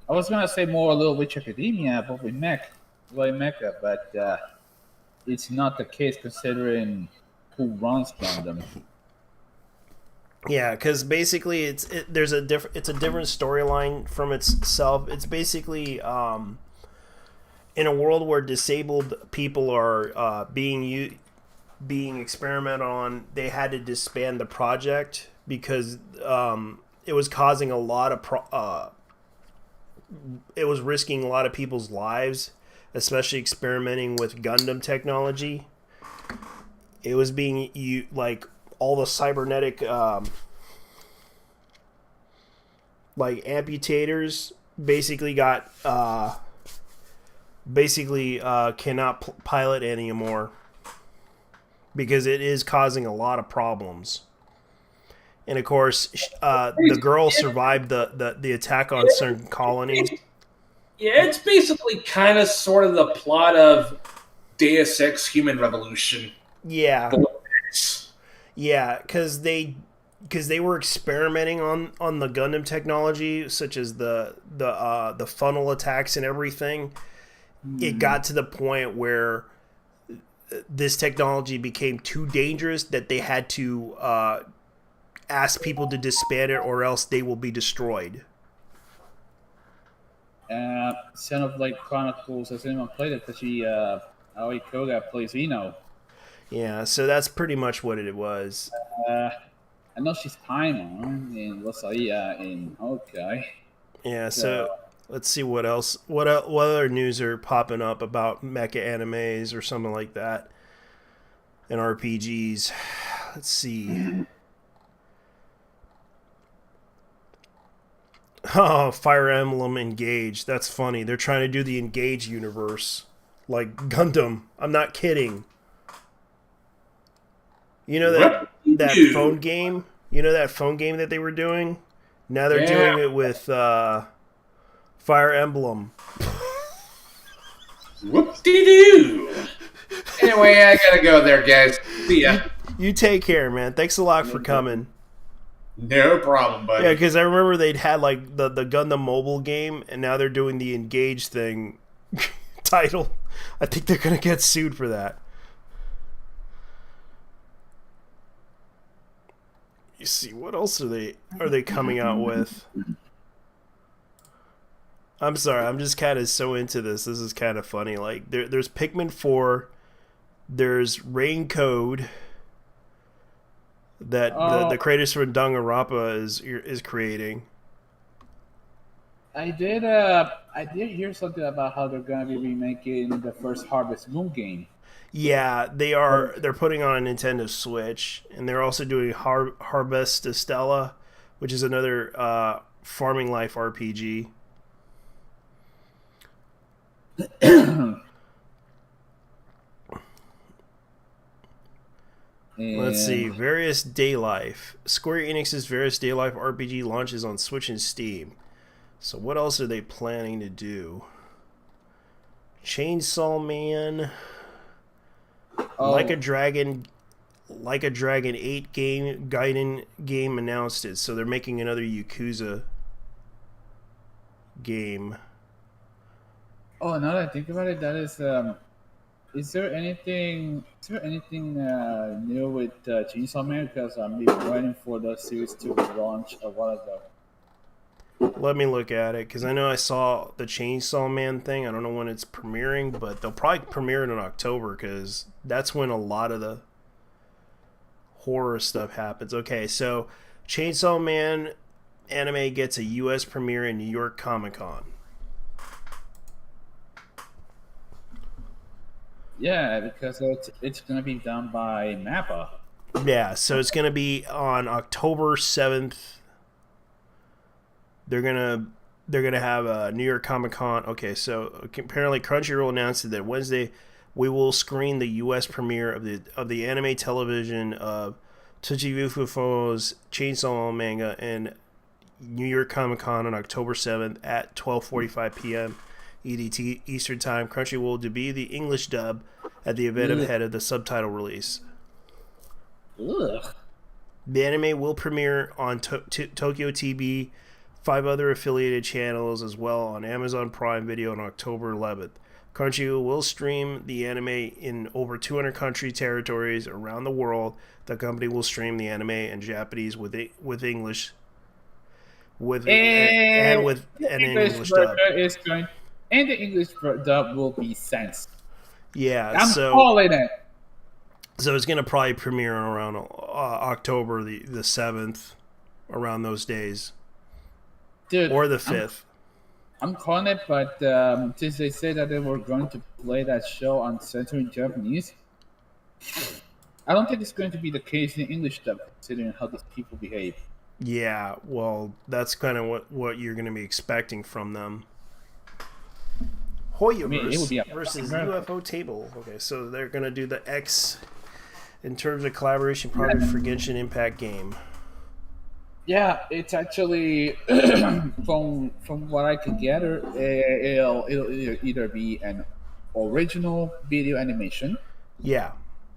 I was gonna say more Little Witch Academia, but with mecha, but it's not the case considering who runs Gundam. Yeah, because basically it's a different storyline from itself. It's basically in a world where disabled people are being experimented on. They had to disband the project because it was causing a lot of it was risking a lot of people's lives, especially experimenting with Gundam technology. It was being all the cybernetic amputators basically got cannot pilot anymore because it is causing a lot of problems. And of course, the girl survived the attack on certain colonies. Yeah, it's basically kind of sort of the plot of Deus Ex Human Revolution. Yeah. Yeah, because they were experimenting on the Gundam technology, such as the funnel attacks and everything. It got to the point where this technology became too dangerous that they had to ask people to disband it, or else they will be destroyed. Xenoblade Chronicles, as anyone played it, because Aoi Koga plays Ino. Yeah, so that's pretty much what it was. I know she's Paimon in Rosalia in Honkai. Yeah, so let's see what else. What other news are popping up about mecha animes or something like that, and RPGs. Let's see. Oh, Fire Emblem Engage. That's funny. They're trying to do the Engage universe. Like Gundam. I'm not kidding. You know that phone game? You know that phone game that they were doing? Now they're doing it with Fire Emblem. Whoop-de-doo. Anyway, I gotta go there, guys. See ya. You take care, man. Thanks a lot for coming. No problem, buddy. Yeah, because I remember they'd had like the Gundam mobile game, and now they're doing the Engage thing title. I think they're gonna get sued for that. You see, what else are they coming out with? I'm sorry, I'm just kind of so into this. This is kind of funny. Like there's Pikmin 4, there's Rain Code that the creators from Danganronpa is creating. I did hear something about how they're gonna be remaking the first Harvest Moon game. Yeah, they are. They're putting on a Nintendo Switch, and they're also doing Harvest Stella, which is another farming life RPG. Let's see. Various Day Life. Square Enix's Various Day Life RPG launches on Switch and Steam. So what else are they planning to do? Chainsaw Man. Like a Dragon 8 game Gaiden game announced it. So they're making another Yakuza game. Oh, now that I think about it, that is there anything new with Chainsaw Man? Because I'm waiting for the series to launch a while ago. Let me look at it, because I know I saw the Chainsaw Man thing. I don't know when it's premiering, but they'll probably premiere it in October, because that's when a lot of the horror stuff happens. Okay, so Chainsaw Man anime gets a U.S. premiere in New York Comic Con. Yeah, because it's going to be done by MAPPA. Yeah, so it's going to be on October 7th. They're gonna have a New York Comic Con. Okay, so apparently Crunchyroll announced that Wednesday we will screen the U.S. premiere of the anime television of Tsuchifufu's Chainsaw manga in New York Comic Con on October 7th at 12:45 p.m. EDT Eastern Time. Crunchyroll will debut the English dub at the event ahead of the subtitle release. Ugh. The anime will premiere on Tokyo TV, 5 other affiliated channels, as well on Amazon Prime Video on October 11th. Crunchyroll will stream the anime in over 200 country territories around the world. The company will stream the anime in Japanese with English and an English dub. And the English dub will be censored. Yeah, I'm calling it. So it's going to probably premiere around October the 7th, around those days. Dude, or the 5th. I'm calling it, but since they said that they were going to play that show on Central in Japanese, I don't think it's going to be the case in English dub, considering how these people behave. Yeah, well, that's kind of what you're going to be expecting from them. Hoyoverse versus UFO Table. Okay, so they're going to do the X in terms of collaboration project for Genshin Impact game. Yeah, it's actually from what I can gather, it'll either be an original video animation. Yeah,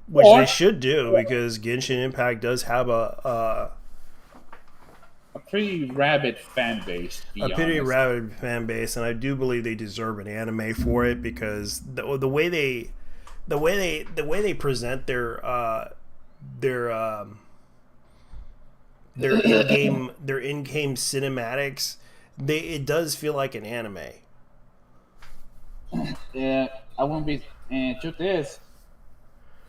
which they should do, because Genshin Impact does have a pretty rabid fan base. Rabid fan base, and I do believe they deserve an anime for it, because the way they present their in-game cinematics, it does feel like an anime. Yeah, I won't be. And truth is,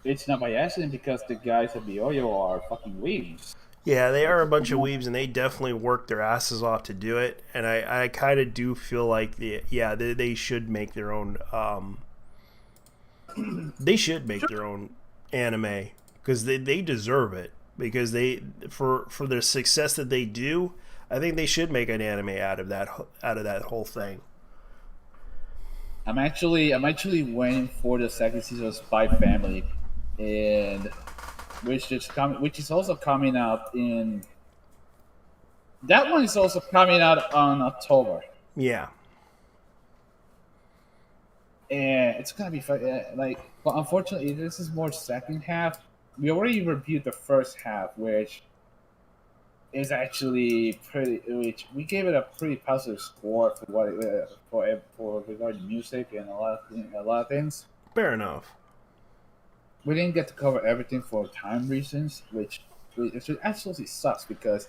it's not by accident, because the guys at the Oyo are fucking weebs. Yeah, they are a bunch of weebs, and they definitely work their asses off to do it. And I kind of do feel like they should make their own. They should make their own anime, because they deserve it. Because for the success that they do, I think they should make an anime out of that whole thing. I'm actually waiting for the second season of Spy Family, and which is also coming out in. That one is also coming out on October. Yeah. And it's gonna be fun. But unfortunately, this is more second half. We already reviewed the first half, which is actually pretty. Which we gave it a pretty positive score for what for regarding music and a lot of things. Fair enough. We didn't get to cover everything for time reasons, which absolutely sucks because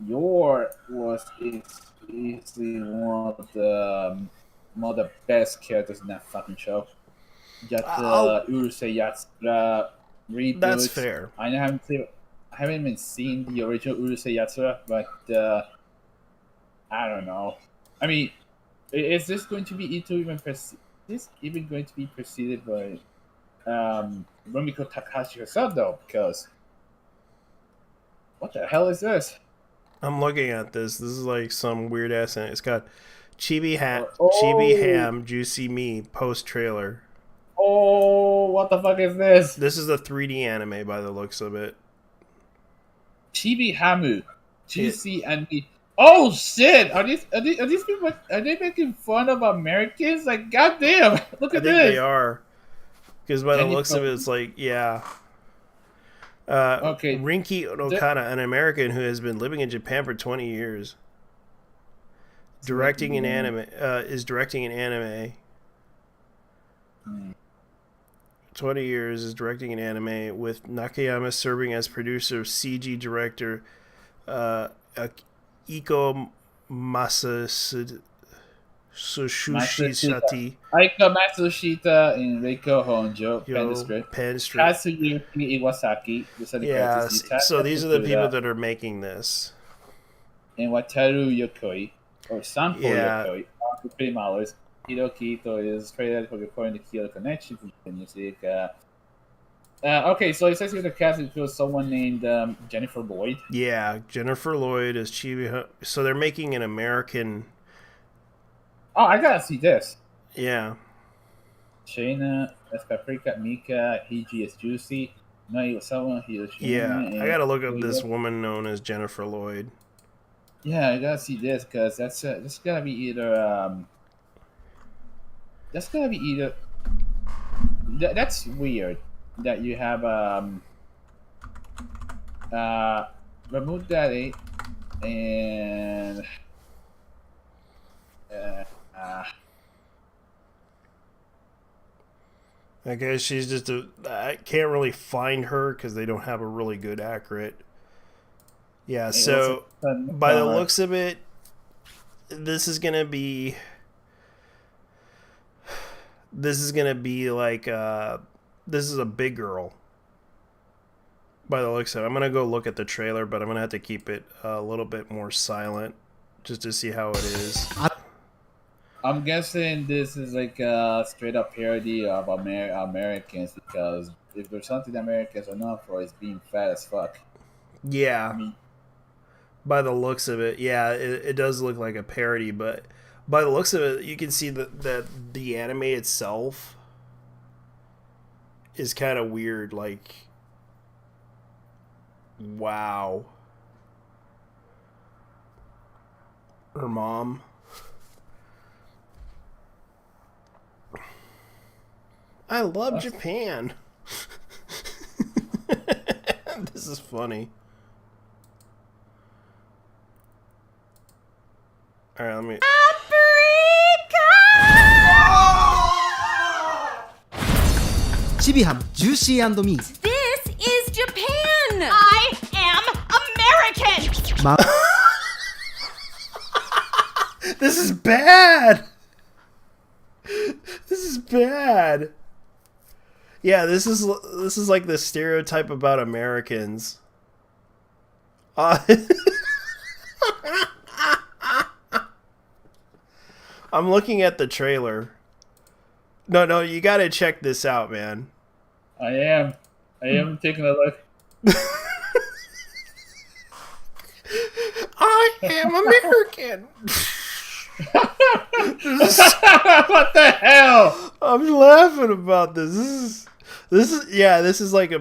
is easily one of the best characters in that fucking show. Got the Urusei Yatsura reboot. That's fair. I haven't even seen the original Urusei Yatsura, but I don't know. I mean, is this going to be even going to be preceded by Rumiko Takahashi herself, though? Because what the hell is this? I'm looking at this. This is like some weird ass. It's got Chibi Ham, Juicy Me post trailer. Oh, what the fuck is this? This is a 3D anime by the looks of it. Chibi Hamu, Juicy and Me. Oh shit! Are these people? Are they making fun of Americans? Like, goddamn! Look at this. I think they are. Because by the looks of it, it's like, yeah. Okay. Rinki Okada, an American who has been living in Japan for 20 years, is directing an anime. 20 years is directing an anime with Nakayama serving as producer, CG director, Iko Masushita, Aiko Matsushita and Reiko Honjo, pen script. Kazuyuki Iwasaki. Yeah, so these are the people that are making this. And Wataru Yokoi, or Sanpo Yokoi, $3. Hiroki Ito is credited for recording the Kyoto Connection for the music. Okay, so it says here the cast includes someone named Jennifer Lloyd. Yeah, Jennifer Lloyd is Chibi. So they're making an American. Oh, I gotta see this. Yeah. Shayna, that's Paprika, Mika, Hiji is Juicy. No, someone Hiroshima. Yeah, I gotta look up this woman known as Jennifer Lloyd. Yeah, I gotta see this because that's gotta be either. That's gotta be either. That's weird that you have remove that and I guess she's just I can't really find her because they don't have a really good accurate. Yeah, so by the looks of it, this is gonna be like this is a big girl. By the looks of it, I'm gonna go look at the trailer, but I'm gonna have to keep it a little bit more silent just to see how it is. I'm guessing this is like a straight up parody of Americans because if there's something Americans are known for, it's being fat as fuck. Yeah. I mean, by the looks of it, yeah, it does look like a parody, but by the looks of it, you can see that the anime itself is kind of weird. Like, wow. Her mom. I love Japan. This is funny. All right, let me. Chibiham, Juicy and Me. This is Japan. I am American. This is bad. This is bad. Yeah, this is like the stereotype about Americans. I'm looking at the trailer. No, you gotta check this out, man. I am taking a look. I am American. What the hell? I'm laughing about this. This is like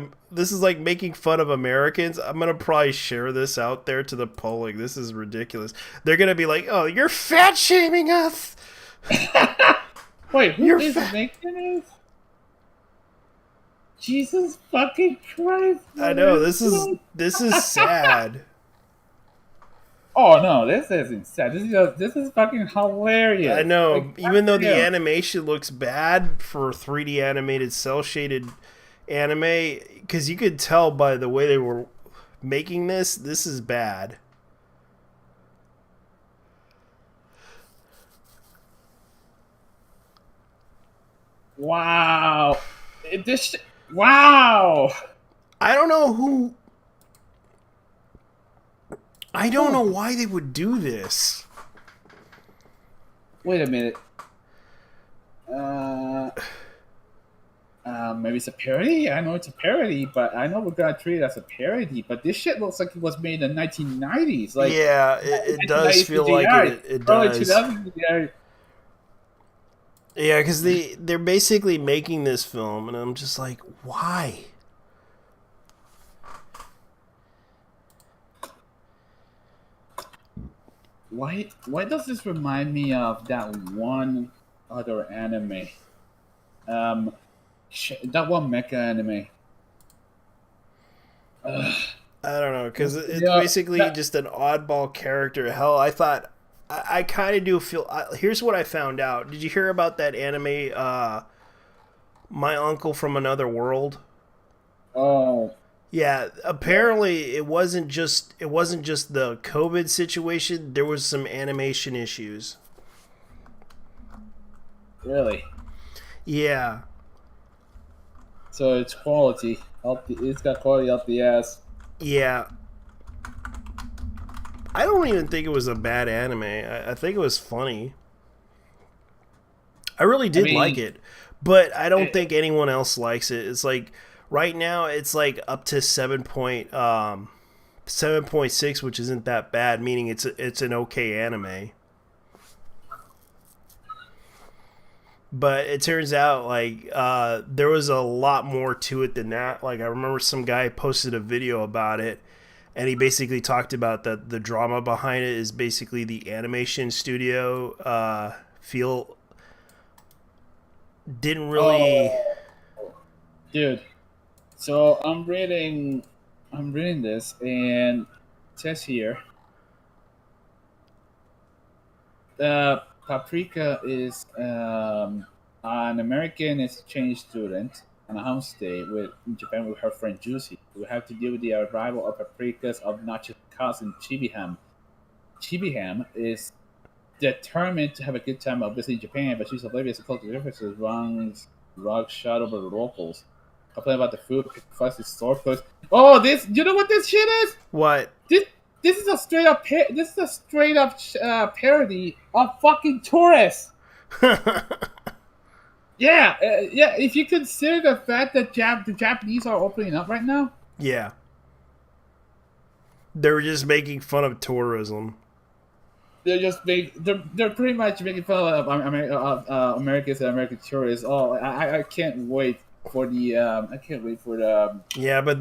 making fun of Americans. I'm gonna probably share this out there to the public. This is ridiculous. They're gonna be like, "Oh, you're fat shaming us." Wait, who is making this? Jesus fucking Christ! I know this is sad. Oh no, this isn't sad. This is fucking hilarious. I know, Like, even though the animation looks bad for 3D animated cell shaded anime, because you could tell by the way they were making this is bad. Wow. Wow. I don't know why they would do this. Wait a minute. Maybe it's a parody? I know it's a parody, but I know we're gonna treat it as a parody, but this shit looks like it was made in the 1990s. Like, yeah, it does feel like it does. Yeah, because they're basically making this film, and I'm just like, why? Why does this remind me of that one other anime? That one mecha anime. I don't know, because it's basically just an oddball character. Hell, I thought... I kind of do feel... here's what I found out. Did you hear about that anime, My Uncle from Another World? Oh. Yeah, apparently it wasn't just the COVID situation. There was some animation issues. Really? Yeah. So it's quality. It's got quality up the ass. Yeah. I don't even think it was a bad anime. I think it was funny. I really did like it, but I don't think anyone else likes it. It's like right now it's like up to 7.6, which isn't that bad, meaning it's an okay anime. But it turns out like there was a lot more to it than that. Like I remember some guy posted a video about it, and he basically talked about that the drama behind it is basically the animation studio didn't really. Dude, so I'm reading this, and it says here Paprika is an American exchange student on a homestay in Japan with her friend Juicy, who have to deal with the arrival of Paprika's obnoxious cousin Chibiham. Chibiham is determined to have a good time while visiting Japan, but she's oblivious to cultural differences, runs shot over the locals. Complain about the food, fuss his store clothes. Oh, this! You know what this shit is? What? This is a straight up parody of fucking tourists. Yeah. If you consider the fact that the Japanese are opening up right now. Yeah. They were just making fun of tourism. They're pretty much making fun of Americans and American tourists. Oh, I can't wait for the Yeah, but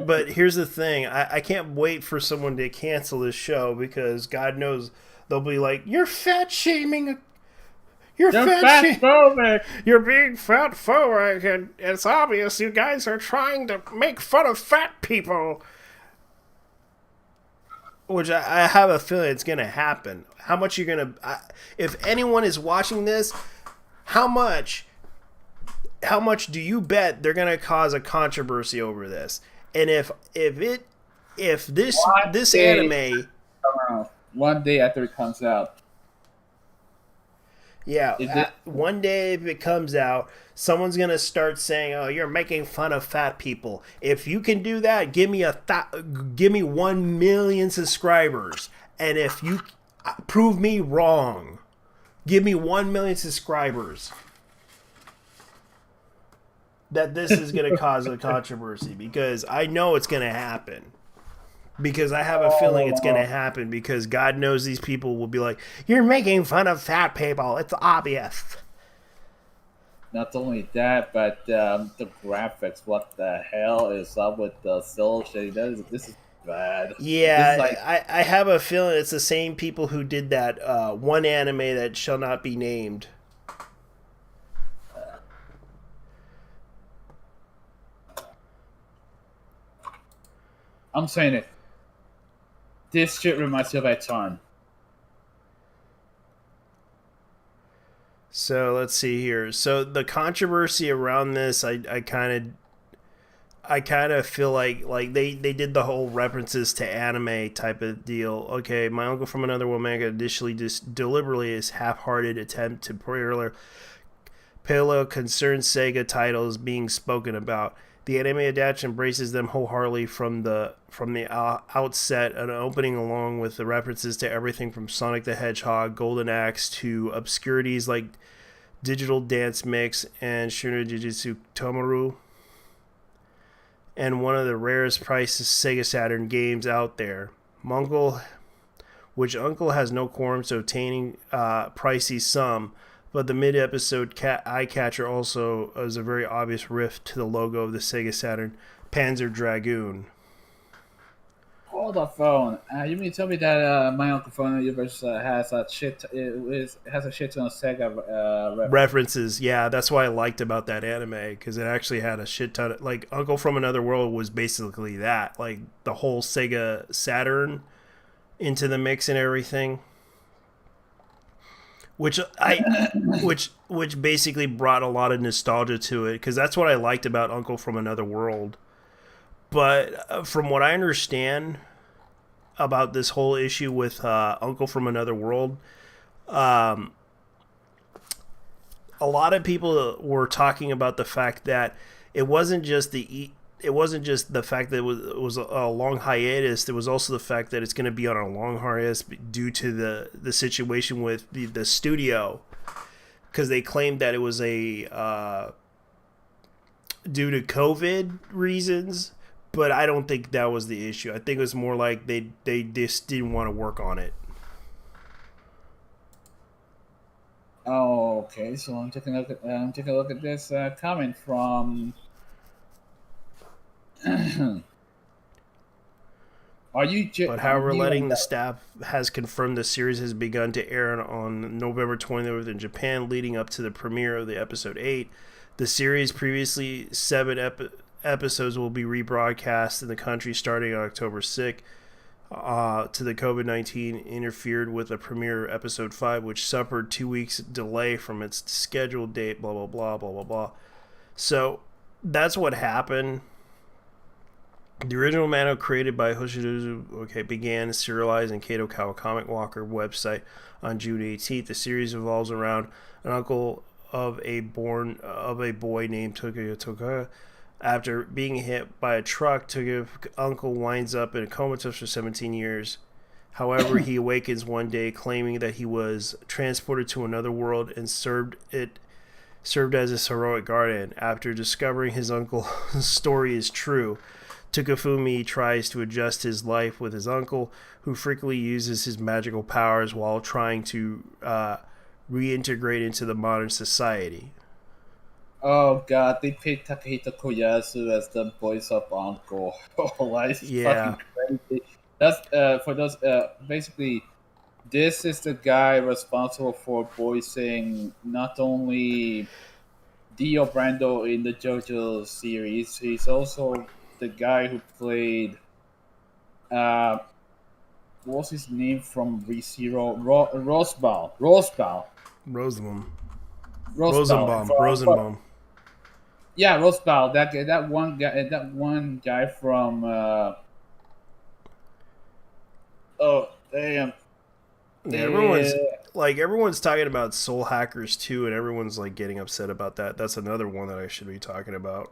but here's the thing. I can't wait for someone to cancel this show, because God knows they'll be like, you're fat shaming. You're fat phobic. You're being fat phobic, and it's obvious you guys are trying to make fun of fat people. Which I have a feeling it's going to happen. How much you're going to... if anyone is watching this, how much do you bet they're going to cause a controversy over this? And if this anime... one day after it comes out. Yeah, one day if it comes out, someone's going to start saying, oh, you're making fun of fat people. If you can do that, give me 1 million subscribers. And if you prove me wrong, give me 1 million subscribers. That this is going to cause a controversy, because I know it's going to happen. Because I have a feeling it's going to happen, because God knows these people will be like, you're making fun of fat people. It's obvious. Not only that, but the graphics. What the hell is up with the cell shading? This is bad. Yeah, This is like, I have a feeling it's the same people who did that one anime that shall not be named. I'm saying it. This shit reminds me of a time. So let's see here. So the controversy around this, I kind of feel like they did the whole references to anime type of deal. Okay, My Uncle from Another World manga initially just deliberately is half-hearted attempt to parallel concerned Sega titles being spoken about. The anime adaptation embraces them wholeheartedly from the outset, an opening along with the references to everything from Sonic the Hedgehog, Golden Axe, to obscurities like Digital Dance Mix and Shino Jujutsu Tomaru, and one of the rarest priced Sega Saturn games out there. Which Uncle has no qualms to obtaining pricey sum, but the mid-episode eye catcher also is a very obvious riff to the logo of the Sega Saturn Panzer Dragoon. Hold the phone. You mean to tell me that My Uncle from the Universe has a shit ton of Sega references? Yeah, that's what I liked about that anime, because it actually had a shit ton of, like, Uncle from Another World was basically that, like the whole Sega Saturn into the mix and everything. Which basically brought a lot of nostalgia to it, because that's what I liked about Uncle from Another World. But from what I understand about this whole issue with Uncle from Another World, a lot of people were talking about the fact that it wasn't just the fact that it was a long hiatus. There was also the fact that it's going to be on a long hiatus due to the situation with the studio, because they claimed that it was due to COVID reasons. But I don't think that was the issue. I think it was more like they just didn't want to work on it. Oh, okay. So I'm taking a look at this comment from. But however, the staff has confirmed the series has begun to air on November 29th in Japan, leading up to the premiere of the episode 8. The series' previously 7 episodes will be rebroadcast in the country starting on October 6th. To the COVID-19 interfered with the premiere of episode 5, which suffered 2 weeks delay from its scheduled date, blah, blah, blah, blah, blah, blah. So that's what happened. The original manga created by Hoshidozu began serialized in Kato Kawa Comic Walker website on June 18th. The series revolves around an uncle of a boy named Tokuya Tokuya. After being hit by a truck, Tokuya's uncle winds up in a comatose for 17 years. However, he awakens one day claiming that he was transported to another world and served as his heroic guardian. After discovering his uncle's story is true, Takafumi tries to adjust his life with his uncle, who frequently uses his magical powers while trying to reintegrate into the modern society. Oh god, they picked Takahito Koyasu as the voice of Uncle. Oh, that's fucking crazy. That's for those. Basically, this is the guy responsible for voicing not only Dio Brando in the JoJo series. He's also the guy who played. What was his name from ReZero? Rosenbaum. Yeah, Rosenbaum. That one guy from. Oh damn! Yeah, everyone's talking about Soul Hackers 2, and everyone's like getting upset about that. That's another one that I should be talking about.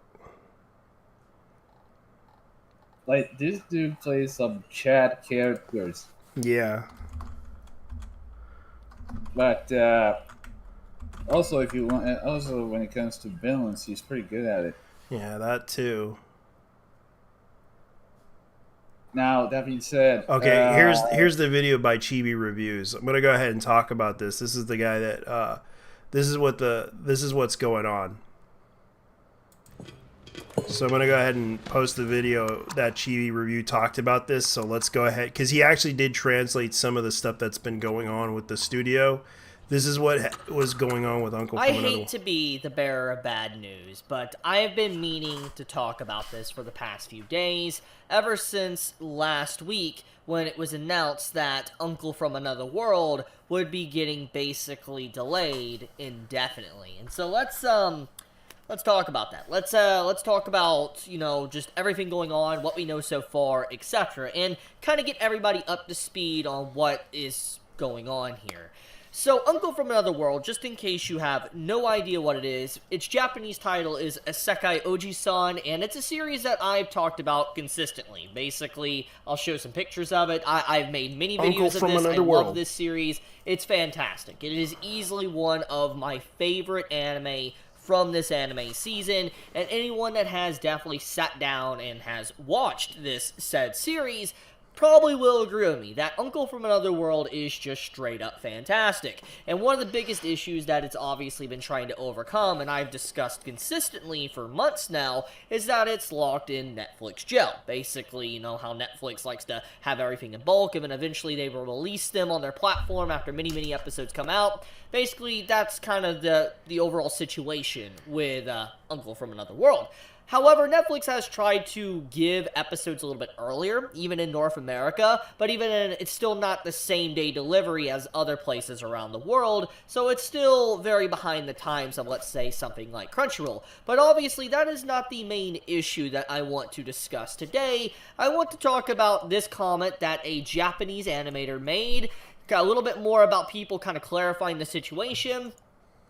Like, this dude plays some Chad characters. Yeah. But also, if you want, also when it comes to villains, he's pretty good at it. Yeah, that too. Now, that being said... Okay, here's the video by Chibi Reviews. I'm going to go ahead and talk about this. This is the guy that... this is what's going on. So I'm going to go ahead and post the video that Chibi Review talked about this. So let's go ahead, because he actually did translate some of the stuff that's been going on with the studio. This is what was going on with Uncle. I hate to be the bearer of bad news, but I have been meaning to talk about this for the past few days, ever since last week when it was announced that Uncle from Another World would be getting basically delayed indefinitely. And so let's talk about that. Let's talk about, just everything going on, what we know so far, etc., and kind of get everybody up to speed on what is going on here. So, Uncle from Another World, just in case you have no idea what it is, its Japanese title is Isekai Oji-san, and it's a series that I've talked about consistently. Basically, I'll show some pictures of it. I've made many videos of this. I love this series. It's fantastic. It is easily one of my favorite anime from this anime season, and anyone that has definitely sat down and has watched this said series probably will agree with me that Uncle from Another World is just straight up fantastic. And one of the biggest issues that it's obviously been trying to overcome, and I've discussed consistently for months now, is that it's locked in Netflix jail. Basically, you know how Netflix likes to have everything in bulk, and then eventually they will release them on their platform after many episodes come out. Basically, that's kind of the overall situation with Uncle from Another World. However, Netflix has tried to give episodes a little bit earlier, even in North America, but it's still not the same-day delivery as other places around the world, so it's still very behind the times of, let's say, something like Crunchyroll. But obviously, that is not the main issue that I want to discuss today. I want to talk about this comment that a Japanese animator made, got a little bit more about people kind of clarifying the situation,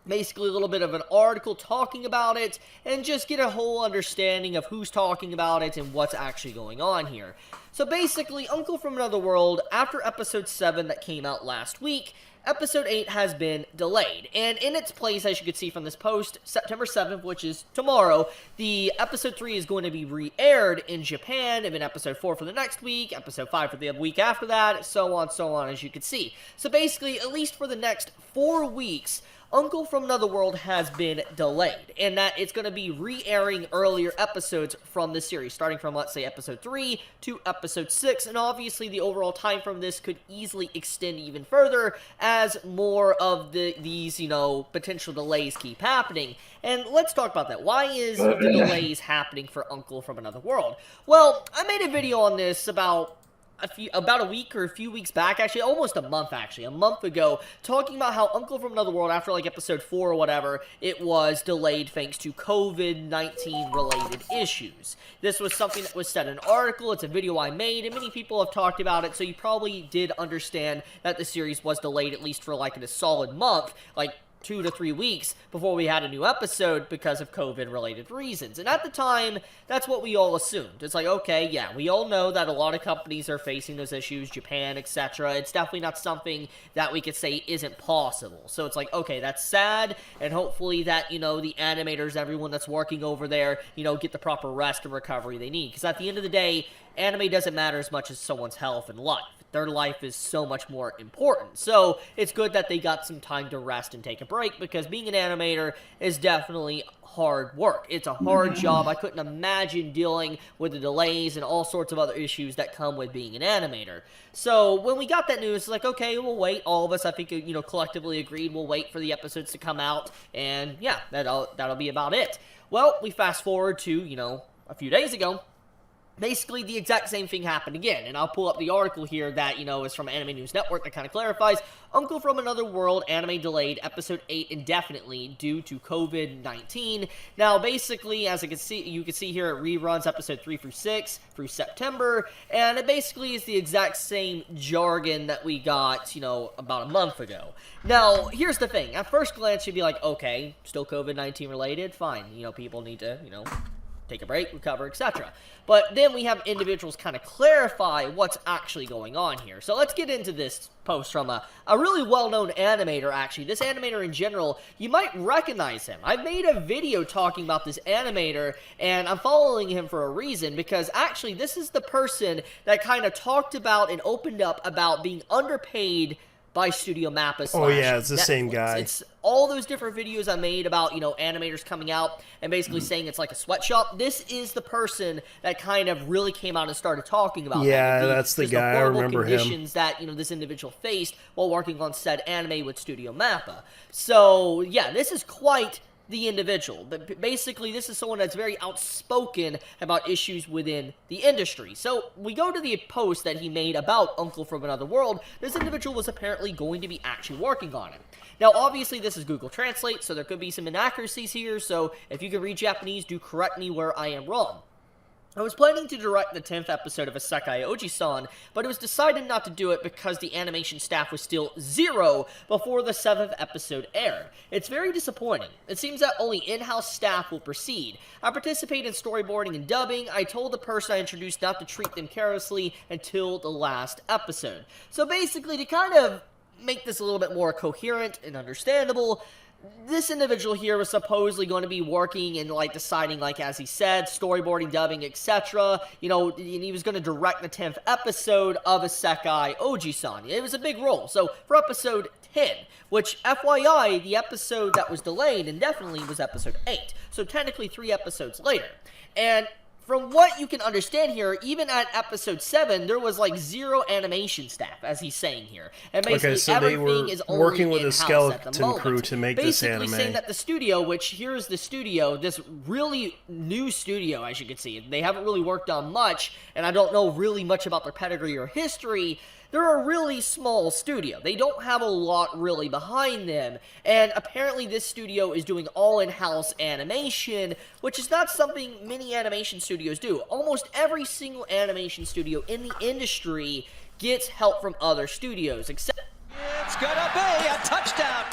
basically a little bit of an article talking about it, and just get a whole understanding of who's talking about it and what's actually going on here. So basically, Uncle from Another World, after episode 7 that came out last week, episode 8 has been delayed, and in its place, as you can see from this post, September 7th, which is tomorrow, the episode 3 is going to be re-aired in Japan, and then episode 4 for the next week, episode 5 for the week after that, so on, as you can see. So basically, at least for the next 4 weeks, Uncle from Another World has been delayed, and that it's going to be re-airing earlier episodes from the series, starting from, let's say, episode 3 to episode 6, and obviously the overall time from this could easily extend even further as more of these, potential delays keep happening. And let's talk about that. Why is the delays happening for Uncle from Another World? Well, I made a video on this about a week or a few weeks back, actually, almost a month ago, talking about how Uncle from Another World, after like episode 4 or whatever, it was delayed thanks to COVID-19 related issues. This was something that was said in an article, it's a video I made, and many people have talked about it, so you probably did understand that the series was delayed at least for like a solid month, like 2 to 3 weeks before we had a new episode because of COVID-related reasons. And at the time, that's what we all assumed. It's like, okay, yeah, we all know that a lot of companies are facing those issues, Japan, etc. It's definitely not something that we could say isn't possible. So it's like, okay, that's sad, and hopefully that, the animators, everyone that's working over there, get the proper rest and recovery they need. Because at the end of the day, anime doesn't matter as much as someone's health and life. Their life is so much more important. So it's good that they got some time to rest and take a break, because being an animator is definitely hard work. It's a hard job. I couldn't imagine dealing with the delays and all sorts of other issues that come with being an animator. So when we got that news, it's like, okay, we'll wait. All of us, I think, collectively agreed we'll wait for the episodes to come out, and yeah, that'll be about it. Well, we fast forward to, a few days ago. Basically, the exact same thing happened again, and I'll pull up the article here that, is from Anime News Network that kind of clarifies. Uncle from Another World anime delayed episode 8 indefinitely due to COVID-19. Now, basically, as you can see here, it reruns episode 3 through 6 through September, and it basically is the exact same jargon that we got, about a month ago. Now, here's the thing. At first glance, you'd be like, okay, still COVID-19 related? Fine. People need to, take a break, recover, etc. But then we have individuals kind of clarify what's actually going on here. So let's get into this post from a really well-known animator, actually. This animator in general, you might recognize him. I've made a video talking about this animator, and I'm following him for a reason, because actually this is the person that kind of talked about and opened up about being underpaid by Studio Mappa / Oh yeah, it's the Netflix. same guy. It's all those different videos I made about, animators coming out and basically saying it's like a sweatshop. This is the person that kind of really came out and started talking about yeah, that's the guy. I remember him. Conditions that, this individual faced while working on said anime with Studio Mappa. So, yeah, this is quite the individual. But basically, this is someone that's very outspoken about issues within the industry. So we go to the post that he made about Uncle from Another World. This individual was apparently going to be actually working on it. Now, obviously, this is Google Translate, so there could be some inaccuracies here. So if you can read Japanese, do correct me where I am wrong. I was planning to direct the 10th episode of Isekai Oji-san, but it was decided not to do it because the animation staff was still 0 before the 7th episode aired. It's very disappointing. It seems that only in-house staff will proceed. I participate in storyboarding and dubbing. I told the person I introduced not to treat them carelessly until the last episode. So basically, to kind of make this a little bit more coherent and understandable, this individual here was supposedly going to be working and, deciding, as he said, storyboarding, dubbing, etc. And he was going to direct the 10th episode of Isekai Oji-san. It was a big role. So, for episode 10, which, FYI, the episode that was delayed indefinitely was episode 8. So, technically 3 episodes later. And from what you can understand here, even at episode 7, there was 0 animation staff, as he's saying here. And basically, so they were is only working with a in-house skeleton crew to make this anime. Basically saying that the studio, which here's the studio, this really new studio, as you can see, they haven't really worked on much, and I don't know really much about their pedigree or history. They're a really small studio. They don't have a lot really behind them, and apparently this studio is doing all in-house animation, which is not something many animation studios do. Almost every single animation studio in the industry gets help from other studios, except... It's gonna be a touchdown!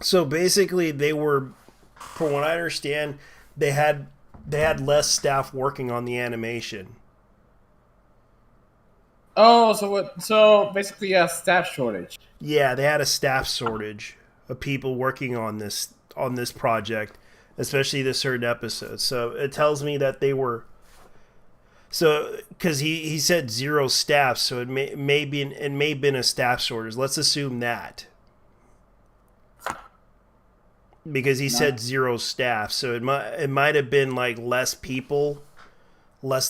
So basically, they were, from what I understand, they had less staff working on the animation. Oh, so basically, yeah, staff shortage. Yeah, they had a staff shortage of people working on this project, especially the certain episodes. So it tells me that they were. So because he said 0 staff, so it may have been a staff shortage. Let's assume that. Because he said 0 staff, so it might have been less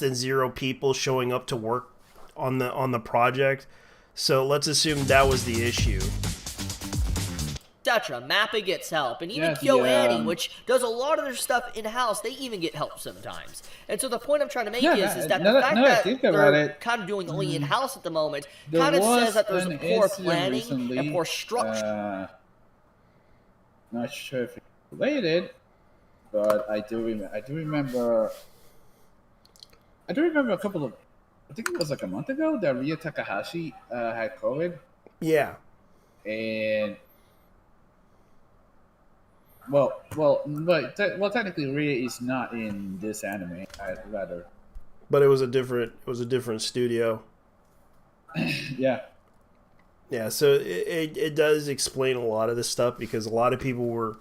than 0 people showing up to work on the project. So let's assume that was the issue. etc. Mappa gets help, and even KyoAni, which does a lot of their stuff in-house, they even get help sometimes. And so the point I'm trying to make is that the fact that they're kind of doing only in-house at the moment kind of says that there's a poor planning recently, and poor structure. Not sure if it's related, but I do remember a couple of, I think it was a month ago that Ria Takahashi had COVID. Yeah. And technically Ria is not in this anime. Rather. But it was a different studio. Yeah. Yeah, so it does explain a lot of this stuff because a lot of people were.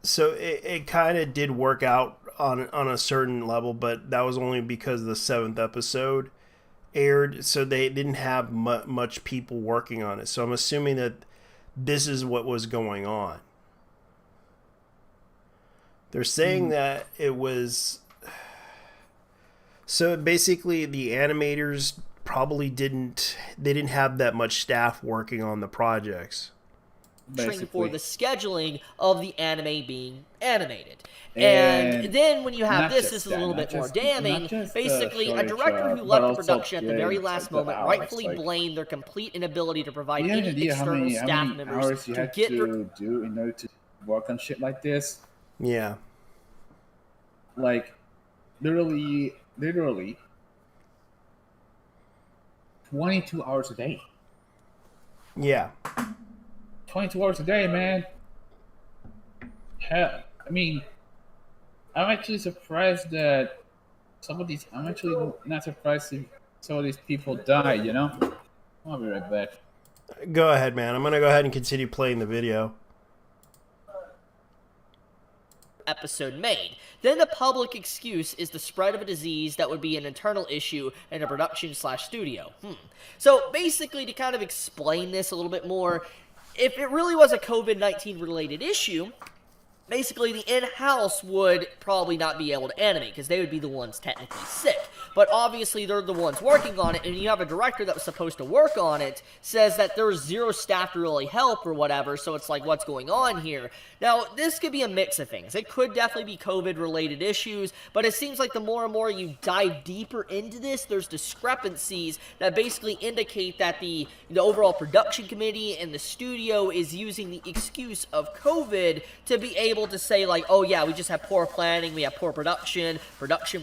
So it kind of did work out on a certain level, but that was only because the 7th episode aired, so they didn't have much people working on it. So I'm assuming that this is what was going on. They're saying that it was. So basically, the animators probably didn't have that much staff working on the projects. For the scheduling of the anime being animated. And then when you have this is a little bit more damning. Basically, a director who left the production at the very last moment rightfully blamed their complete inability to provide any external staff members to get to do in order to work on shit like this. Yeah. Literally 22 hours a day. Yeah. 22 hours a day, man. Hell, I mean, I'm actually surprised that I'm actually not surprised if some of these people died, you know? I'll be right back. Go ahead, man. I'm going to go ahead and continue playing the video. Episode made. Then the public excuse is the spread of a disease that would be an internal issue in a production/studio. So basically, to kind of explain this a little bit more, if it really was a COVID-19 related issue, basically the in-house would probably not be able to animate because they would be the ones technically sick. But obviously they're the ones working on it, and you have a director that was supposed to work on it says that there was zero staff to really help or whatever, so it's like, what's going on here? Now, this could be a mix of things. It could definitely be COVID-related issues, but it seems like the more and more you dive deeper into this, there's discrepancies that basically indicate that the overall production committee and the studio is using the excuse of COVID to be able to say, like, oh yeah, we just have poor planning, we have poor production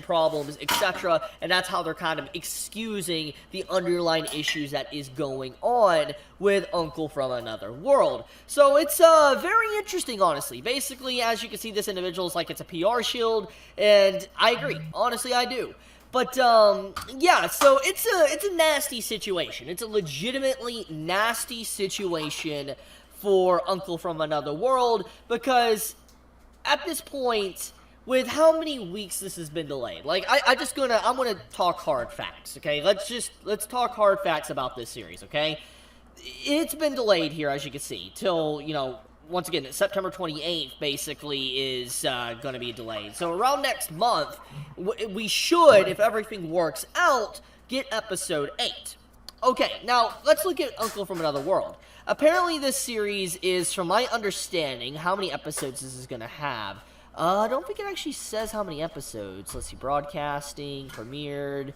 problems, etc., and that's how they're kind of excusing the underlying issues that is going on with Uncle from Another World. So it's very interesting, honestly. Basically, as you can see, this individual is like, it's a PR shield, and I agree. Honestly, I do. But, yeah, so it's a nasty situation. It's a legitimately nasty situation for Uncle from Another World, because at this point, with how many weeks this has been delayed, like, I'm gonna talk hard facts, okay? Let's talk hard facts about this series, okay? It's been delayed here, as you can see, till, once again, September 28th, basically, is gonna be delayed. So around next month, we should, if everything works out, get episode 8. Okay, now, let's look at Uncle from Another World. Apparently, this series is, from my understanding, how many episodes this is gonna have. I don't think it actually says how many episodes. Let's see, broadcasting, premiered.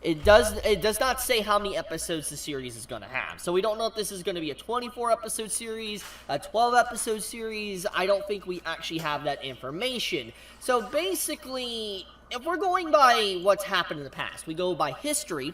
It does not say how many episodes the series is going to have. So we don't know if this is going to be a 24-episode series, a 12-episode series. I don't think we actually have that information. So basically, if we're going by what's happened in the past, we go by history.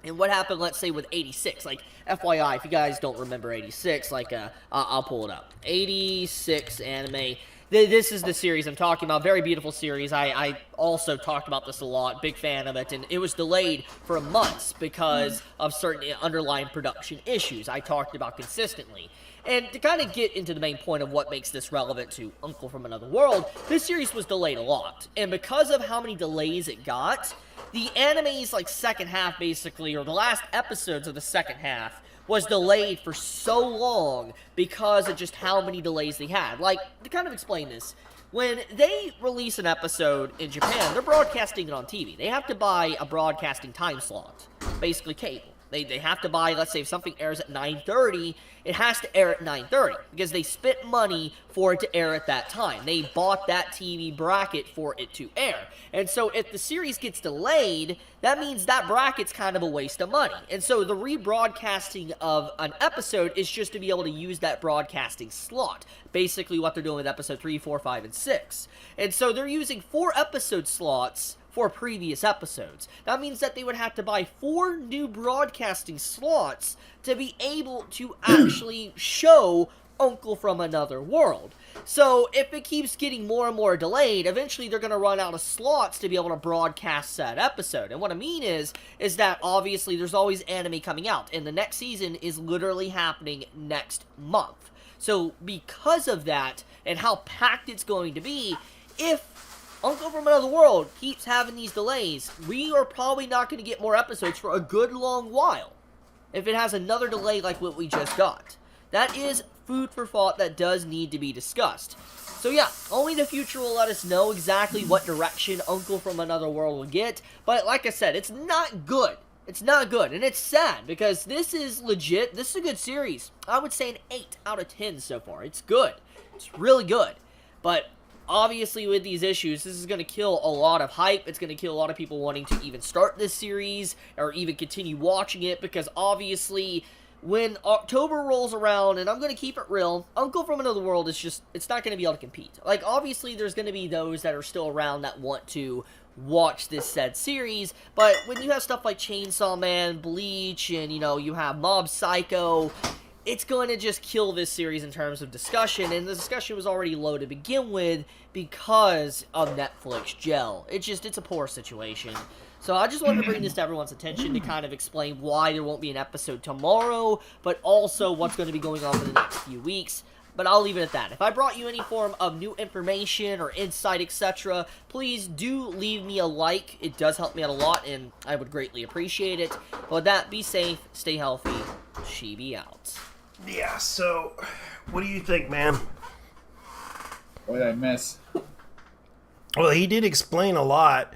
And what happened, let's say, with 86. Like, FYI, if you guys don't remember 86, like, I'll pull it up. 86 anime. This is the series I'm talking about. Very beautiful series. I also talked about this a lot. Big fan of it. And it was delayed for months because of certain underlying production issues I talked about consistently. And to kind of get into the main point of what makes this relevant to Uncle from Another World, this series was delayed a lot. And because of how many delays it got, the anime's, like, second half, basically, or the last episodes of the second half, was delayed for so long because of just how many delays they had. Like, to kind of explain this, when they release an episode in Japan, they're broadcasting it on TV. They have to buy a broadcasting time slot, basically cable. They have to buy, let's say, if something airs at 9:30, it has to air at 9:30 because they spent money for it to air at that time. They bought that TV bracket for it to air. And so if the series gets delayed, that means that bracket's kind of a waste of money. And so the rebroadcasting of an episode is just to be able to use that broadcasting slot. Basically what they're doing with episode 3, 4, 5, and 6. And so they're using 4 episode slots for previous episodes. That means that they would have to buy 4 new broadcasting slots to be able to actually show Uncle from Another World. So if it keeps getting more and more delayed, eventually they're going to run out of slots to be able to broadcast that episode. And what I mean is that obviously there's always anime coming out, and the next season is literally happening next month. So because of that, and how packed it's going to be, if Uncle from Another World keeps having these delays, we are probably not going to get more episodes for a good long while if it has another delay like what we just got. That is food for thought that does need to be discussed. So yeah, only the future will let us know exactly what direction Uncle from Another World will get, but like I said, it's not good. It's not good, and it's sad, because this is legit. This is a good series. I would say an 8 out of 10 so far. It's good. It's really good. But obviously, with these issues, this is going to kill a lot of hype. It's going to kill a lot of people wanting to even start this series or even continue watching it, because obviously, when October rolls around, and I'm going to keep it real, Uncle from Another World is just, it's not going to be able to compete. Like, obviously, there's going to be those that are still around that want to watch this said series, but when you have stuff like Chainsaw Man, Bleach, and, you have Mob Psycho, it's going to just kill this series in terms of discussion, and the discussion was already low to begin with because of Netflix Gel. It's a poor situation. So I just wanted to bring this to everyone's attention to kind of explain why there won't be an episode tomorrow, but also what's going to be going on for the next few weeks. But I'll leave it at that. If I brought you any form of new information or insight, etc., please do leave me a like. It does help me out a lot, and I would greatly appreciate it. But with that, be safe, stay healthy, Chibi out. Yeah, so, what do you think, man? What did I miss? Well, he did explain a lot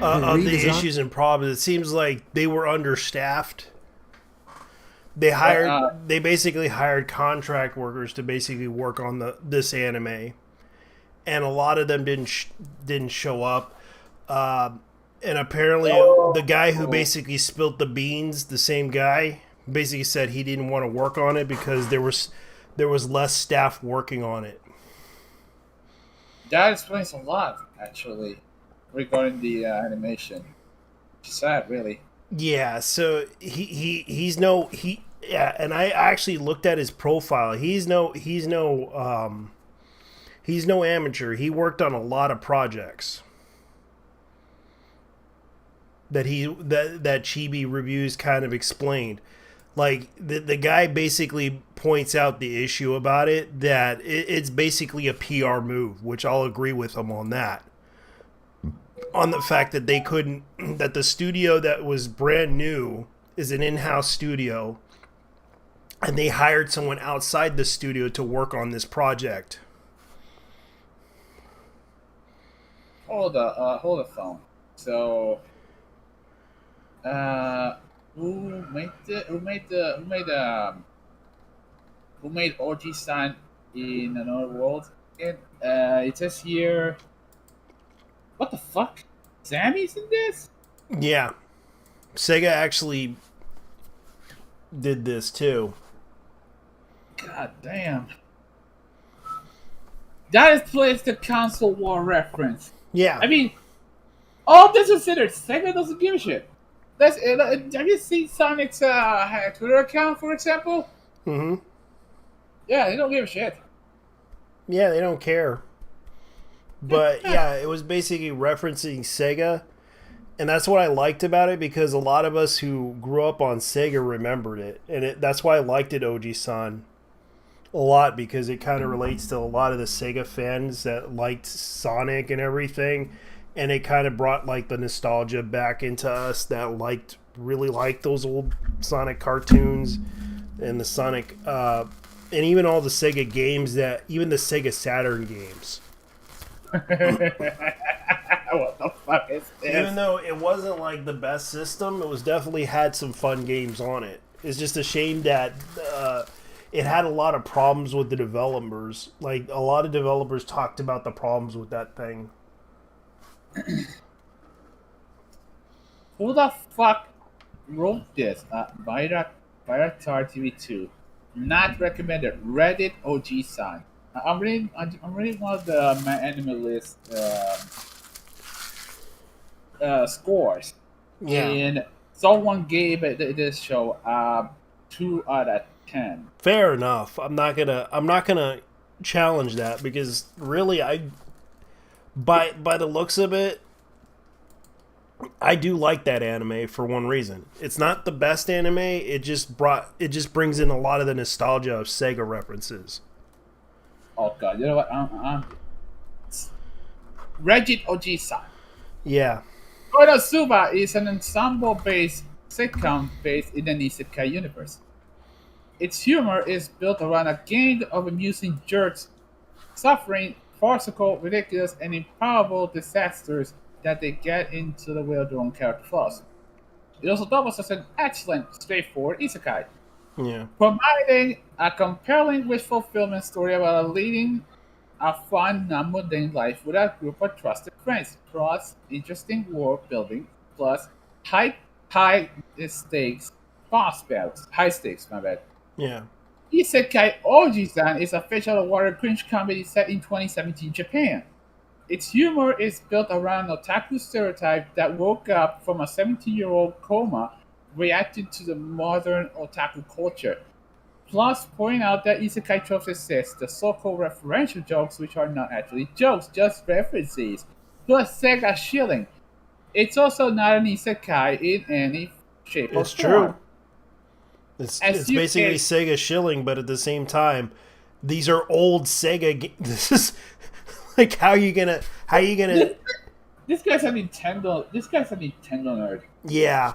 of the issues and problems. It seems like they were understaffed. They basically hired contract workers to basically work on this anime, and a lot of them didn't show up. And apparently, the guy who basically spilt the beans, the same guy, basically said he didn't want to work on it because there was less staff working on it. That explains a lot, actually, regarding the animation. Sad, really. Yeah, so yeah, and I actually looked at his profile. He's no amateur. He worked on a lot of projects that Chibi Reviews kind of explained. Like the guy basically points out the issue about it, that it's basically a PR move, which I'll agree with him on that. On the fact that that the studio that was brand new is an in-house studio, and they hired someone outside the studio to work on this project. Hold the phone. So, who made OG-san in another world? It says here. What the fuck? Sammy's in this? Yeah. Sega actually did this too. God damn. That is placed the console war reference. Yeah. I mean, all this considered, Sega doesn't give a shit. Have you seen Sonic's Twitter account, for example? Mm-hmm. Yeah, they don't give a shit. Yeah, they don't care. But yeah, it was basically referencing Sega, and that's what I liked about it, because a lot of us who grew up on Sega remembered it, and that's why I liked it, OG-san, a lot, because it kind of relates to a lot of the Sega fans that liked Sonic and everything, and it kind of brought like the nostalgia back into us that really liked those old Sonic cartoons and the Sonic, and even all the Sega games, even the Sega Saturn games. What the fuck is this? Even though it wasn't like the best system, it was definitely had some fun games on it. It's just a shame that it had a lot of problems with the developers. Like, a lot of developers talked about the problems with that thing. Who the fuck wrote this? Bayrak TV2. Not recommended. Reddit OG-san. I'm reading one of the My Anime List scores. Yeah. And someone gave this show 2 out of 10. Fair enough. I'm not gonna challenge that, because really, by the looks of it, I do like that anime for one reason. It's not the best anime. It just brings in a lot of the nostalgia of Sega references. Oh god, you know what? Reddit OG-san. Yeah. Konosuba is an ensemble-based sitcom based in the Isekai universe. Its humor is built around a gang of amusing jerks suffering farcical, ridiculous, and improbable disasters that they get into the way of their own character flaws. It also doubles as an excellent, straightforward isekai, providing a compelling wish fulfillment story about leading a fun, non-mundane life with a group of trusted friends, plus interesting world building, plus high stakes boss battles. High stakes, my bad. Yeah. Isekai Oji-san is a facial water cringe comedy set in 2017 Japan. Its humor is built around an otaku stereotype that woke up from a 17-year-old coma, reacting to the modern otaku culture. Plus, point out that isekai tropes exist, the so-called referential jokes, which are not actually jokes, just references. Plus, Sega shilling. It's also not an isekai in any shape or It's form. true. It's As you basically can, Sega shilling, but at the same time, these are old Sega games. This is like how you gonna this guy's a Nintendo. This guy's a Nintendo nerd. yeah.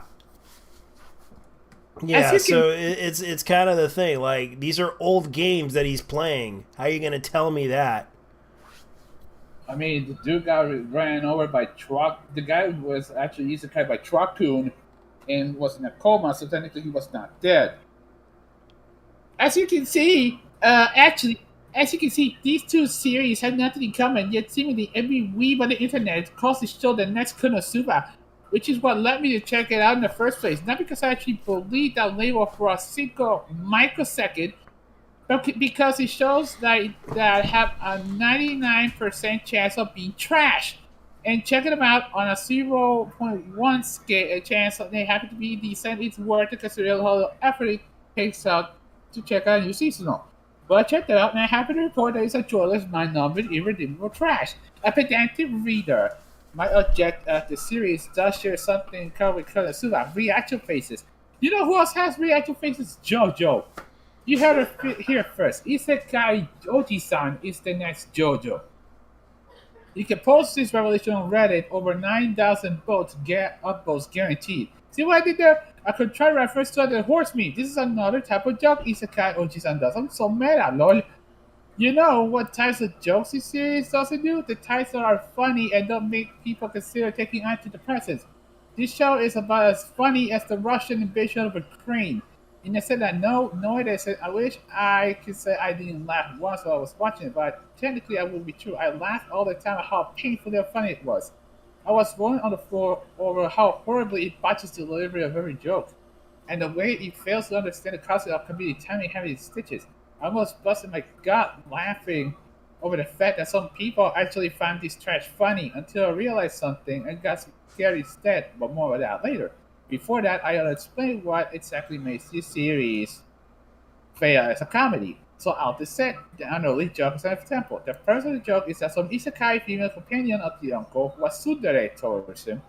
As Yeah, you so can, it's kind of the thing. Like, these are old games that he's playing. How are you gonna tell me that? I mean, the dude got ran over by truck. The guy was actually isekai by Truckcoon and was in a coma, so technically he was not dead. As you can see, as you can see, these two series have nothing in common, yet seemingly every weeb on the internet calls the show the next Konosuba, which is what led me to check it out in the first place. Not because I actually believed that label for a single microsecond, but because it shows that have a 99% chance of being trash. And checking them out on a 0.1 scale chance that they happen to be decent, it's worth it considering how little effort it takes out to check out a new seasonal. But I checked it out and I happen to report that it's a joyless, mind-numbing, irredeemable trash. A pedantic reader might object that the series does share something in common with Konosuba, reaction faces. You know who else has reaction faces? JoJo. You heard it here first. Isekai Oji-san is the next JoJo. You can post this revelation on Reddit. Over 9,000 upvotes guaranteed. See what I did there? I could try reference to the horse meat. This is another type of joke Isekai Oji-san does. I'm so meta, lol. You know what types of jokes this series doesn't do? The types that are funny and don't make people consider taking antidepressants. This show is about as funny as the Russian invasion of Ukraine. And I said that no, it isn't. I wish I could say I didn't laugh once while I was watching it, but technically that would be true. I laughed all the time at how painfully funny it was. I was rolling on the floor over how horribly it botches the delivery of every joke, and the way it fails to understand the concept of comedic timing having stitches. I almost busted my gut laughing over the fact that some people actually find this trash funny until I realized something and got scared instead, but more of that later. Before that, I'll explain what exactly makes this series fail as a comedy. So I'll dissect the unruly joke as an example. The first of the joke is that some isekai female companion of the uncle was tsundere towards him,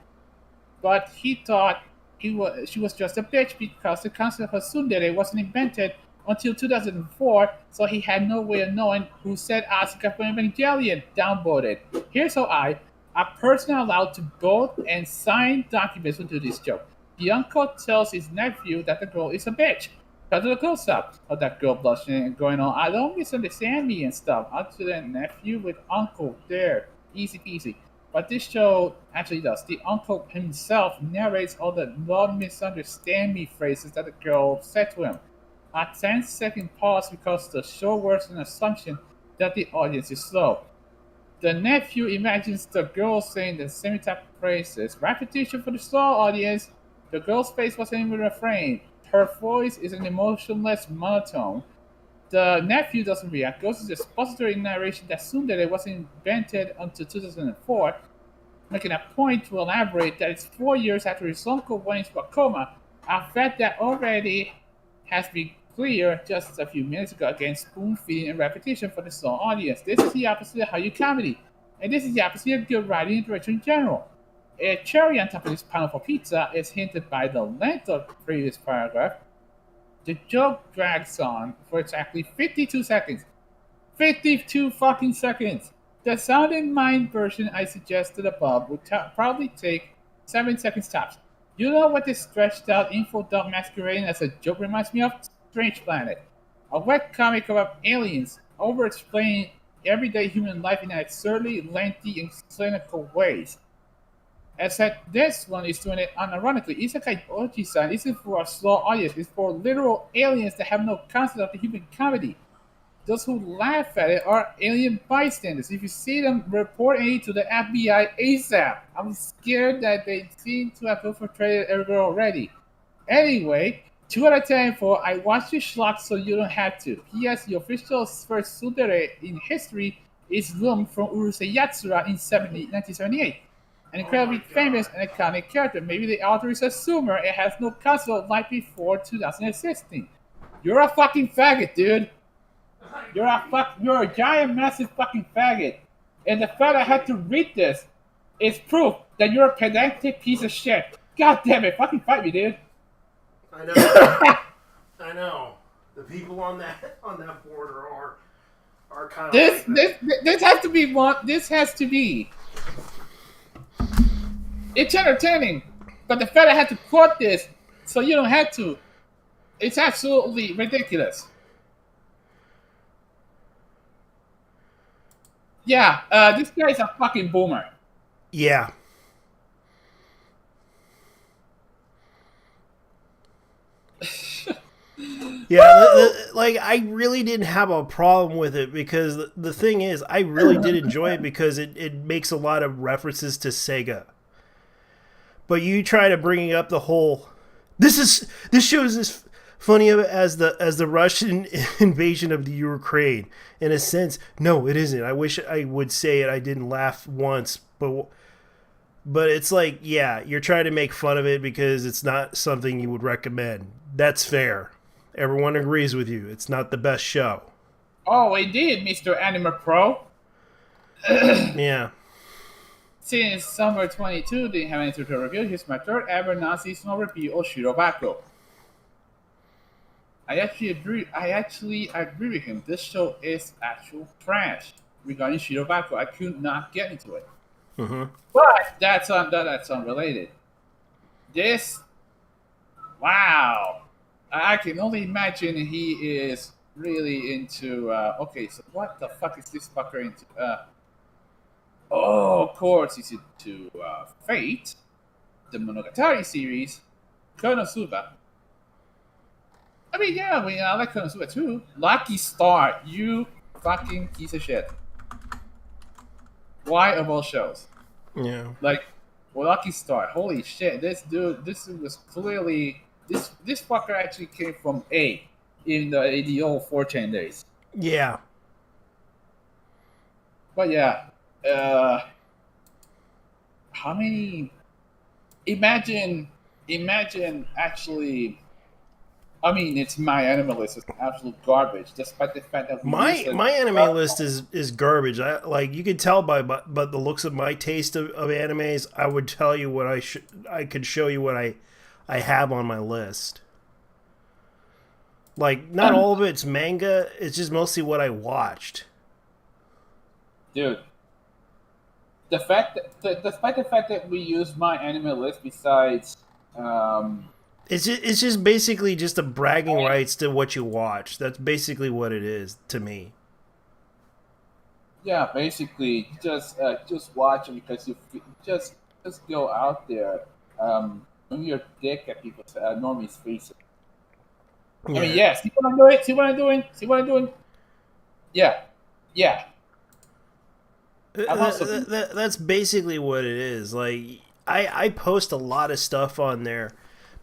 but he thought she was just a bitch because the concept of tsundere wasn't invented until 2004, so he had no way of knowing who said Asuka from Evangelion downvoted. Here's how a person allowed to vote and sign documents into this joke. The uncle tells his nephew that the girl is a bitch. Cut to the close-up of that girl blushing and going on, I don't misunderstand me and stuff. Up to the nephew with uncle there. Easy peasy. But this show actually does. The uncle himself narrates all the don't misunderstand me phrases that the girl said to him. A 10-second pause because the show works an assumption that the audience is slow. The nephew imagines the girl saying the same type of phrases. Repetition for the slow audience. The girl's face wasn't even a refrain. Her voice is an emotionless monotone. The nephew doesn't react, goes to the expository narration that tsundere wasn't invented until 2004, making a point to elaborate that it's 4 years after his uncle went into a coma, a fact that already has been clear just a few minutes ago against spoon-feeding and repetition for the slow audience. This is the opposite of Hallyu comedy, and this is the opposite of good writing and direction in general. A cherry on top of this pineapple pizza is hinted by the length of the previous paragraph. The joke drags on for exactly 52 seconds. 52 fucking seconds! The sound and mind version I suggested above would probably take 7 seconds tops. You know what this stretched out info dump masquerading as a joke reminds me of? Strange Planet. A webcomic about aliens over-explaining everyday human life in absurdly lengthy and cynical ways. Except this one is doing it unironically. Isekai Oji-san isn't for a slow audience, it's for literal aliens that have no concept of the human comedy. Those who laugh at it are alien bystanders. If you see them, report it to the FBI ASAP. I'm scared that they seem to have infiltrated everywhere already. Anyway, 2 out of 10 for I watched the schlock so you don't have to. P.S. The official first tsundere in history is Lum from Urusei Yatsura in 1978. An incredibly famous and iconic character. Maybe the author is a zoomer and has no concept of life before 2016. You're a fucking faggot, dude. You're a giant, massive fucking faggot. And the fact I had to read this is proof that you're a pedantic piece of shit. God damn it, fucking fight me, dude. I know. I know. The people on that border are kind of this has to be one. This has to be. It's entertaining, but the fact I had to quote this so you don't have to, it's absolutely ridiculous. Yeah, this guy's a fucking boomer. Yeah. Yeah, like I really didn't have a problem with it because the thing is, I really did enjoy it because it makes a lot of references to Sega. But you try to bring up the whole, this shows as funny as the Russian invasion of the Ukraine. In a sense, no, it isn't. I wish I would say it. I didn't laugh once, but it's like, yeah, you're trying to make fun of it because it's not something you would recommend. That's fair. Everyone agrees with you. It's not the best show. Oh, indeed, Mr. Anime Pro. Yeah. Since summer 22, they have entered to review. Here's my third ever non-seasonal review of Shirobako. I actually agree with him. This show is actual trash. Regarding Shirobako, I could not get into it. Mm-hmm. But that's unrelated. This, wow. I can only imagine he is really into. Okay, so what the fuck is this fucker into? Of course, he's into Fate, the Monogatari series, Konosuba. I mean, I like Konosuba too. Lucky Star, you fucking piece of shit. Why of all shows? Yeah. Like, Lucky Star, holy shit, this was clearly. This fucker actually came from A in the old 4chan days. Yeah. But yeah, how many? Imagine actually. I mean, it's my anime list is absolute garbage, despite the fact that my anime list is garbage. Like you could tell by the looks of my taste of animes. I would tell you what I could show you what I have on my list. Like, not all of it's manga. It's just mostly what I watched. Dude, despite the fact that we use my anime list besides, it's just basically just a bragging rights to what you watch. That's basically what it is to me. Yeah, basically, just watch it because you just go out there, bring your dick at people's normies' faces. Yeah. I mean, yeah. See what I'm doing? See what I'm doing? Yeah. That's basically what it is. Like I post a lot of stuff on there,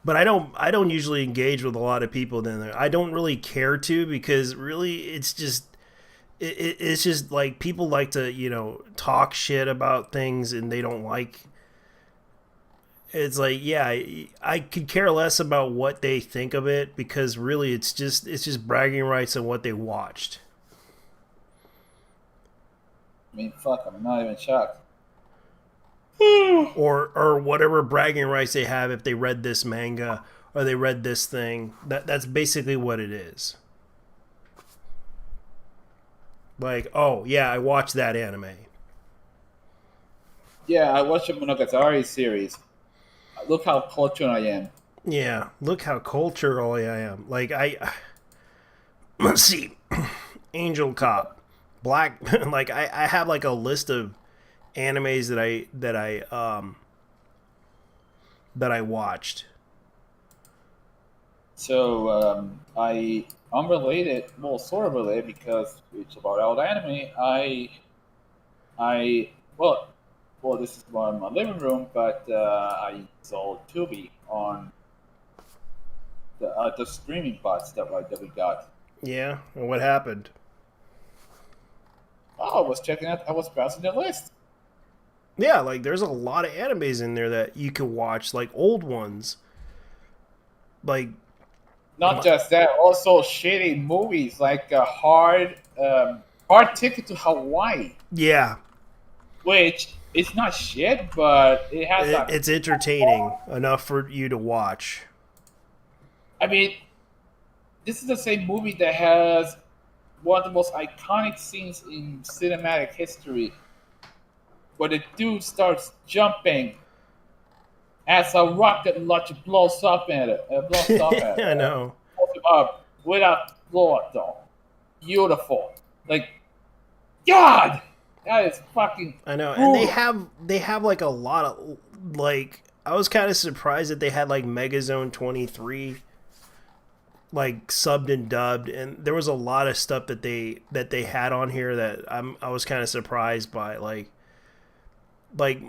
but I don't usually engage with a lot of people in there. I don't really care to because really it's just like people like to talk shit about things and they don't like. It's like, yeah, I could care less about what they think of it because really it's just bragging rights on what they watched. I mean, fuck, I'm not even shocked. or whatever bragging rights they have if they read this manga or they read this thing. That's basically what it is. Like, oh, yeah, I watched that anime. Yeah, I watched the Monogatari series. Look how cultural I am. Yeah, look how cultural I am. Like, let's see. Angel Cop. Black, like, I have, like, a list of animes that I watched. So, unrelated, well, sort of related because it's about old anime. Well, this is one in my living room, but I installed Tubi on the streaming bots that we got. Yeah, and what happened? Oh, I was checking out. I was browsing the list. Yeah, like there's a lot of animes in there that you can watch, like old ones. Like Not just that, also shitty movies like Hard Ticket to Hawaii. Yeah. Which it's not shit, but it has it's entertaining enough for you to watch. I mean, this is the same movie that has one of the most iconic scenes in cinematic history, where the dude starts jumping as a rocket launcher blows up at it. I know. Blows him up without blow up though. Beautiful. Like, God, that is fucking. I know, and they have like a lot of like. I was kind of surprised that they had like Megazone 23, like subbed and dubbed, and there was a lot of stuff that they had on here that I was kind of surprised by. Like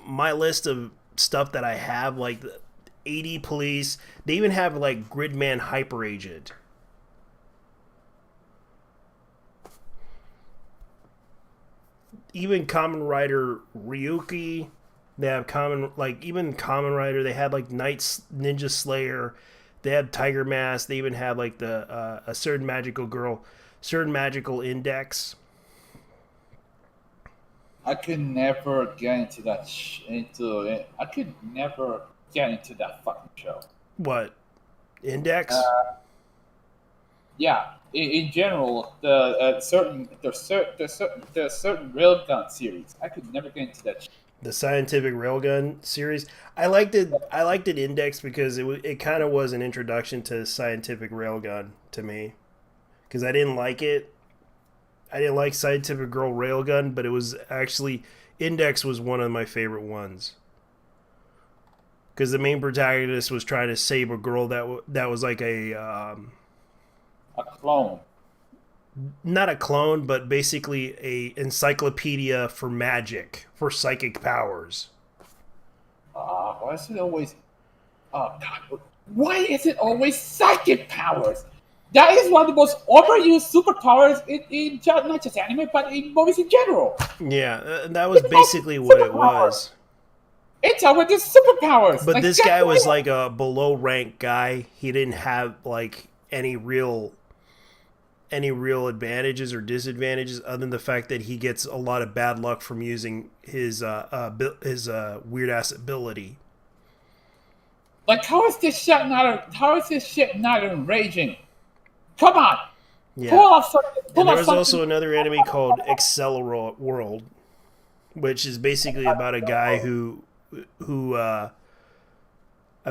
my list of stuff that I have, like the 80 Police. They even have like Gridman Hyper Agent. Even Kamen Rider Ryuki, they have Kamen Rider. They had like Ninja Slayer. They had Tiger Mask. They even had like the a certain magical girl, certain magical index. I could never get into that. I could never get into that fucking show. What? Index? Yeah. In general, the certain railgun series, I could never get into that. The Scientific Railgun series, I liked it. I liked it Index because it kind of was an introduction to Scientific Railgun to me, because I didn't like it. I didn't like Scientific Girl Railgun, but it was actually Index was one of my favorite ones. Because the main protagonist was trying to save a girl that was like a clone. Not a clone, but basically a encyclopedia for magic, for psychic powers. Why is it always? Oh God! Why is it always psychic powers? That is one of the most overused superpowers in not just anime, but in movies in general. Yeah, that was basically what it was. It's with the superpowers. But like, this guy was like a below rank guy. He didn't have like any real advantages or disadvantages other than the fact that he gets a lot of bad luck from using his weird ass ability. Like, how is this shit not enraging? Come on. Yeah. And there was also another anime called Accelerate World, which is basically about a guy who I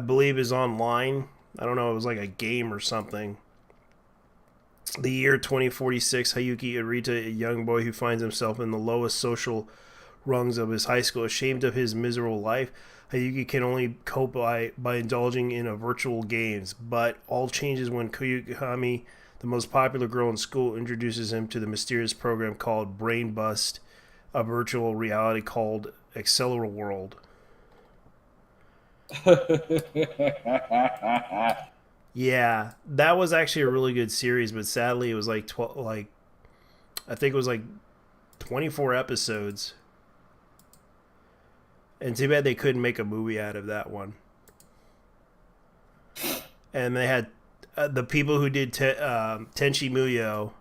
believe is online. I don't know, it was like a game or something. The year 2046, Hayuki Arita, a young boy who finds himself in the lowest social rungs of his high school, ashamed of his miserable life. Hayuki can only cope by indulging in a virtual games, but all changes when Koyukami, the most popular girl in school, introduces him to the mysterious program called Brain Bust, a virtual reality called Accelerate World. Yeah, that was actually a really good series, but sadly it was like I think it was like 24 episodes. And too bad they couldn't make a movie out of that one. And they had the people who did Tenchi Muyo,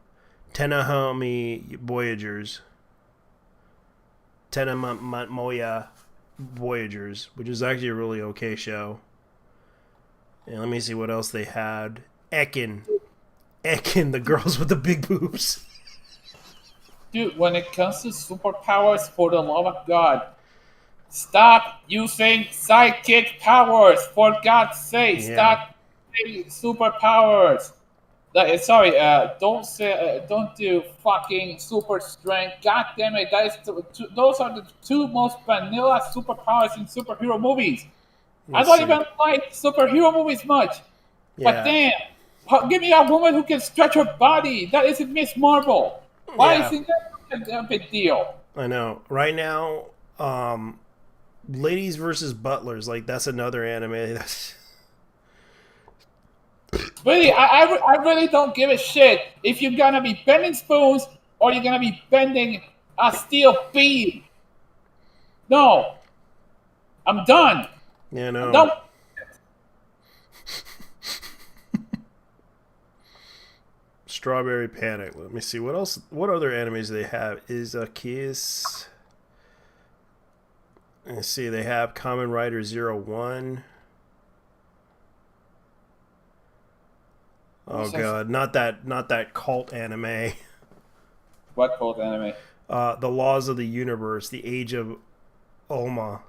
Tenahami Voyagers, Moya Voyagers, which is actually a really okay show. And let me see what else they had. Ekin, the girls with the big boobs. Dude, when it comes to superpowers, for the love of God, stop using psychic powers, for God's sake. Yeah. Stop using superpowers. Don't do fucking super strength. God damn it, those are the two most vanilla superpowers in superhero movies. I don't even like superhero movies much. Yeah. But damn, give me a woman who can stretch her body. That isn't Miss Marvel. Why isn't that a big deal? I know. Right now, Ladies versus Butlers, like that's another anime. Really, I really don't give a shit if you're gonna be bending spoons or you're gonna be bending a steel beam. No, I'm done. Yeah, no. No. Strawberry Panic. Let me see what else. What other animes they have? Is a Kiss. Let's see. They have Kamen Rider 01. Oh god, not that cult anime. What cult anime? The Laws of the Universe, The Age of Oma.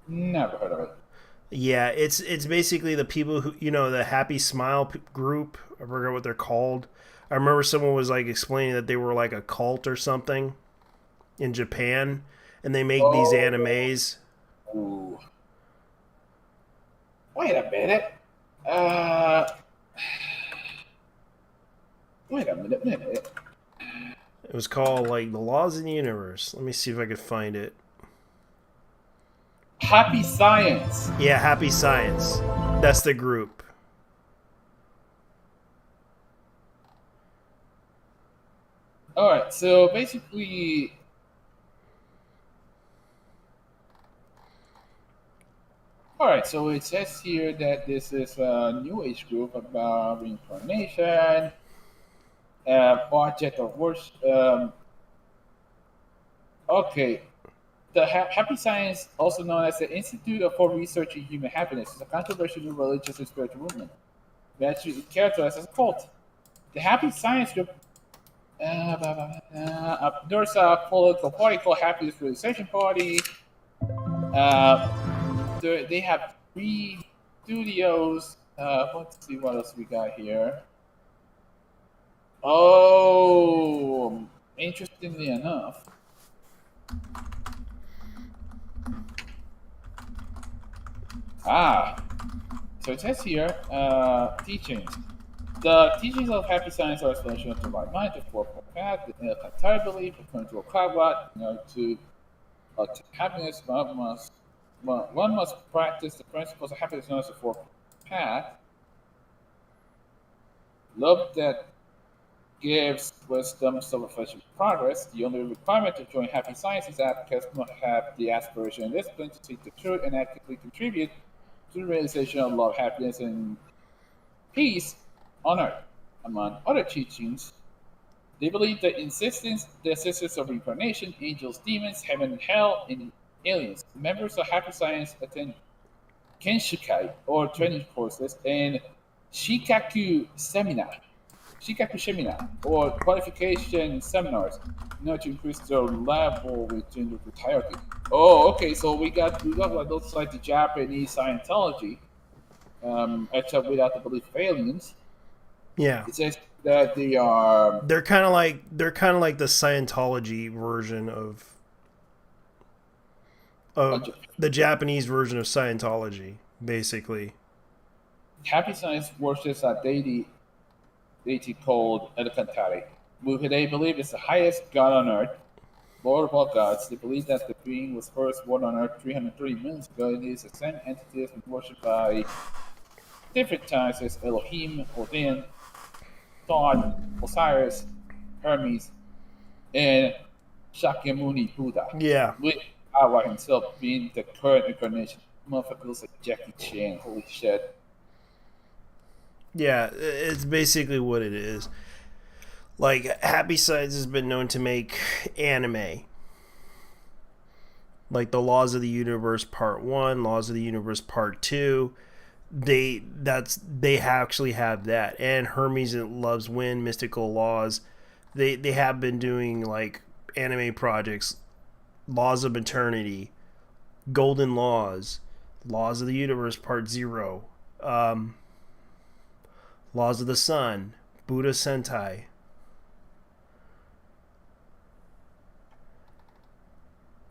Never heard of it. Yeah, it's basically the people who, the Happy Smile group. I forget what they're called. I remember someone was like explaining that they were like a cult or something in Japan, and they make these animes. Ooh. Wait a minute. Wait a minute. It was called like The Laws of the Universe. Let me see if I could find it. Happy Science. Yeah, Happy Science. That's the group. All right, so basically, so it says here that this is a new age group about reincarnation, project of worship. Okay, the Happy Science, also known as the Institute for Research in Human Happiness, is a controversial new religious and spiritual movement that is characterized as a cult. The Happy Science group. There's a political party called Happiness Realization Party. They have 3 studios. Let's see what else we got here. Oh, interestingly enough. So it says here, teachings. The teachings of Happy Science are explanation of the right mind, the four-point path, the entire belief, according to a Kagwat, to happiness, one must practice the principles of happiness known as the four-point path. Love that gives wisdom, self-reflection, progress. The only requirement to join Happy Science is that applicants must have the aspiration and discipline to seek the truth and actively contribute to the realization of love, happiness, and peace on earth. Among other teachings, they believe the existence of reincarnation, angels, demons, heaven and hell, and aliens. Members of Happy Science attend Kenshikai, or training courses, and Shikaku seminar, or qualification seminars, in order to increase their level within the hierarchy. Oh, okay, so we got what looks like the Japanese Scientology, except without the belief of aliens. Yeah, it says that they are. They're kind of like the Scientology version of the Japanese version of Scientology, basically. Happy Science worships a deity called Elefantari, who they believe is the highest god on earth, Lord of all gods. They believe that the being was first born on earth 330 million ago, and is the same entity that's been worshipped by different times as Elohim, Odin, Thoth, Osiris, Hermes, and Shakyamuni Buddha. Yeah. With Allah himself being the current incarnation. Motherfucker looks like Jackie Chan. Holy shit. Yeah, it's basically what it is. Like, Happy Science has been known to make anime. Like the Laws of the Universe Part 1, Laws of the Universe Part 2. They actually have that. And Hermes Loves Wind, Mystical Laws. They have been doing like anime projects. Laws of Eternity, Golden Laws, Laws of the Universe Part 0, Laws of the Sun, Buddha Sentai.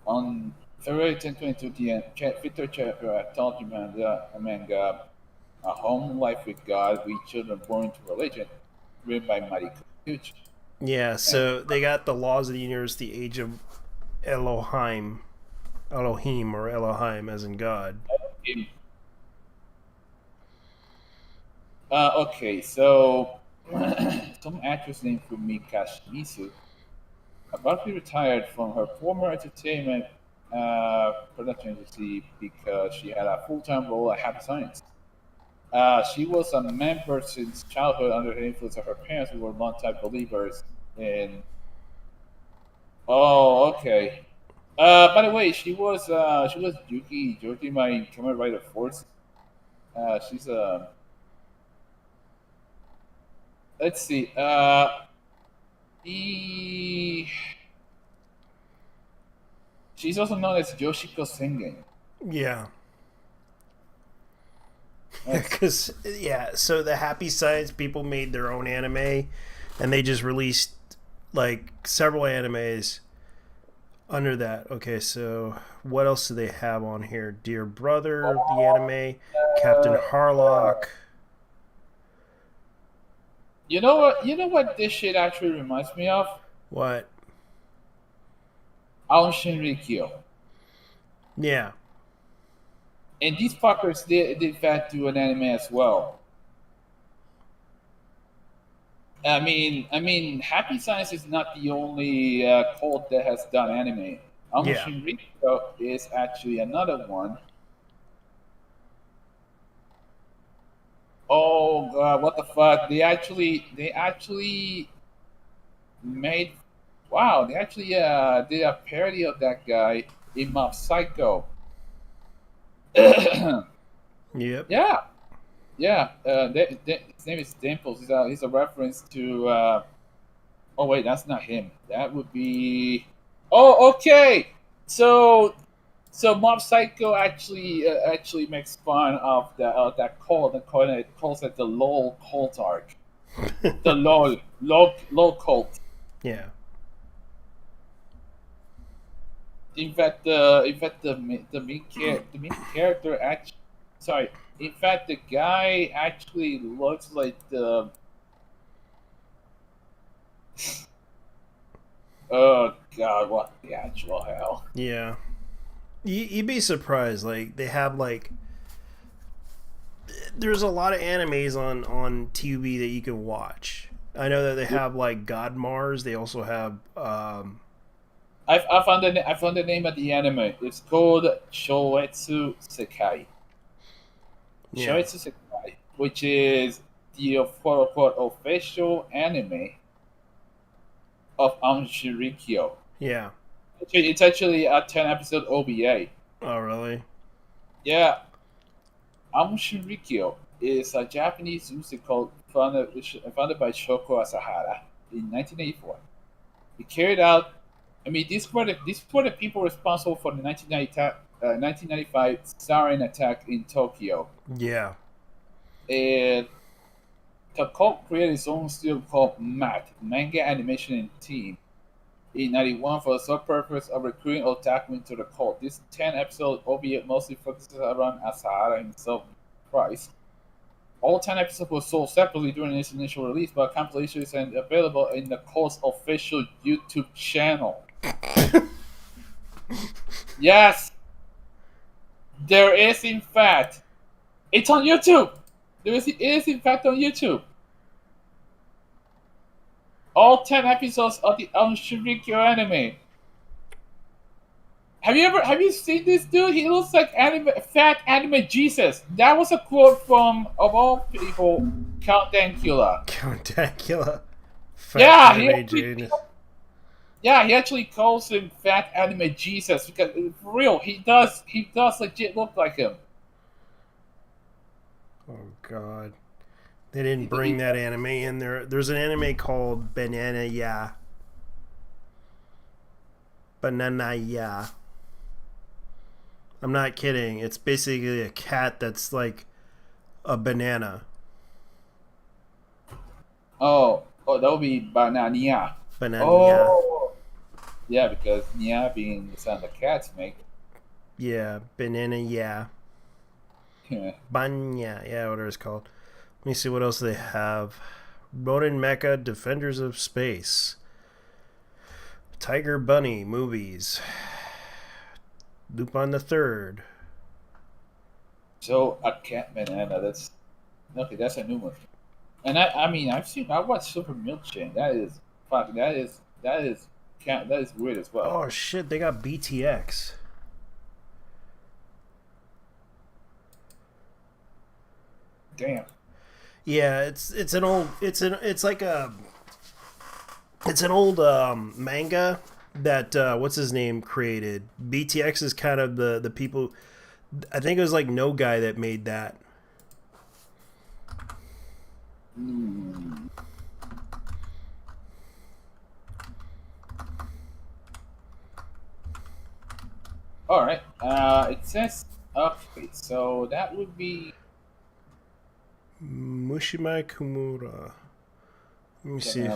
On February 10, 2022, the Victor chapter anthology manga, A Home Life with God, We Children Born into Religion, written by Mariko Kuchi. Yeah, so they got the Laws of the Universe, the Age of Elohim, or Elohim as in God. Okay, so some actress named Fumika Shimizu abruptly retired from her former entertainment production agency because she had a full-time role at Happy Science. She was a member since childhood under the influence of her parents, who were longtime believers in. Oh, okay. By the way, she was Yuki, my Kamen Rider Force. She's a. Let's see. He, she's also known as Yoshiko Sengen. Yeah. That's- Because, yeah, so the Happy Science people made their own anime, and they just released, like, several animes under that. Okay, so what else do they have on here? Dear Brother, the anime, Captain Harlock. You know what? You know what this shit actually reminds me of? What? Aon Shinrikyo. Yeah. And these fuckers did in fact do an anime as well. I mean, Happy Science is not the only cult that has done anime. Aon Yeah. Shinrikyo is actually another one. Oh god, what the fuck? They actually made, wow, they actually did a parody of that guy in Mob Psycho. Yeah, Yep. yeah. His name is Dimples. He's a reference to. Oh wait, that's not him. That would be. Oh, okay. So Mob Psycho actually makes fun of that cult and calls it the LOL cult arc. The LOL cult. Yeah. The main character actually, sorry. In fact, the guy actually looks like the. Oh god, what the actual hell? Yeah. You'd be surprised. Like, they have, like, there's a lot of animes on TV that you can watch. I know that they have, like, God Mars. They also have, I found the name of the anime. It's called Shoetsu Sekai. yeah. Shoetsu Sekai, which is the quote unquote official anime of Anshirikyo. Yeah. It's actually a 10-episode OVA. Oh, really? Yeah. Anshirikyo is a Japanese musical founded by Shoko Asahara in 1984. He carried out. I mean, these were the people responsible for the 1995 sarin attack in Tokyo. Yeah. And the cult created its own studio called MAT, Manga Animation Team, in '91 for the sole purpose of recruiting otaku into the cult. This 10-episode OVA mostly focuses around Asahara himself, Christ. All 10 episodes were sold separately during its initial release, but a compilation is available in the cult's official YouTube channel. Yes, there is in fact. It's on YouTube. It is in fact on YouTube. All 10 episodes of the Shurikyo anime. Have you seen this dude? He looks like fat anime Jesus. That was a quote from, of all people, Count Dankula. Count Dankula. Yeah, he actually calls him fat anime Jesus because for real, he does legit look like him. Oh god. They didn't bring that anime in there. There's an anime called Banana Ya. Banana Ya. I'm not kidding. It's basically a cat that's like a banana. Oh, that would be Banania. Banana Oh, yeah, because nya being the sound that cats make. Yeah, Banana Ya. Banya, yeah, whatever it's called. Let me see what else they have. Ronin Mecha Defenders of Space. Tiger Bunny movies. Lupin the Third. So a cat banana. That's okay. That's a new one. And I watched Super Milk Chain. That is weird as well. Oh shit, they got BTX. Damn. Yeah, it's an old manga that what's his name created. BTX is kind of the people. I think it was like No Guy that made that. All right. It says okay, so that would be Mushima Kumura. Let me see.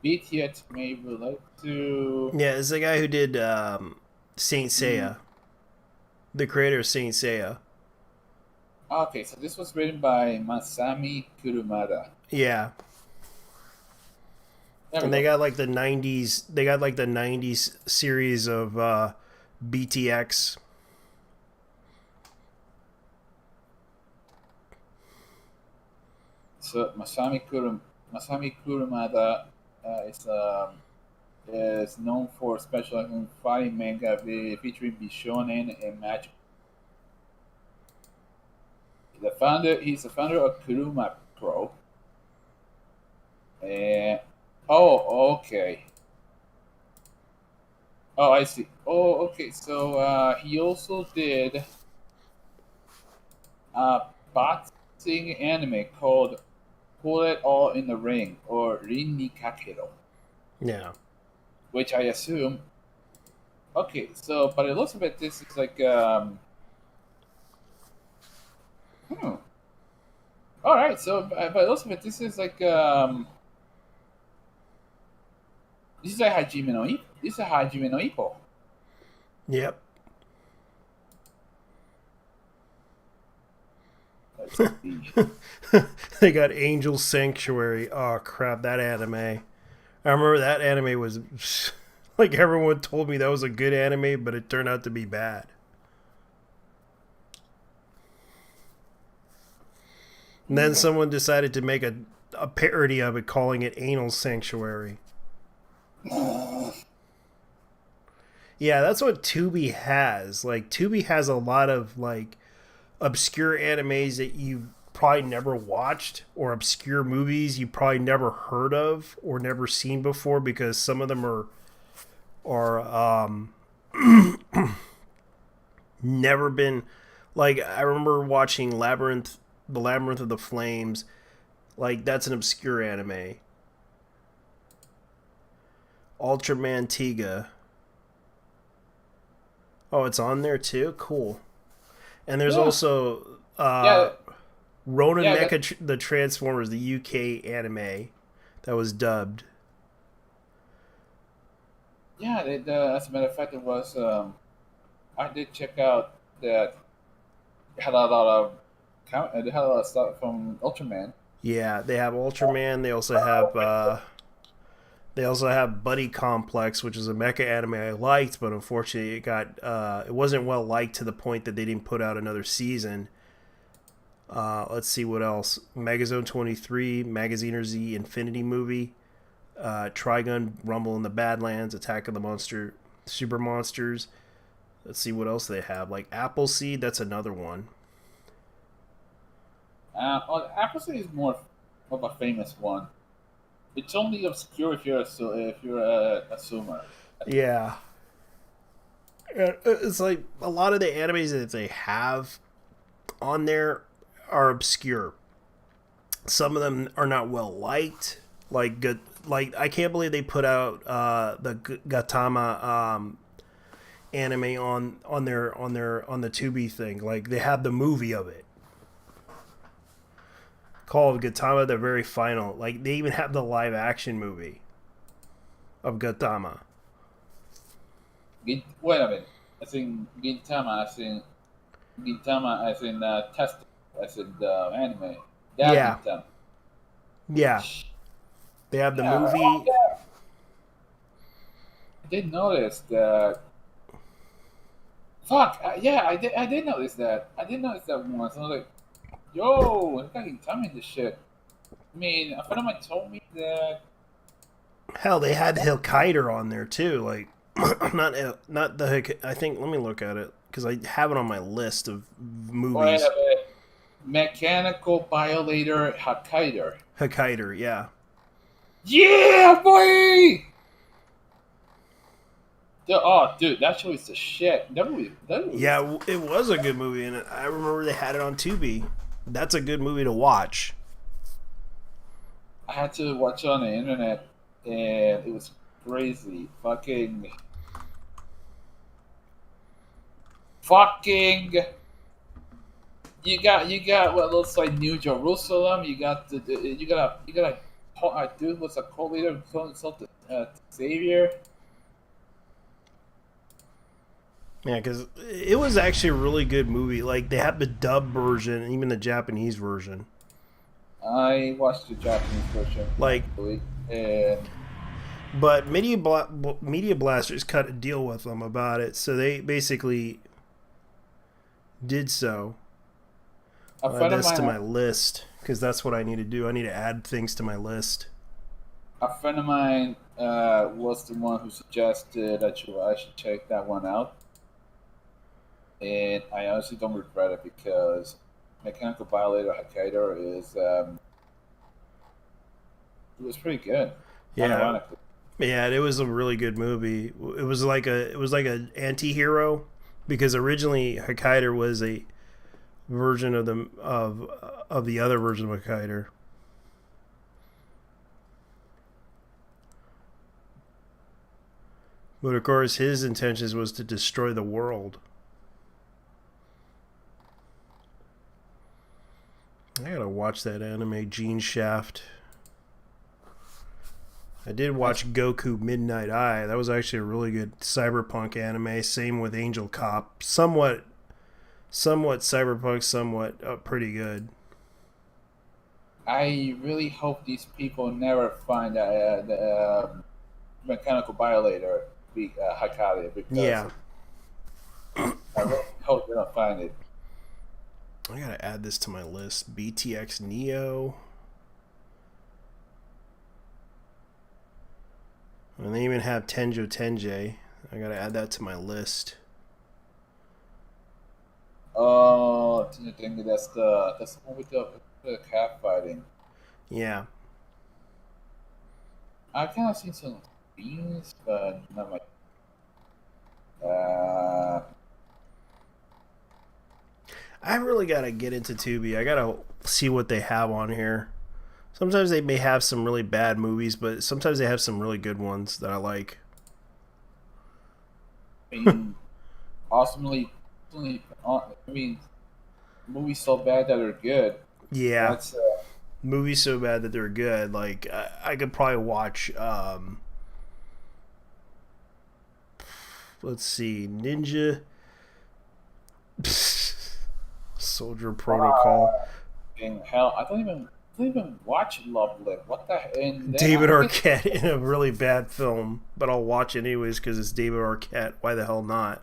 BTX may relate to. Yeah, it's the guy who did Saint Seiya. The creator of Saint Seiya. Okay, so this was written by Masami Kurumada. Yeah. And they got like the 90s. They got like the 90s series of BTX. So Masami Kurumada is known for specializing in fighting manga featuring Bishonen and magic. He's the founder of Kuruma Pro. And okay. Oh, I see. Oh, okay. So he also did a boxing anime called Pull It All in the Ring, or Rin ni Kakero. Yeah. Which I assume. Okay, so but it looks a bit. This is like All right, so but it looks a bit. This is like This is a Hajime no Ippo. This is a Hajime no Ippo. Yep. They got Angel Sanctuary. Oh crap, that anime. I remember that anime was like everyone told me that was a good anime, but it turned out to be bad. And then someone decided to make a parody of it, calling it Anal Sanctuary. Yeah, that's what Tubi has. Like, Tubi has a lot of, like, obscure animes that you probably never watched, or obscure movies you probably never heard of or never seen before, because some of them are never been, like, I remember watching The Labyrinth of the Flames. Like, that's an obscure anime. Ultraman Tiga. Oh, it's on there too? Cool. And there's also Ronan Mecha the Transformers, the UK anime that was dubbed. Yeah, as a matter of fact, it was. I did check out that it had a lot of stuff from Ultraman. Yeah, they have Ultraman. They also have Buddy Complex, which is a mecha anime I liked, but unfortunately it wasn't well liked to the point that they didn't put out another season. Let's see what else. Megazone 23, Magaziner Z Infinity Movie, Trigun Rumble in the Badlands, Attack of the Super Monsters. Let's see what else they have. Like Appleseed, that's another one. Appleseed is more of a famous one. It's only obscure if you're a assumer. Yeah. It's like a lot of the animes that they have on there are obscure. Some of them are not well liked. Like I can't believe they put out the Gautama anime on the Tubi thing. Like, they have the movie of it called Gautama the Very Final. Like, they even have the live action movie of Gautama. Wait a minute. I think Gintama as in test as in the anime. Yeah. Gintama. Yeah. They have the movie. I did notice that. Fuck. I did notice that. I did notice that once. I was like, yo, look at Gintama in this shit. I mean, a friend of mine told me that. Hell, they had Hellkaider on there too. Like, not the. I think. Let me look at it because I have it on my list of movies. Wait a minute. Mechanical Violator Hokkaido. Hokkaido, yeah. Yeah, boy! Oh, dude, that show is the shit. Yeah, it was a good movie, and I remember they had it on Tubi. That's a good movie to watch. I had to watch it on the internet, and it was crazy. Fucking. You got what looks like New Jerusalem. You got a dude what's a cult leader calling himself the Savior. Yeah, because it was actually a really good movie. Like, they had the dub version and even the Japanese version. I watched the Japanese version, like, actually, and but Media Blasters cut a deal with them about it, so they basically did so. I'll add this to my list because that's what I need to do. I need to add things to my list. A friend of mine was the one who suggested I should check that one out, and I honestly don't regret it because Mechanical Violator Hokkaido is it was pretty good. Yeah, ironically. Yeah, it was a really good movie. It was like an anti-hero because originally Hokkaido was a version of the other version of Hokkaido. But of course, his intentions was to destroy the world. I gotta watch that anime, Gene Shaft. I did watch Goku Midnight Eye. That was actually a really good cyberpunk anime. Same with Angel Cop. Somewhat cyberpunk, somewhat pretty good. I really hope these people never find the Mechanical Violator Hokkaido because I really hope they don't find it. I gotta add this to my list. BTX Neo. And they even have Tenjo Tenge. I gotta add that to my list. Oh, that's the one with the cat fighting. Yeah. I've kind of seen some beans, but not like. I really gotta get into Tubi. I gotta see what they have on here. Sometimes they may have some really bad movies, but sometimes they have some really good ones that I like. I mean, awesomely. I mean, movies so bad that they're good. Yeah. That's, movies so bad that they're good. Like, I could probably watch, let's see, Ninja Soldier Protocol. Hell, I don't even watch Love Live. What the hell? David Arquette in a really bad film, but I'll watch it anyways because it's David Arquette. Why the hell not?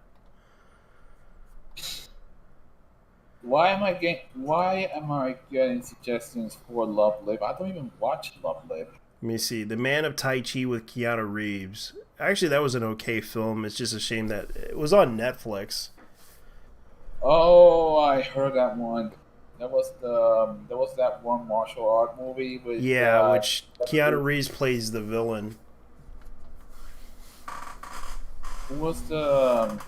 Why am I getting suggestions for Love Live? I don't even watch Love Live. Let me see. The Man of Tai Chi with Keanu Reeves. Actually, that was an okay film. It's just a shame that it was on Netflix. Oh, I heard that one. That was that one martial art movie with which Keanu Reeves plays the villain. Who was the?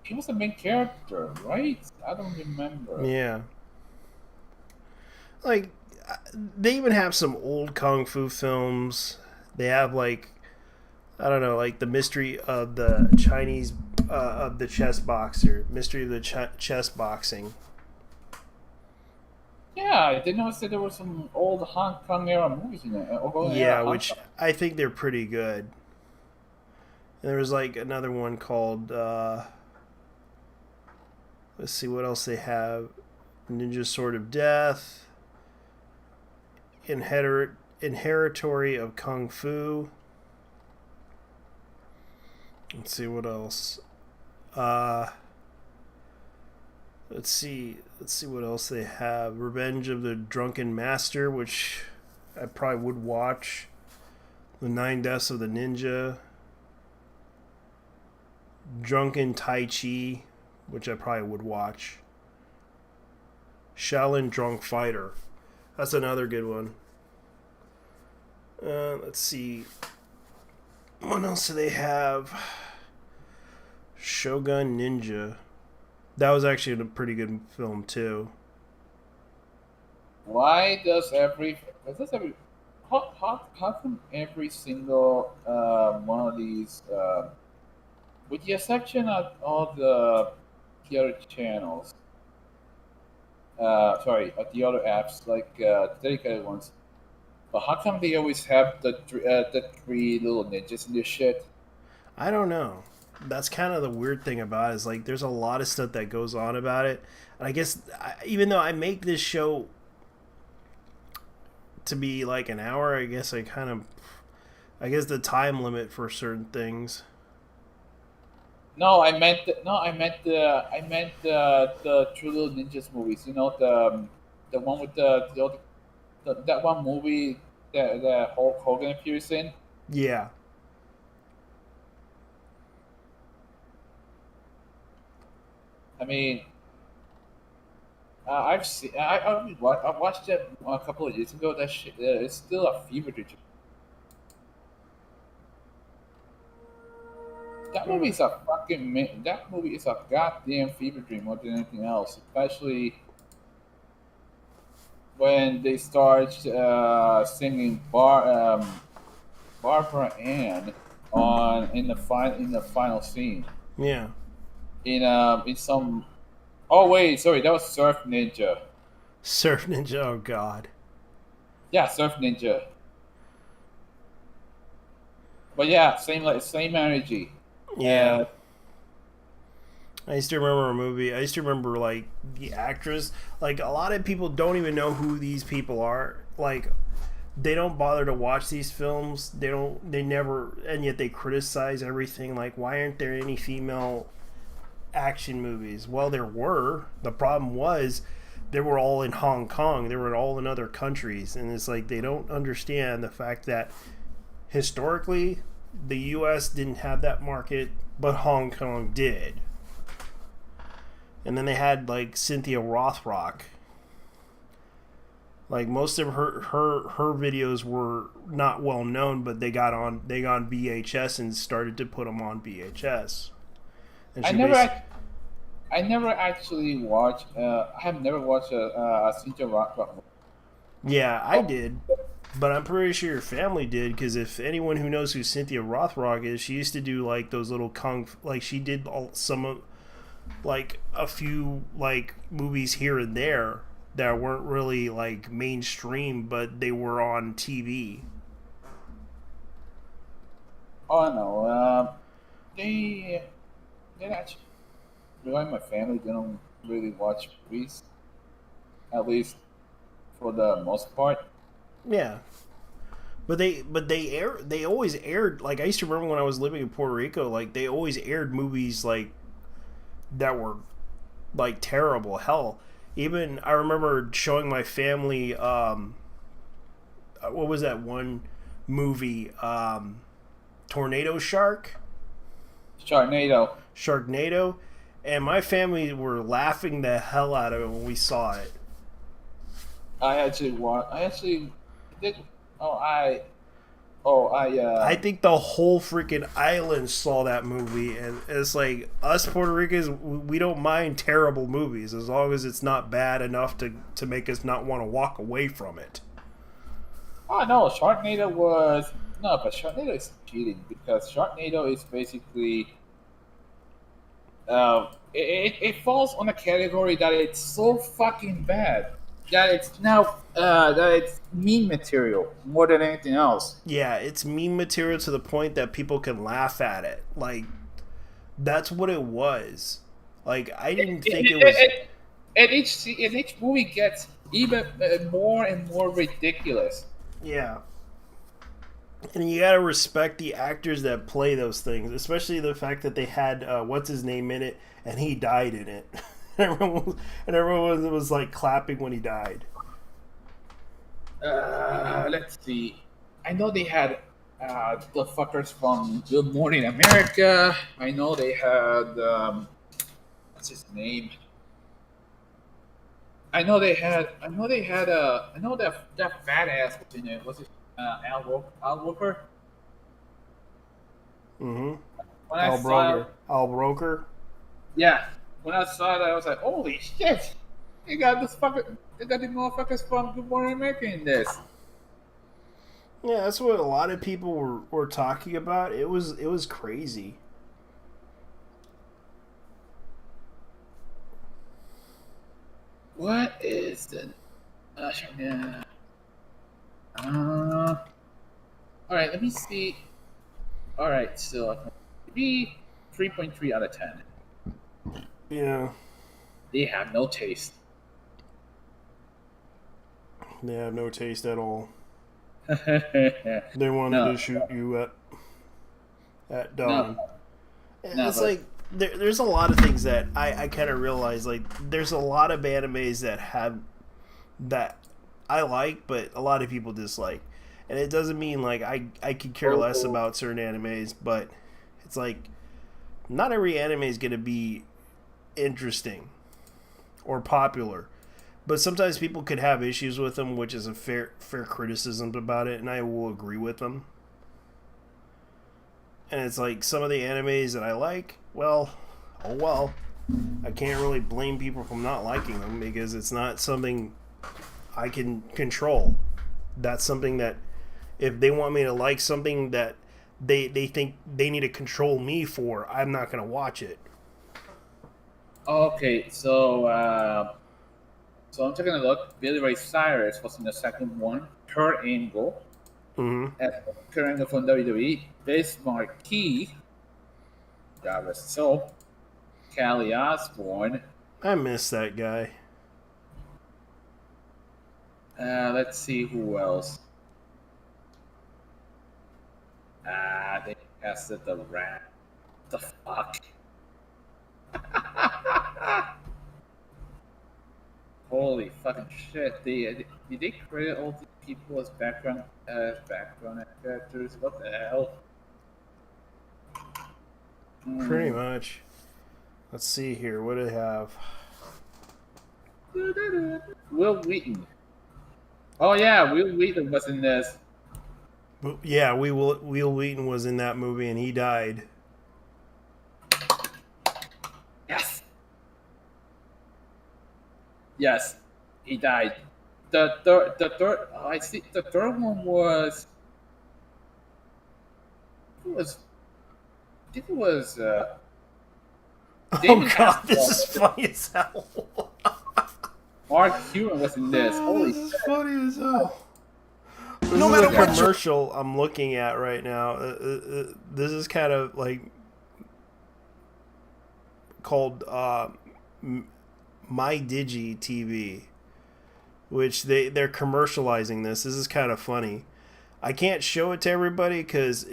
He was the main character, right? I don't remember. Yeah. Like, they even have some old kung fu films. They have, like, I don't know, like the mystery of the Chinese of the chess boxer, mystery of the chess boxing. Yeah, I did notice that there were some old Hong Kong era movies in it. Yeah, which I think they're pretty good. And there was like another one called, let's see what else they have. Ninja Sword of Death, Inheritory of Kung Fu. Let's see what else. Let's see what else they have. Revenge of the Drunken Master, which I probably would watch. The Nine Deaths of the Ninja. Drunken Tai Chi, which I probably would watch. Shaolin Drunk Fighter. That's another good one. Let's see. What else do they have? Shogun Ninja. That was actually a pretty good film too. Why does how come every single one of these, with the exception of all the other channels, the other apps like dedicated ones, but how come they always have the three little ninjas in this shit? I don't know. That's kind of the weird thing about it, is like there's a lot of stuff that goes on about it. And I guess even though I make this show to be like an hour, I guess the time limit for certain things. No, I meant the True Little Ninjas movies. You know, the one with that one movie that Hulk Hogan appears in. Yeah. I mean, I watched it a couple of years ago. That shit, it's still a fever dream. That movie is a goddamn fever dream more than anything else. Especially when they start singing Barbara Ann in the final scene. Yeah. In some. Oh wait, sorry, that was Surf Ninja. Surf Ninja. Oh God. Yeah, Surf Ninja. But yeah, same energy. Yeah. I used to remember a movie. I used to remember like the actress. Like a lot of people don't even know who these people are. Like they don't bother to watch these films. They never, and yet they criticize everything. Like, why aren't there any female action movies? Well, there were. The problem was they were all in Hong Kong. They were all in other countries, and it's like they don't understand the fact that historically the US didn't have that market, but Hong Kong did. And then they had like Cynthia Rothrock. Like most of her videos were not well known, but they got on VHS and started to put them on VHS. And I never actually watched. I have never watched a Cynthia Rothrock. Yeah, I did, but I'm pretty sure your family did, because if anyone who knows who Cynthia Rothrock is, she used to do like those little like she did like a few like movies here and there that weren't really like mainstream, but they were on TV. Oh no, they actually. Like my family, they don't really watch movies, at least for the most part. Yeah, but they always aired, like I used to remember when I was living in Puerto Rico, like they always aired movies like that were like terrible. Hell, even I remember showing my family what was that one movie, Tornado Shark? Sharknado. And my family were laughing the hell out of it when we saw it. I think the whole freaking island saw that movie, and it's like us Puerto Ricans, we don't mind terrible movies as long as it's not bad enough to make us not want to walk away from it. Oh no, but Sharknado is cheating, because Sharknado is basically. It falls on a category that it's so fucking bad that it's now that it's meme material more than anything else. Yeah, it's meme material to the point that people can laugh at it. Like that's what it was. Like I didn't think it was. And each movie gets even more and more ridiculous. Yeah. And you gotta respect the actors that play those things, especially the fact that they had what's his name in it, and he died in it. and everyone was like clapping when he died. Let's see. I know they had the fuckers from Good Morning America. I know they had what's his name? I know they had. I know they had a. I know that fat ass was in it. Was it Al Roker? Mm-hmm. When I saw it, Al Broker. yeah. When I saw it, I was like, "Holy shit! They got this fucking. They got these motherfuckers from Good Morning America in this." Yeah, that's what a lot of people were talking about. It was crazy. What is the? Yeah. All right. Let me see. All right. So maybe 3.3 out of 10. Yeah, They have no taste. they have no taste at all. no, They wanted to shoot you at no, dawn. no. It's But like there's a lot of things that I kind of realize. Like there's a lot of animes that I like, but a lot of people dislike. And it doesn't mean like I could care less about certain animes, but it's like not every anime is going to be interesting or popular. But sometimes people could have issues with them, which is a fair criticism about it, and I will agree with them. And it's like some of the animes that I like, well, oh well. I can't really blame people for not liking them because it's not something I can control. That's something that if they want me to like something that they think they need to control me for, I'm not going to watch it. okay, so I'm taking a look. Billy Ray Cyrus was in the second one. Kurt Angle, Mm-hmm. Kurt Angle from WWE. Biz Marquis, God rest his soul. Callie Osborne. I miss that guy. Let's see who else. They casted the rat. The fuck. Holy fucking shit! Did they credit all these people as background characters? What the hell? Pretty much. Let's see here. What do they have? Will Wheaton. Oh yeah, Will Wheaton was in this. Yeah, Will Wheaton was in that movie and he died. Yes. Yes, he died. The third. Oh, I see. The third one was. I think it was. Oh god, this is funny as hell. Mark Cuban was in this. Holy this is shit. funny as hell. This is a commercial I'm looking at right now. This is kind of like called My Digi TV, which they're commercializing this. This is kind of funny. I can't show it to everybody because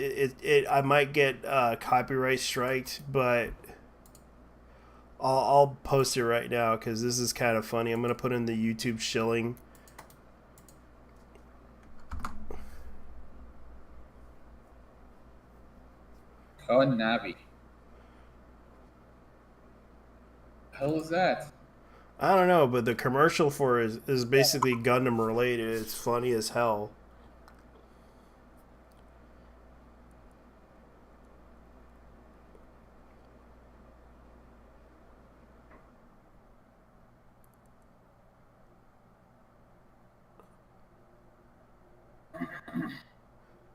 I might get copyright striked, but I'll post it right now because this is kind of funny. I'm gonna put in the YouTube shilling. Oh, Navi. How was that? I don't know, but the commercial for it is basically Gundam related. It's funny as hell.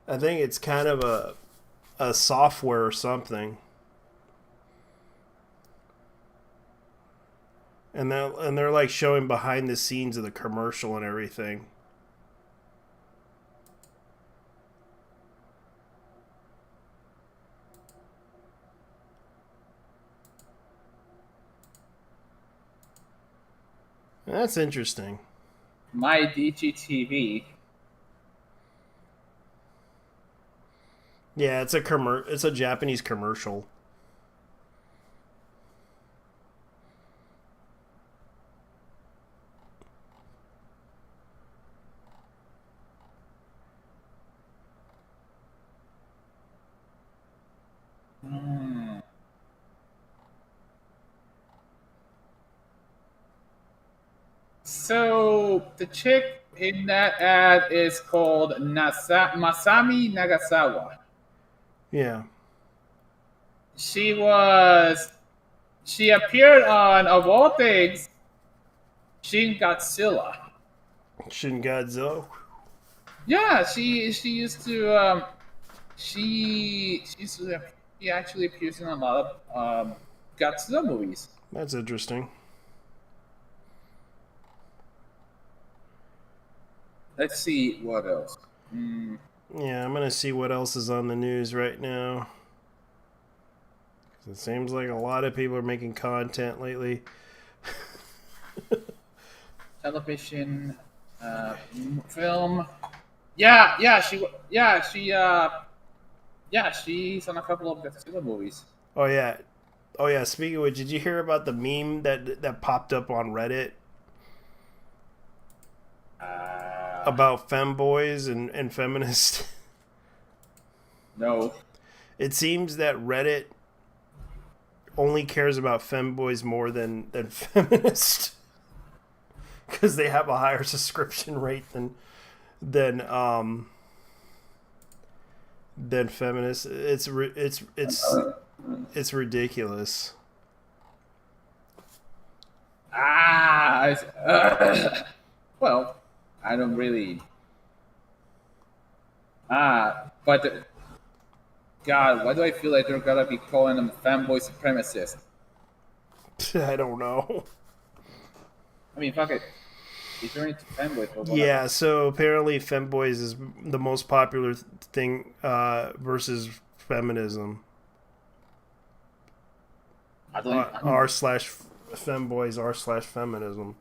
I think it's kind of a software or something. And they're like showing behind the scenes of the commercial and everything. That's interesting. My DGTV. Yeah, it's a Japanese commercial. So the chick in that ad is called Masami Nagasawa. Yeah. She appeared on, of all things, Shin Godzilla. Shin Godzilla. Yeah, she used to she actually appears in a lot of Godzilla movies. That's interesting. Let's see what else. Yeah, I'm gonna see what else is on the news right now. It seems like a lot of people are making content lately. Television, film. Yeah, she's on a couple of Godzilla movies. Oh yeah. Speaking of which, did you hear about the meme that popped up on Reddit about femboys and feminists? No. It seems that Reddit only cares about femboys more than feminists, because they have a higher subscription rate than feminists. It's ridiculous. Well, I don't really. But God, why do I feel like they're gonna be calling them fanboy supremacists? I don't know. I mean, fuck it. If you're into fanboys, yeah. So apparently, femboys is the most popular thing versus feminism. R/femboys r/feminism.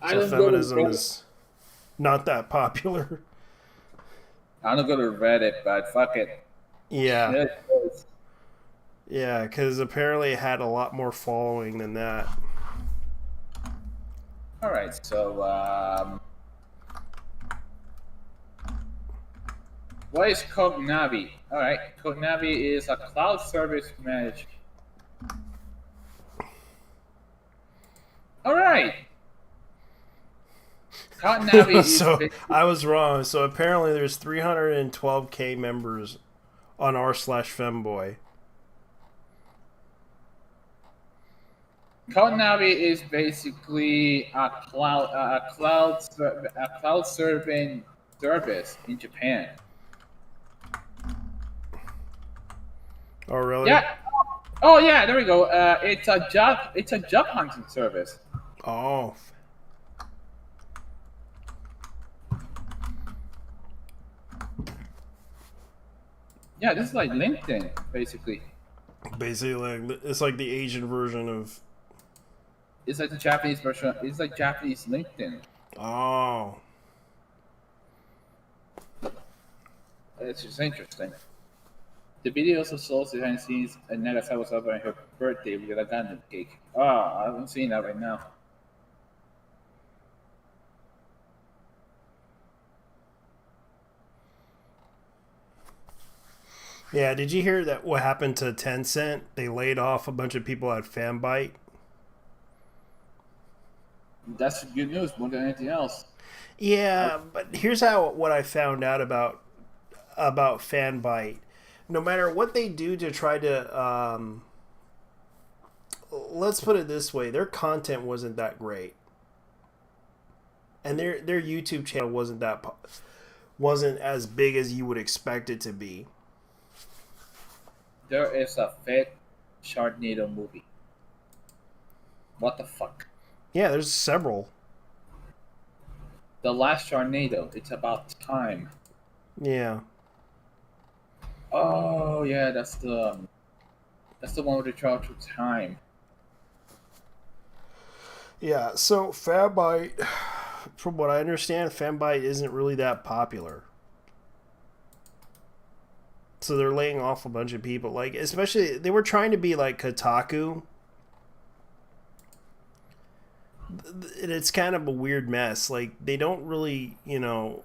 So feminism is not that popular. I don't go to Reddit, but fuck it. Yeah. Yeah, because apparently it had a lot more following than that. Alright, so, what is Cognavi? Alright, Cognavi is a cloud service managed. Alright! Cognavi is... So, I was wrong. So apparently there's 312k members on r/femboy. Cognavi is basically a cloud serving service in Japan. Oh really? Yeah. Oh yeah, there we go. It's a job hunting service. Oh. Yeah, this is like LinkedIn, basically. Basically, it's like the Asian version of. It's like the Japanese version. It's like Japanese LinkedIn. Oh. It's just interesting. The video also shows behind the scenes and Nagasawa was celebrating her birthday with a Gundam cake. Ah, I'm seeing that right now. Yeah, did you hear that? What happened to Tencent? They laid off a bunch of people at Fanbyte. That's good news more than anything else. Yeah, but here's what I found out about Fanbyte. No matter what they do to try to, let's put it this way, their content wasn't that great, and their YouTube channel wasn't as big as you would expect it to be. There is a fake Sharknado movie. What the fuck? Yeah, there's several. The last Sharknado. It's about time. Yeah. Oh yeah, that's the one with the travel through time. Yeah. So Fanbyte, from what I understand, Fanbyte isn't really that popular. So they're laying off a bunch of people. Like, especially, they were trying to be like Kotaku. And it's kind of a weird mess. Like, they don't really,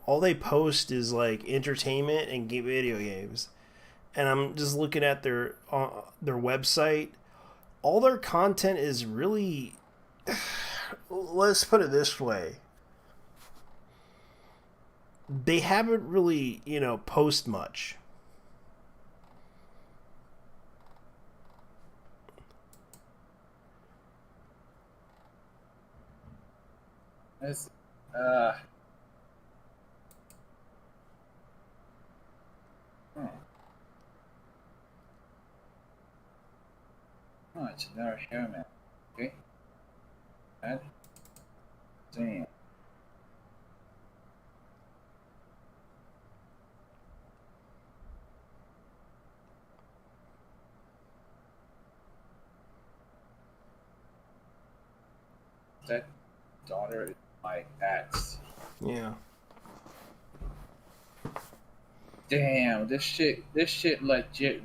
all they post is like entertainment and video games. And I'm just looking at their website. All their content is really, let's put it this way. they haven't really, post much. It's, Oh, it's another human. Okay. That. Damn. That daughter is my ex. Yeah. Damn, this shit legit.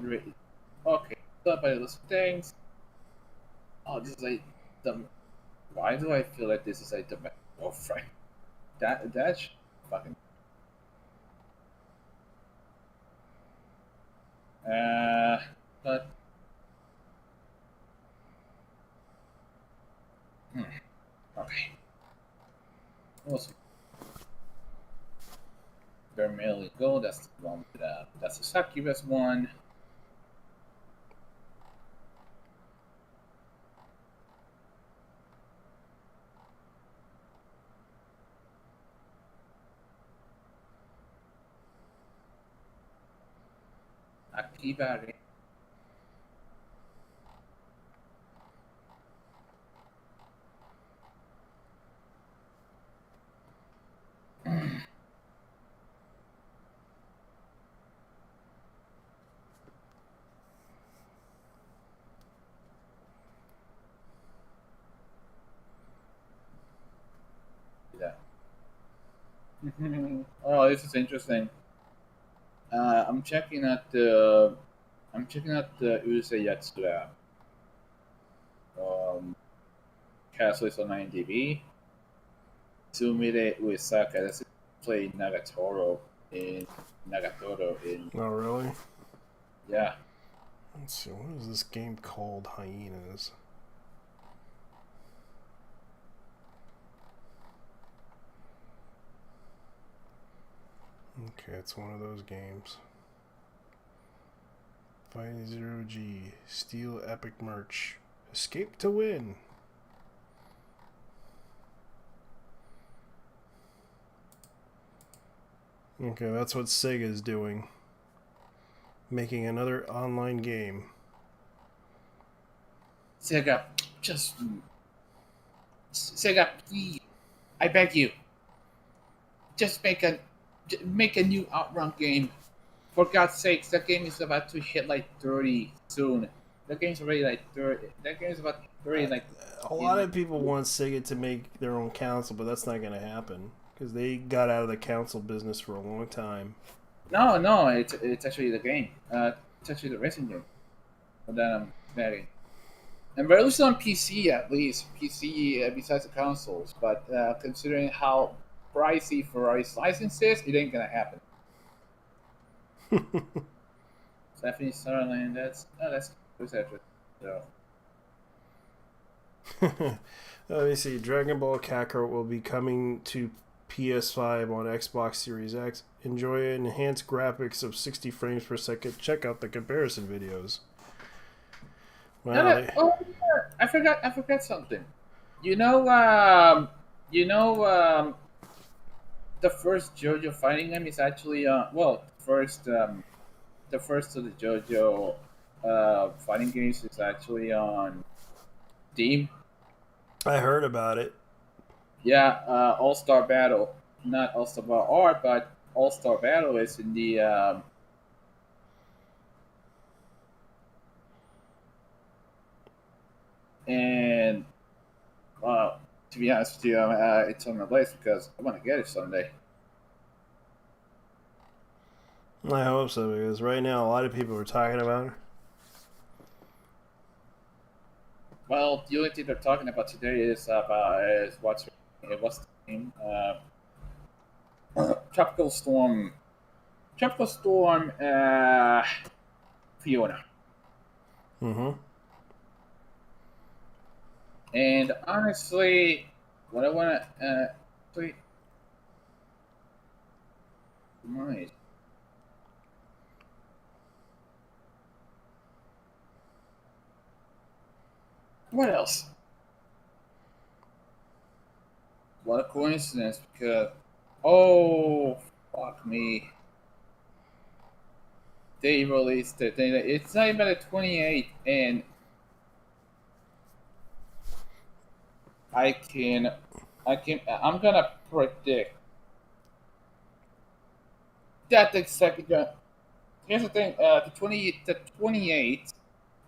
Okay, so by those things. Oh, this is like the. Why do I feel like this is like the girlfriend? That's fucking. But. Okay. We'll see. Vermilion Gold, that's the one with that's the succubus one. Activare. Oh, this is interesting. I'm checking out the Urusei Yatsura castle is on IMDb. Sumire Uesaka, that's play Nagatoro in Oh, really? Yeah. Let's see, what is this game called? Hyenas. Okay, it's one of those games. Fighting Zero G. Steal epic merch. Escape to win. Okay, that's what Sega's doing. Making another online game. Sega, please, I beg you, just make a new Outrun game. For God's sakes, that game is about to hit like 30 soon. That game's already like 30. That game's about 30 like. A lot of people want Sega to make their own console, but that's not going to happen because they got out of the console business for a long time. No, it's actually the game. It's actually the racing game. But then I'm betting. And we're also on PC at least. PC besides the consoles. But considering how pricey Ferrari's license is, it ain't gonna happen. Stephanie Sutherland, that's actually so. Let me see. Dragon Ball Kakarot will be coming to PS5 on Xbox Series X. Enjoy enhanced graphics of 60 frames per second. Check out the comparison videos. Wow. Yeah, I forgot something. The first JoJo fighting game is actually the first of the JoJo fighting games is actually on Steam. I heard about it. Yeah, All Star Battle, not All Star Battle R, but All Star Battle is in the and to be honest with you, it's on my list because I want to get it someday. I hope so, because right now a lot of people are talking about it. Well, the only thing they're talking about today is what's the name? Tropical Storm. Fiona. Mm-hmm. And honestly, what I want to Nice. What else? What a coincidence, because... Oh, fuck me. They released it. It's not even the 28th, and I'm gonna predict that the second... Here's the thing, the 28th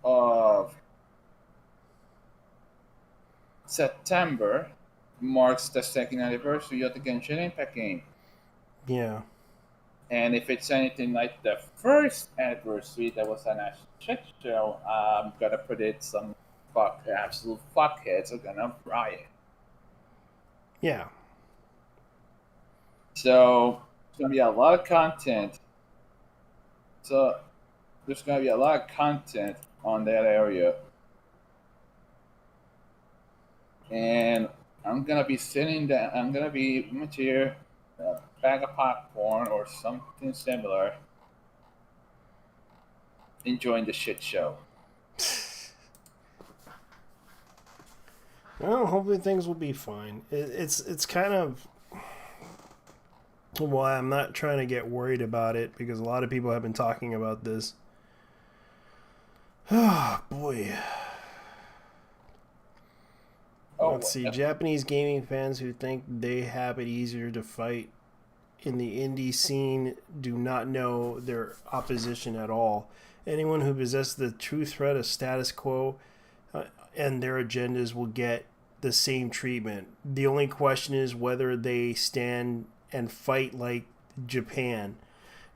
of September marks the second anniversary of the Genshin Impact game. Yeah. And if it's anything like the first anniversary that was an actual shit show, I'm gonna predict some absolute fuckheads are gonna riot. Yeah. So it's gonna be a lot of content. So there's gonna be a lot of content on that area. And I'm gonna be sitting there, I'm gonna be here, a bag of popcorn or something similar, enjoying the shit show. Well, hopefully things will be fine. It's kind of why I'm not trying to get worried about it, because a lot of people have been talking about this. Oh, boy. Let's see. Japanese gaming fans who think they have it easier to fight in the indie scene do not know their opposition at all. Anyone who possesses the true threat of status quo and their agendas will get the same treatment. The only question is whether they stand and fight like Japan.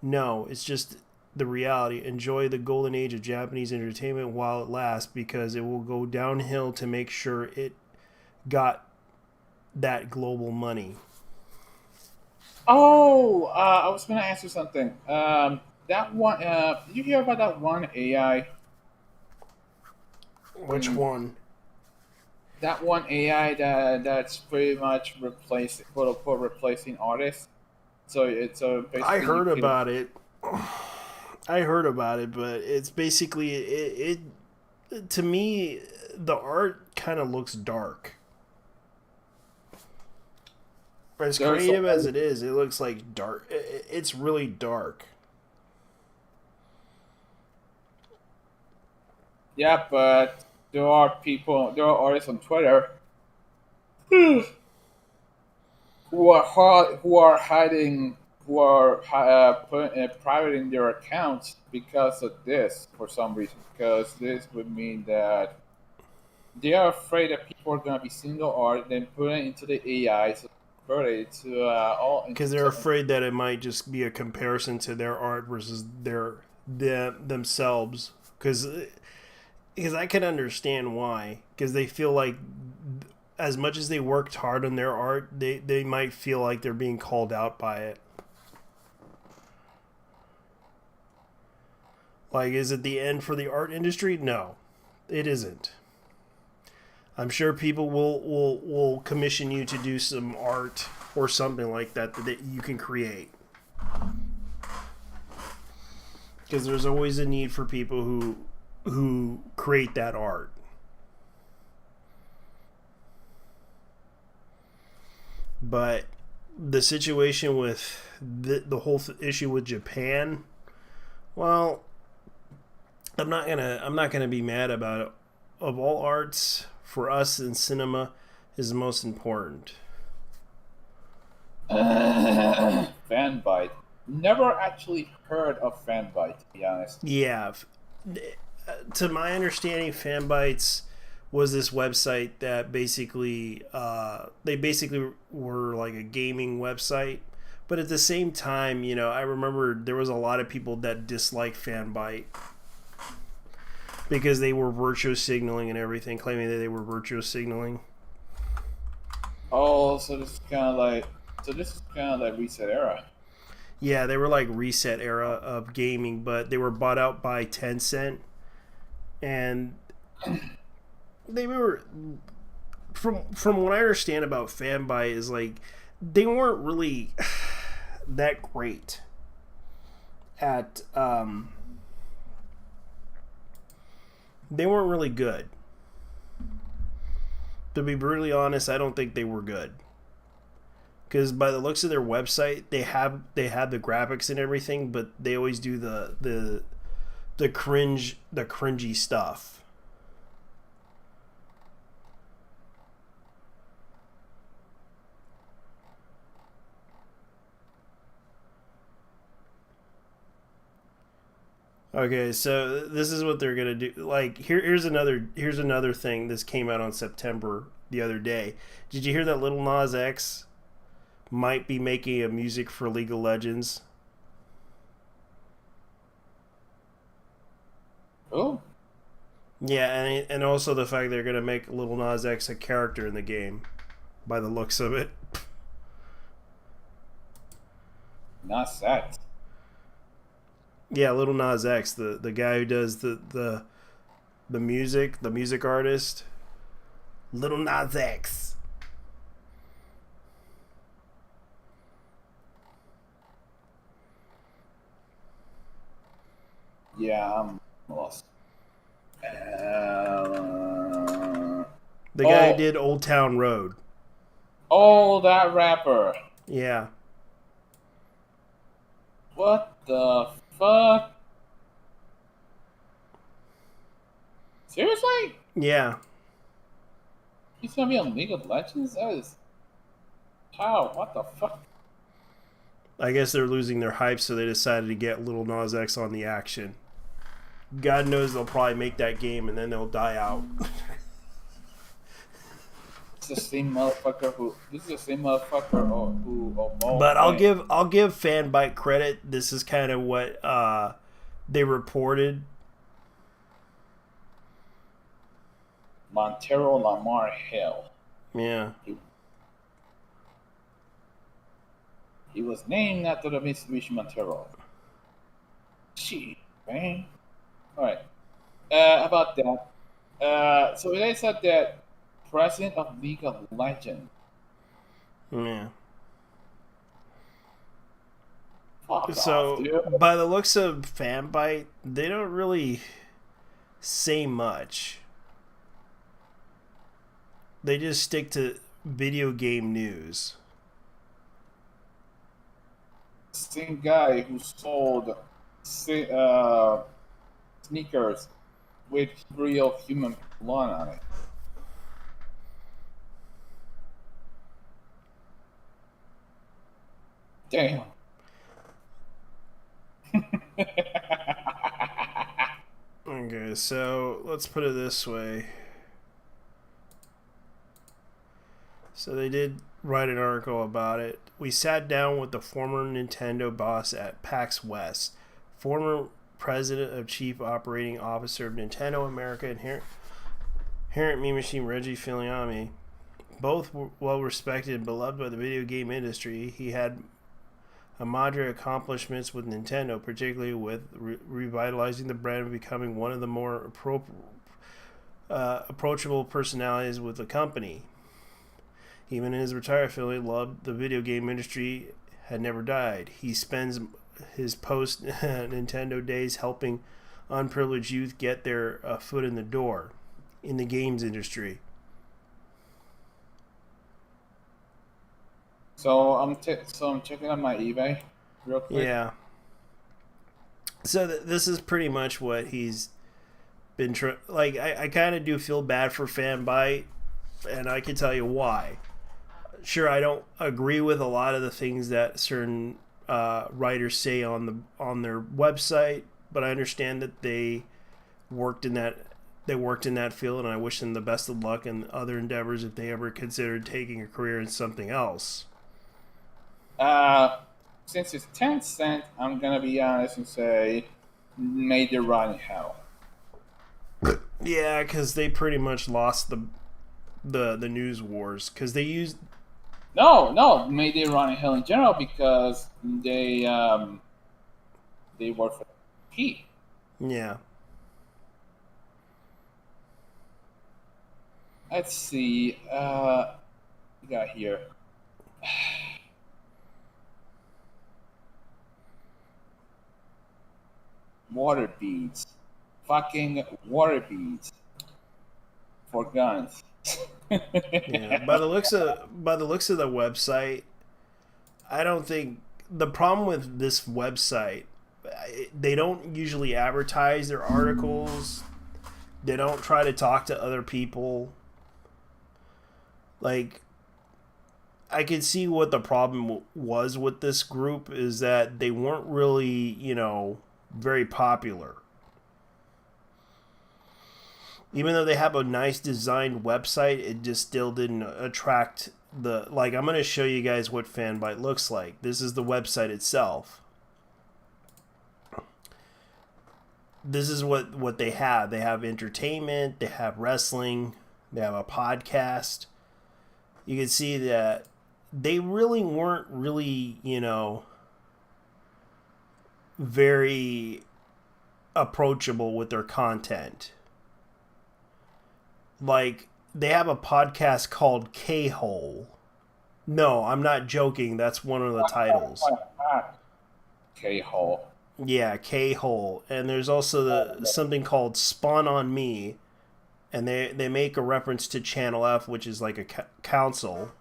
No, it's just the reality. Enjoy the golden age of Japanese entertainment while it lasts, because it will go downhill to make sure it got that global money. Oh, I was gonna ask you something. That one, did you hear about that one AI? Which one? That one AI that's pretty much quote unquote replacing artists. So it's basically. I heard about it. I heard about it, but it's basically it to me, the art kind of looks dark. As creative as it is, it looks like dark. It's really dark. Yeah, but there are artists on Twitter who are hiding, privating their accounts because of this, for some reason. Because this would mean that they are afraid that people are going to be seeing the art, then put it into the AI, so because they're afraid that it might just be a comparison to their art versus themselves. Because I can understand why. Because they feel like, as much as they worked hard on their art, they might feel like they're being called out by it. Like, is it the end for the art industry? No, it isn't. I'm sure people will commission you to do some art or something like that you can create. Because there's always a need for people who create that art. But the situation with the whole issue with Japan, well, I'm not gonna be mad about it. Of all arts, for us in cinema, is the most important. Fanbyte. Never actually heard of Fanbyte, to be honest. Yeah. To my understanding, Fanbytes was this website that basically, they basically were like a gaming website. But at the same time, I remember there was a lot of people that disliked Fanbyte, because they were virtue signaling and everything, claiming that they were virtue signaling. Oh, so this is kind of like Reset Era. Yeah, they were like Reset Era of gaming, but they were bought out by Tencent, and they were, from what I understand about Fanbyte, is like they weren't really that great. at they weren't really good. To be brutally honest, I don't think they were good. Because by the looks of their website, they have the graphics and everything, but they always do the cringy stuff. Okay, so this is what they're gonna do. Like, here's another thing. This came out on September the other day. Did you hear that Lil Nas X might be making a music for League of Legends? Oh. Yeah, and also the fact they're gonna make Lil Nas X a character in the game, by the looks of it. Nas X. Yeah, Lil Nas X, the guy who does the music artist. Lil Nas X. Yeah, I'm lost. The guy who did Old Town Road. Oh, that rapper. Yeah. What the fuck? Seriously? Yeah. He's gonna be on League of Legends? That is... How? What the fuck? I guess they're losing their hype, so they decided to get Lil Nas X on the action. God knows they'll probably make that game and then they'll die out. It's the same motherfucker who... This is the same motherfucker who... But I'll give Fanbyte credit. This is kind of what they reported. Montero Lamar Hill. Yeah. He was named after the Mitsubishi Montero. Gee, man. Alright. About that. So they said that president of League of Legends. Yeah. Fuck So, off, dude. by the looks of Fanbyte, they don't really say much. They just stick to video game news. Same guy who sold sneakers with real human blood on it. Damn. Okay, so let's put it this way. So they did write an article about it. We sat down with the former Nintendo boss at PAX West, former president of chief operating officer of Nintendo America, and Inherent Me Machine Reggie Filiami. Both were well respected and beloved by the video game industry. He had a moderate accomplishments with Nintendo, particularly with revitalizing the brand and becoming one of the more approachable personalities with the company. Even in his retirement, Philly loved the video game industry, had never died. He spends his post-Nintendo days helping unprivileged youth get their foot in the door in the games industry. So I'm checking out my eBay real quick. Yeah. So this is pretty much what he's been like. I kind of do feel bad for Fanbyte, and I can tell you why. Sure, I don't agree with a lot of the things that certain writers say on their website, but I understand that they worked in that field, and I wish them the best of luck in other endeavors if they ever considered taking a career in something else. Since it's 10 cents, I'm gonna be honest and say, made the run hell. Yeah, because they pretty much lost the news wars because they used. No, made it run hell in general because they work for P. Yeah. Let's see. We got here. water beads. Fucking water beads for guns. Yeah, by the looks of the website, I don't think the problem with this website, they don't usually advertise their articles. They don't try to talk to other people. Like, I can see what the problem was with this group is that they weren't really, very popular. Even though they have a nice designed website, it just still didn't attract the... Like, I'm going to show you guys what Fanbyte looks like. This is the website itself. This is what they have. They have entertainment, they have wrestling, they have a podcast. You can see that they really weren't very approachable with their content. Like, they have a podcast called K-Hole. No, I'm not joking. That's one of the titles. K-Hole. Yeah, K-Hole. And there's also something called Spawn on Me. And they make a reference to Channel F, which is like a council.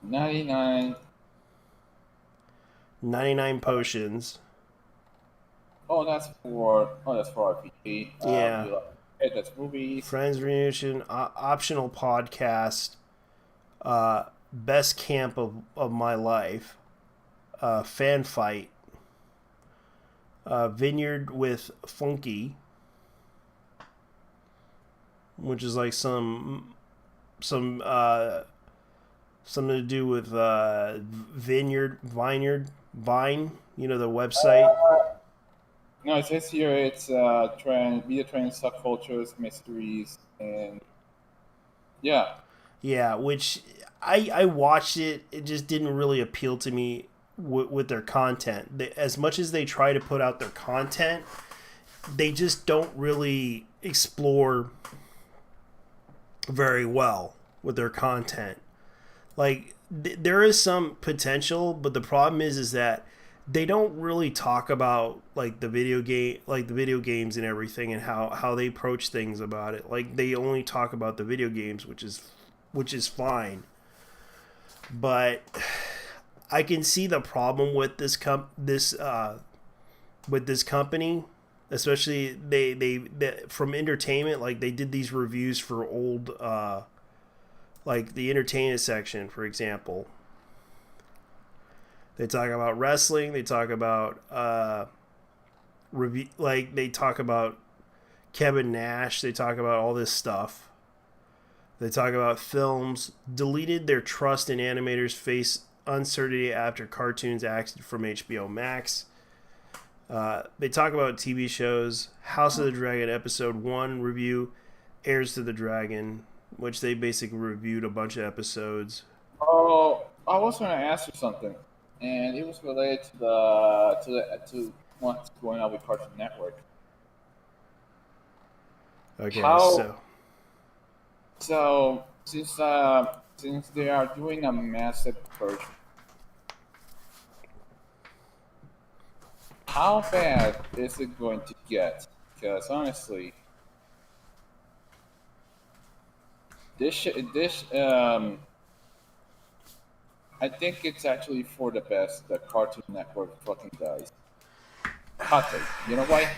99 potions. That's for RPG. Yeah. That's movies. Friends Reunion, optional podcast, best camp of my life, fan fight, vineyard with funky, which is like some something to do with vine, the website. No, it says here it's video trends, subcultures, mysteries, and yeah. Yeah, which I watched it. It just didn't really appeal to me with their content. As much as they try to put out their content, they just don't really explore very well with their content. Like, there is some potential, but the problem is that they don't really talk about the video games and everything and how they approach things about it. Like, they only talk about the video games, which is fine. But I can see the problem with this company, especially they from entertainment. Like, they did these reviews for old like the entertainment section, for example. They talk about wrestling. They talk about they talk about Kevin Nash. They talk about all this stuff. They talk about films. Deleted their trust in animators. Face uncertainty after cartoons axed from HBO Max. They talk about TV shows. House of the Dragon episode 1 review. Heirs to the Dragon, which they basically reviewed a bunch of episodes. Oh, I was going to ask you something. And it was related to what's going on with Cartoon Network. Okay, so since they are doing a massive purge, how bad is it going to get? Because honestly, I think it's actually for the best that Cartoon Network fucking does. Hot take. You know why?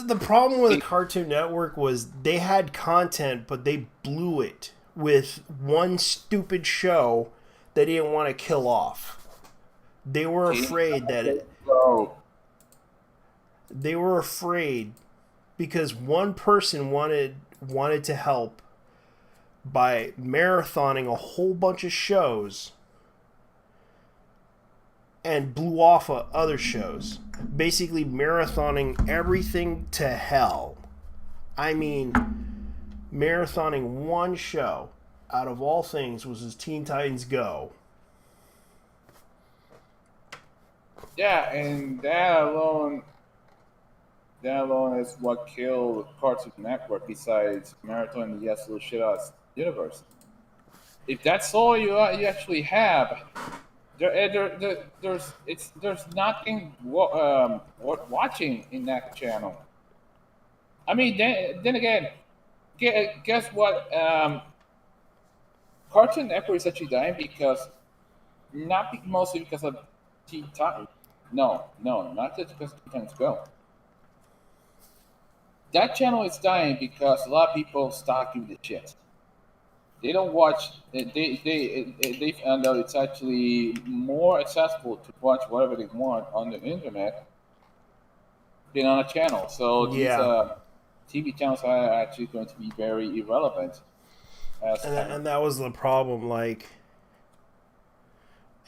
The problem with Cartoon Network was they had content, but they blew it with one stupid show they didn't want to kill off. They were afraid they were afraid because one person wanted to help by marathoning a whole bunch of shows and blew off of other shows. Basically marathoning everything to hell. I mean, marathoning one show out of all things was his Teen Titans Go. Yeah, and that alone is what killed Cartoon Network besides marathoning the absolute shit out universe. If that's all you actually have, There's nothing worth watching in that channel. I mean, then again, guess what? Cartoon Network is actually dying because mostly because of Teen Titans. No, not just because of Teen Titans Go. That channel is dying because a lot of people stop giving the shit. They don't watch. They found out it's actually more accessible to watch whatever they want on the internet than on a channel. So these TV channels are actually going to be very irrelevant. And that was the problem.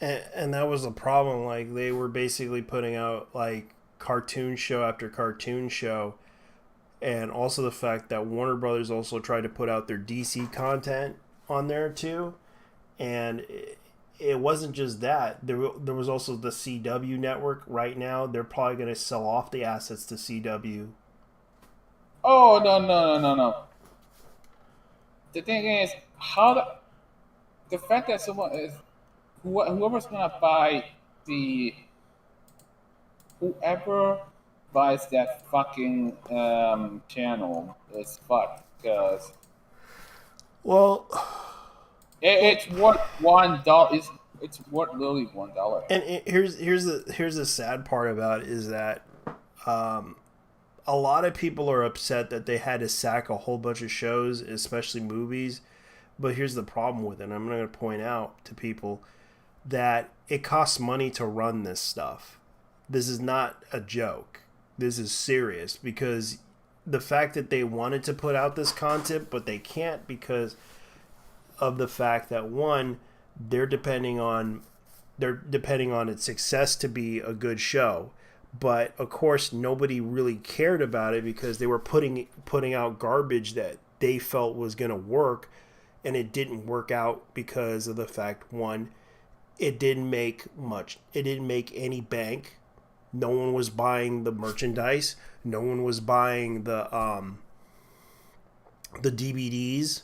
And that was the problem. Like, they were basically putting out like cartoon show after cartoon show. And also the fact that Warner Brothers also tried to put out their DC content on there too. And it wasn't just that. There was also the CW network. Right now, they're probably going to sell off the assets to CW. Oh, no. The thing is, the fact that someone is whoever's going to buy whoever buys that fucking channel is fucked because it's worth $1. It's worth literally $1. And here's the sad part about it is that a lot of people are upset that they had to sack a whole bunch of shows, especially movies. But here's the problem with it. I'm going to point out to people that it costs money to run this stuff. This is not a joke. This is serious because the fact that they wanted to put out this content, but they can't because of the fact that, one, they're depending on its success to be a good show. But of course, nobody really cared about it because they were putting out garbage that they felt was going to work, and it didn't work out because of the fact, one, it didn't make much. It didn't make any bank. No one was buying the merchandise. No one was buying the DVDs.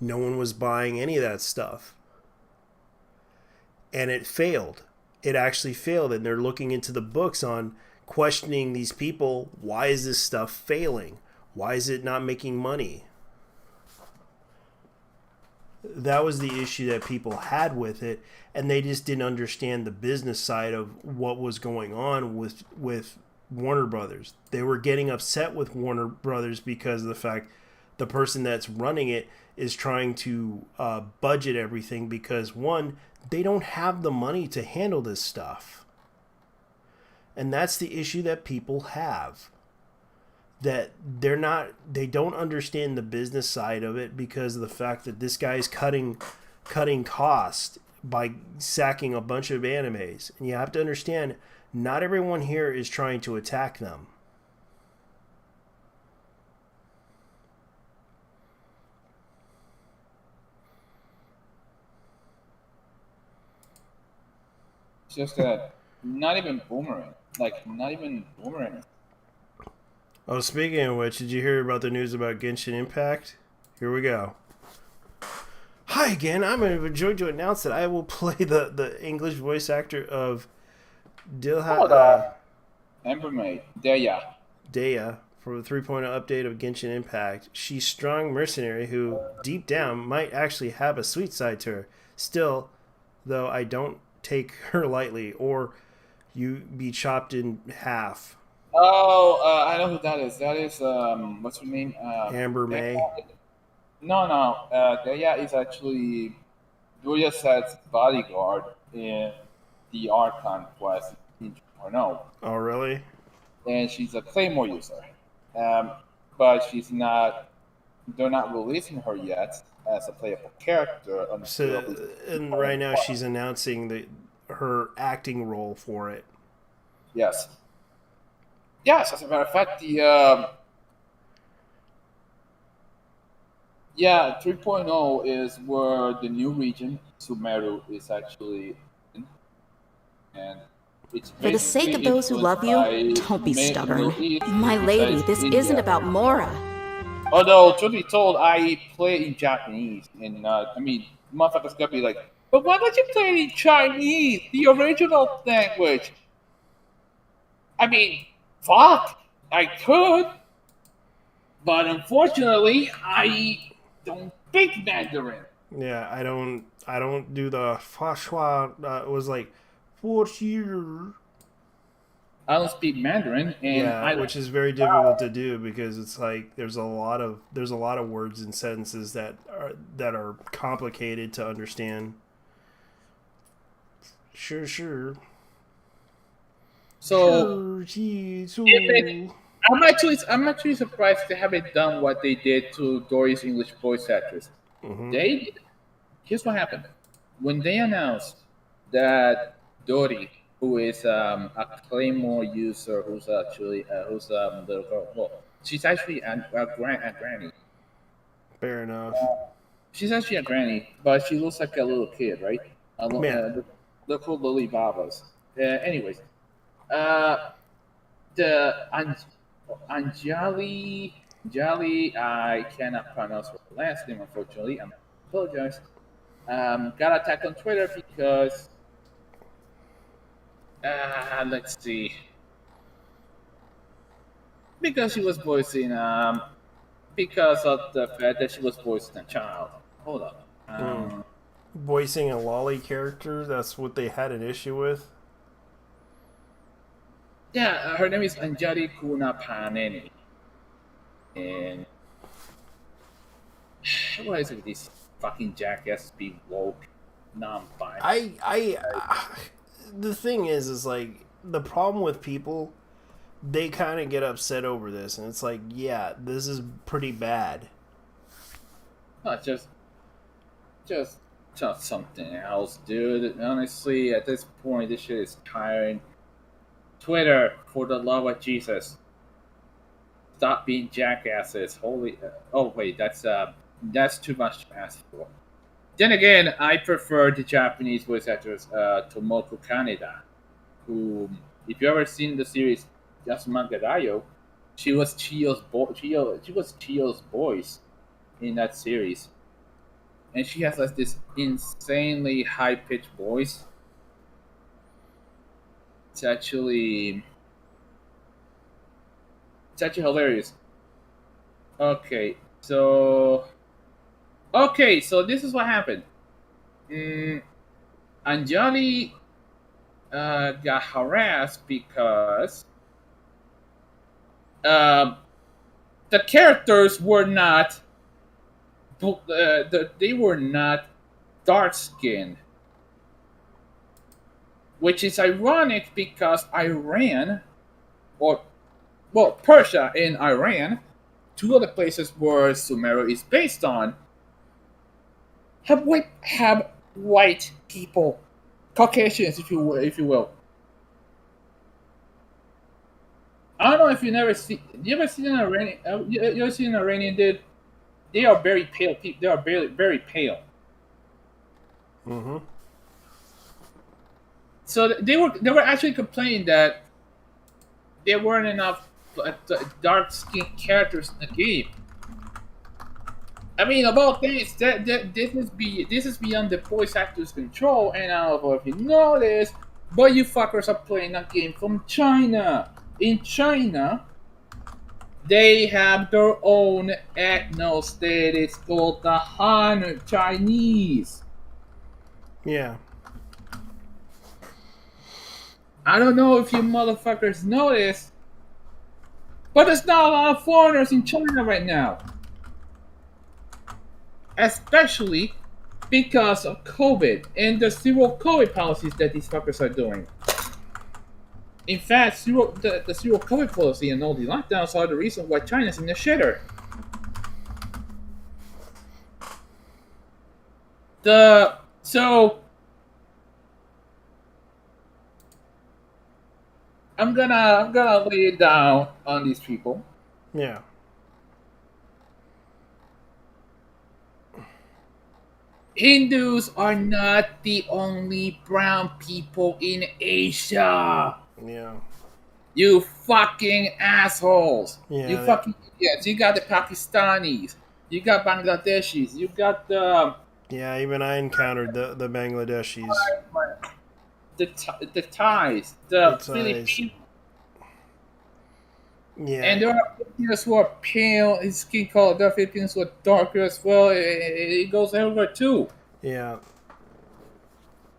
No one was buying any of that stuff. And it failed. It actually failed. And they're looking into the books on questioning these people. Why is this stuff failing? Why is it not making money? That was the issue that people had with it, and they just didn't understand the business side of what was going on with Warner Brothers. They were getting upset with Warner Brothers because of the fact the person that's running it is trying to budget everything because, one, they don't have the money to handle this stuff. And that's the issue that people have. That they don't understand the business side of it because of the fact that this guy's cutting cost by sacking a bunch of animes. And you have to understand, not everyone here is trying to attack them. It's just that not even Boomerang. Oh, speaking of which, did you hear about the news about Genshin Impact? Here we go. Hi again, I'm joined to announce that I will play the English voice actor of Embermaid, Daya for the 3.0 update of Genshin Impact. She's a strong mercenary who, deep down, might actually have a sweet side to her. Still, though, I don't take her lightly, or you be chopped in half. Oh, I know who that is. That is, what's her name? Amber May. No. Daya is actually Julia Sed's bodyguard in the Archon quest in 2.0. Oh, really? And she's a Claymore user. But she's not. They're not releasing her yet as a playable character. And right now she's announcing her acting role for it. Yes. Yes, as a matter of fact, 3.0 is where the new region, Sumeru, is actually in. And it's for the sake of those who love you, don't be stubborn. My lady, this isn't about Mora. Although, truth be told, I play in Japanese. And, motherfuckers gotta be like, But why don't you play it in Chinese, the original language? I mean, fuck, I could, but unfortunately, I don't speak Mandarin. Yeah, I don't do the fashua. It was like 4 years. I don't speak Mandarin, and Yeah, I don't. which is very difficult to do because it's like there's a lot of words and sentences that are complicated to understand. Sure. So Sure. I'm actually surprised they haven't done what they did to Dory's English voice actress. Mm-hmm. Here's what happened when they announced that Dory, who is a Claymore user, who's actually the girl. Well, she's actually a granny. Fair enough. She's actually a granny, but she looks like a little kid, right? Yeah. Look who Lily Babas. Anyways, the Anjali, I cannot pronounce her last name, unfortunately. I apologize. Got attacked on Twitter because, let's see, because she was voicing, because of the fact that she was voicing a child. Hold up. Voicing a lolly character, that's what they had an issue with. Yeah, her name is Anjali Kunapaneni. And what is it with these fucking jackasses being woke? No, I'm fine. The thing is like the problem with people, they kind of get upset over this, and it's like, yeah, this is pretty bad. Just something else, dude. Honestly, at this point, this shit is tiring. Twitter, for the love of Jesus, stop being jackasses. Holy, oh wait, that's too much to ask for. Then again, I prefer the Japanese voice actress Tomoko Kaneda, who, if you ever seen the series Yasumanga Dayo, she was Chiyo's voice in that series, and she has like this insanely high pitched voice. It's actually hilarious. Okay, so this is what happened. Anjali got harassed because the characters were not they were not dark skinned, which is ironic because Persia and Iran, two of the places where Sumeru is based on, have white people, Caucasians, if you will. I don't know if you you ever seen an Iranian? You ever seen an Iranian dude? They are very pale people. They are very pale. Mm-hmm. So they were actually complaining that there weren't enough dark skinned characters in the game. I mean, about this, this is beyond the voice actor's control, and I don't know if you know this, but you fuckers are playing a game from China. In China, they have their own ethno state. It's called the Han Chinese. Yeah. I don't know if you motherfuckers know this, but there's not a lot of foreigners in China right now. Especially because of COVID and the zero COVID policies that these fuckers are doing. In fact, the zero COVID policy and all the lockdowns are the reason why China's in the shitter. So I'm gonna lay it down on these people. Yeah. Hindus are not the only brown people in Asia. Yeah. You fucking assholes. Yeah, you fucking idiots. You got the Pakistanis. You got Bangladeshis. You got the Yeah, even I encountered the Bangladeshis. The Thais, the Philippines. Yeah. And there are Filipinos who are pale, his skin color. There are Filipinos who are darker as well. It goes everywhere too. Yeah.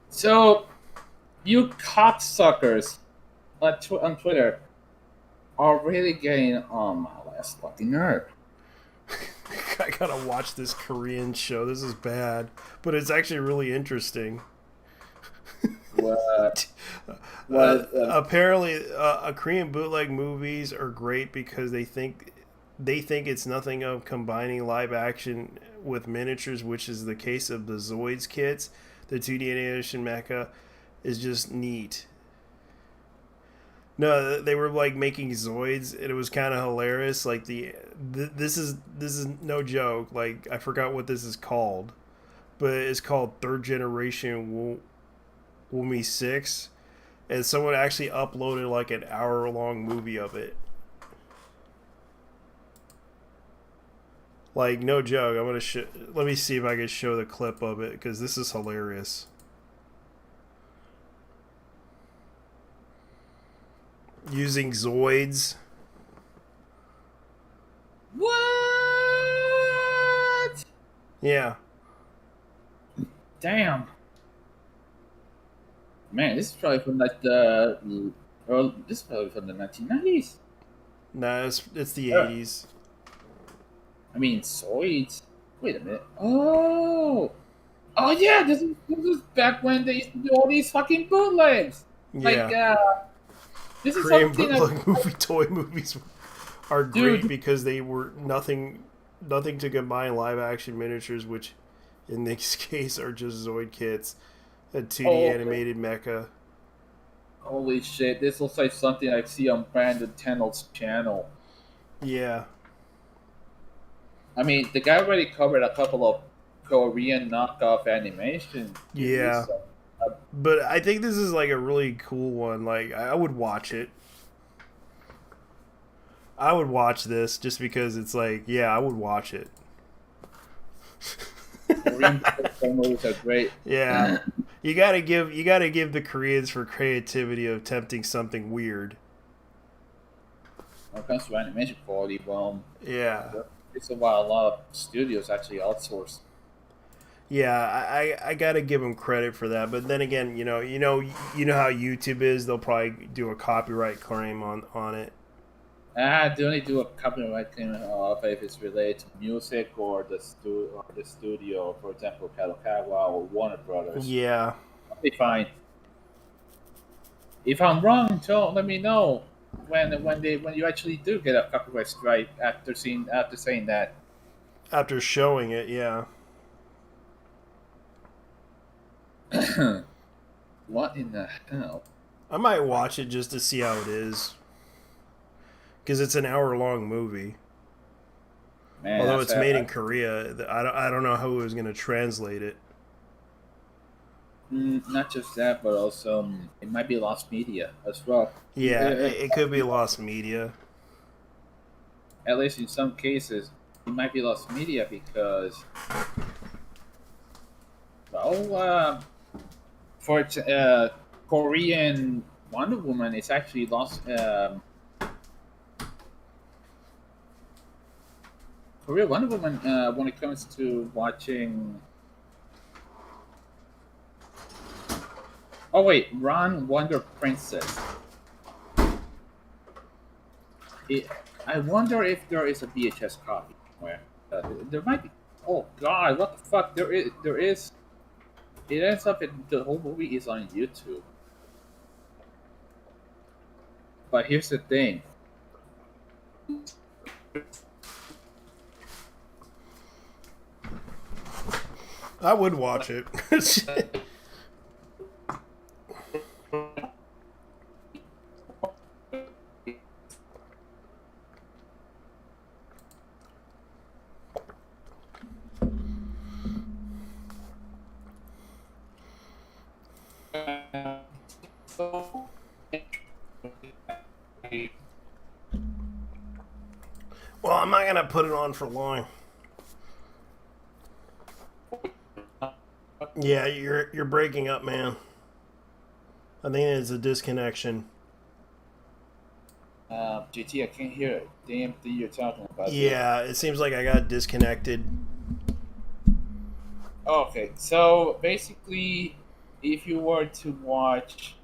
So, you cocksuckers on Twitter are really getting on my last fucking nerve. I gotta watch this Korean show. This is bad, but it's actually really interesting. What? Apparently, Korean bootleg movies are great because they think it's nothing of combining live action with miniatures, which is the case of the Zoids kits. The 2D animation mecha is just neat. No, they were like making Zoids, and it was kind of hilarious. Like this is no joke. Like I forgot what this is called, but it's called Third Generation Woomy 6, and someone actually uploaded like an hour-long movie of it. Like no joke. I'm gonna let me see if I can show the clip of it because this is hilarious. Using Zoids. What? Yeah. Damn. Man, this is probably from like this is probably from the 1990s. No, it's the 80s. I mean, Zoids. Wait a minute. Oh yeah, this is back when they used to do all these fucking bootlegs. Yeah. This is Korean something bootleg toy movies are great because they were nothing to combine live action miniatures, which in this case are just Zoid kits, a 2D animated mecha. Holy shit! This looks like something I see on Brandon Tennant's channel. Yeah. I mean, the guy already covered a couple of Korean knockoff animation. Yeah. But I think this is like a really cool one. Like I would watch it. I would watch this just because it's like, yeah, I would watch it. Korean movies are great. Yeah. You gotta give the Koreans for creativity of attempting something weird. When it comes to animation quality, well, yeah, it's a while a lot of studios actually outsource. Yeah, I gotta give them credit for that, but then again, you know how YouTube is. They'll probably do a copyright claim on it. They only do a copyright claim if it's related to music or the studio, for example, Kadokawa or Warner Brothers. Yeah, that'll be fine. If I'm wrong, let me know when you actually do get a copyright strike after saying that. After showing it, yeah. What in the hell? I might watch it just to see how it is, because it's an hour-long movie. Man, although it's made in Korea, I don't know how it was going to translate it. Not just that, but also it might be lost media as well. Yeah, it could be lost media. At least in some cases, it might be lost media because, well, for Korean Wonder Woman, it's actually lost. Korean Wonder Woman, when it comes to watching. Oh wait, Ron Wonder Princess. I wonder if there is a VHS copy somewhere. There might be. Oh God, what the fuck? There is. It ends up the whole movie is on YouTube. But here's the thing. I would watch it. Well, I'm not gonna put it on for long. Yeah, you're breaking up, man. I think it's a disconnection. JT, I can't hear it. Damn thing you're talking about. Yeah, it seems like I got disconnected. Okay, so basically, if you were to watch,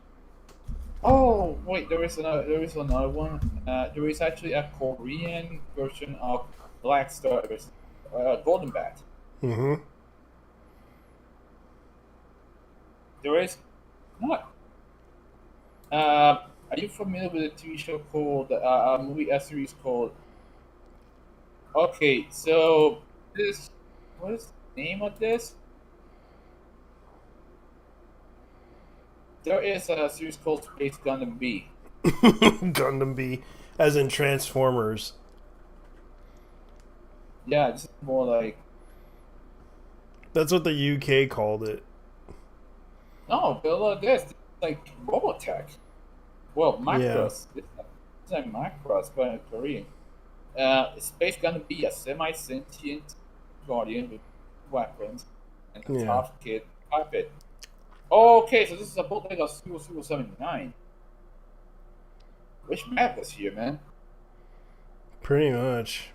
oh wait, there is another one. There is actually a Korean version of Black Star, Golden Bat. Mm-hmm. There is not. Are you familiar with a TV show called a series called? Okay, so what is the name of this? There is a series called Space Gundam B. Gundam B, as in Transformers. Yeah, this is more like. That's what the UK called it. No, but look at this. It's like Robotech. Well, Macross. Yeah. It's like Macross, but in Korean. Space Gundam B, a semi-sentient guardian with weapons and a tough kid puppet. Okay, so this is a bootleg of 0079. Which map was here, man? Pretty much.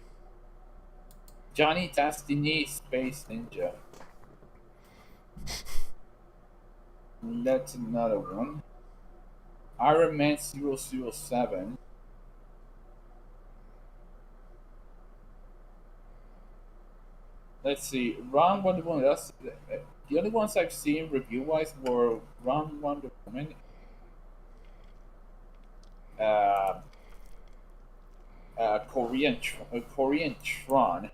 Johnny Destiny Space Ninja. That's another one. Iron Man 007. Let's see. Round Wonder Woman. That's the only ones I've seen review-wise were Round Wonder Woman. Korean Tron,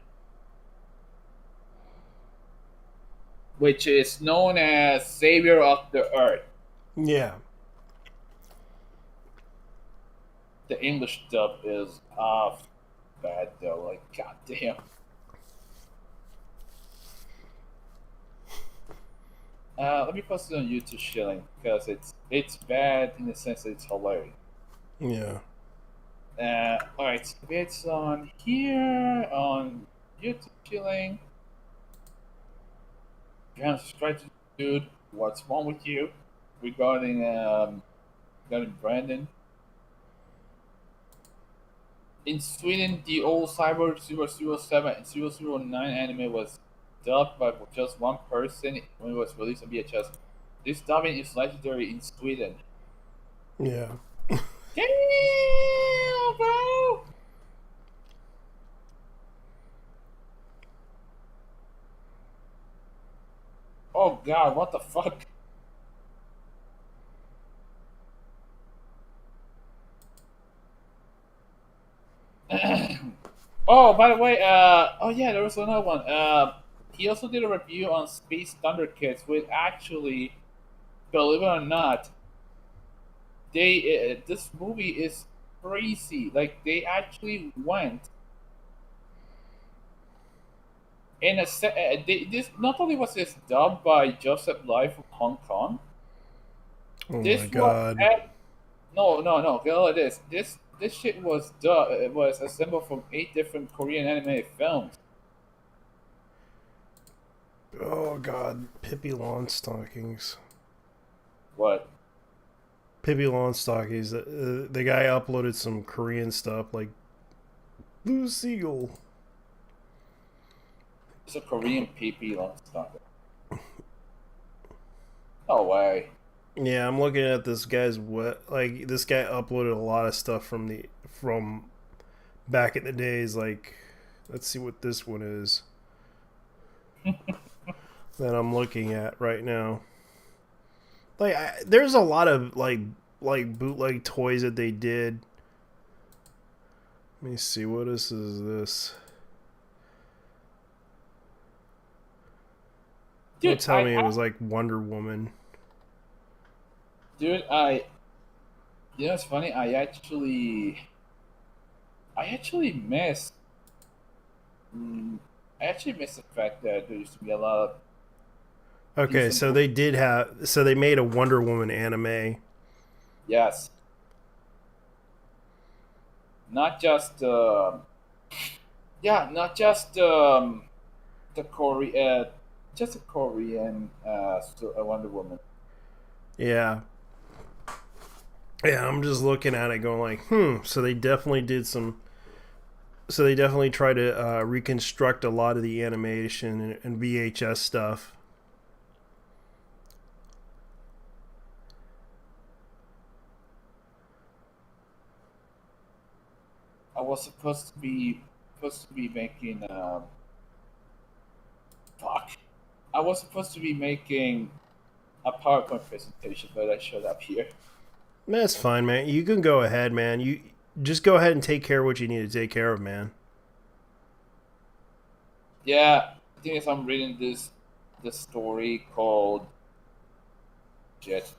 which is known as Savior of the Earth. Yeah. The English dub is bad though. Like, goddamn. Let me post it on YouTube Shilling because it's bad in the sense that it's hilarious. Yeah. Alright, so it's on here on YouTube Shilling. If you haven't subscribed to the dude, what's wrong with you? Regarding Brandon. In Sweden, the old Cyber 007 and 009 anime was dubbed by just one person when it was released on VHS. This dubbing is legendary in Sweden. Yeah. Damn, bro! Oh god, what the fuck? Oh, by the way, oh yeah, there was another one. He also did a review on Space Thunder Kids, which actually, believe it or not, this movie is crazy. Like, they actually went in a this not only was this dubbed by Joseph Lai from Hong Kong. Oh my god! No. Go like this. This shit was it was assembled from 8 different Korean animated films. Oh god, Pippi Longstockings. What? Pippi Longstockings. The guy uploaded some Korean stuff like Blue Seagull. It's a Korean Pippi Longstocking. No way. Yeah, I'm looking at this guy's this guy uploaded a lot of stuff from back in the days. Like, let's see what this one is that I'm looking at right now. Like, there's a lot of like bootleg toys that they did. Let me see, what is this? Dude, Don't tell me it was like Wonder Woman. Dude, you know what's funny? I actually miss the fact that there used to be a lot of. Okay, so they made a Wonder Woman anime. Yes. Not just the just a Korean Wonder Woman. Yeah. Yeah, I'm just looking at it going like, so they definitely did some... So they definitely try to reconstruct a lot of the animation and VHS stuff. I was supposed to be making I was supposed to be making a PowerPoint presentation, but I showed up here. That's fine, man. You can go ahead, man. You just go ahead and take care of what you need to take care of, man. Yeah, the thing is, I'm reading this story called Jet.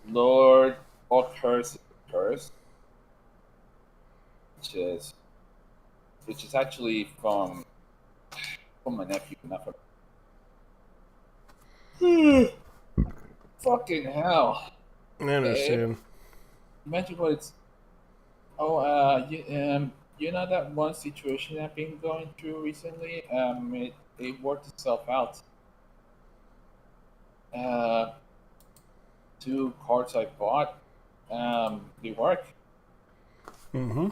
Lord Oakhurst Curse, which is actually from my nephew, not from. Fucking hell! I understand. Imagine what it's. You know that one situation I've been going through recently. It worked itself out. 2 cards I bought, they work. Mm-hmm.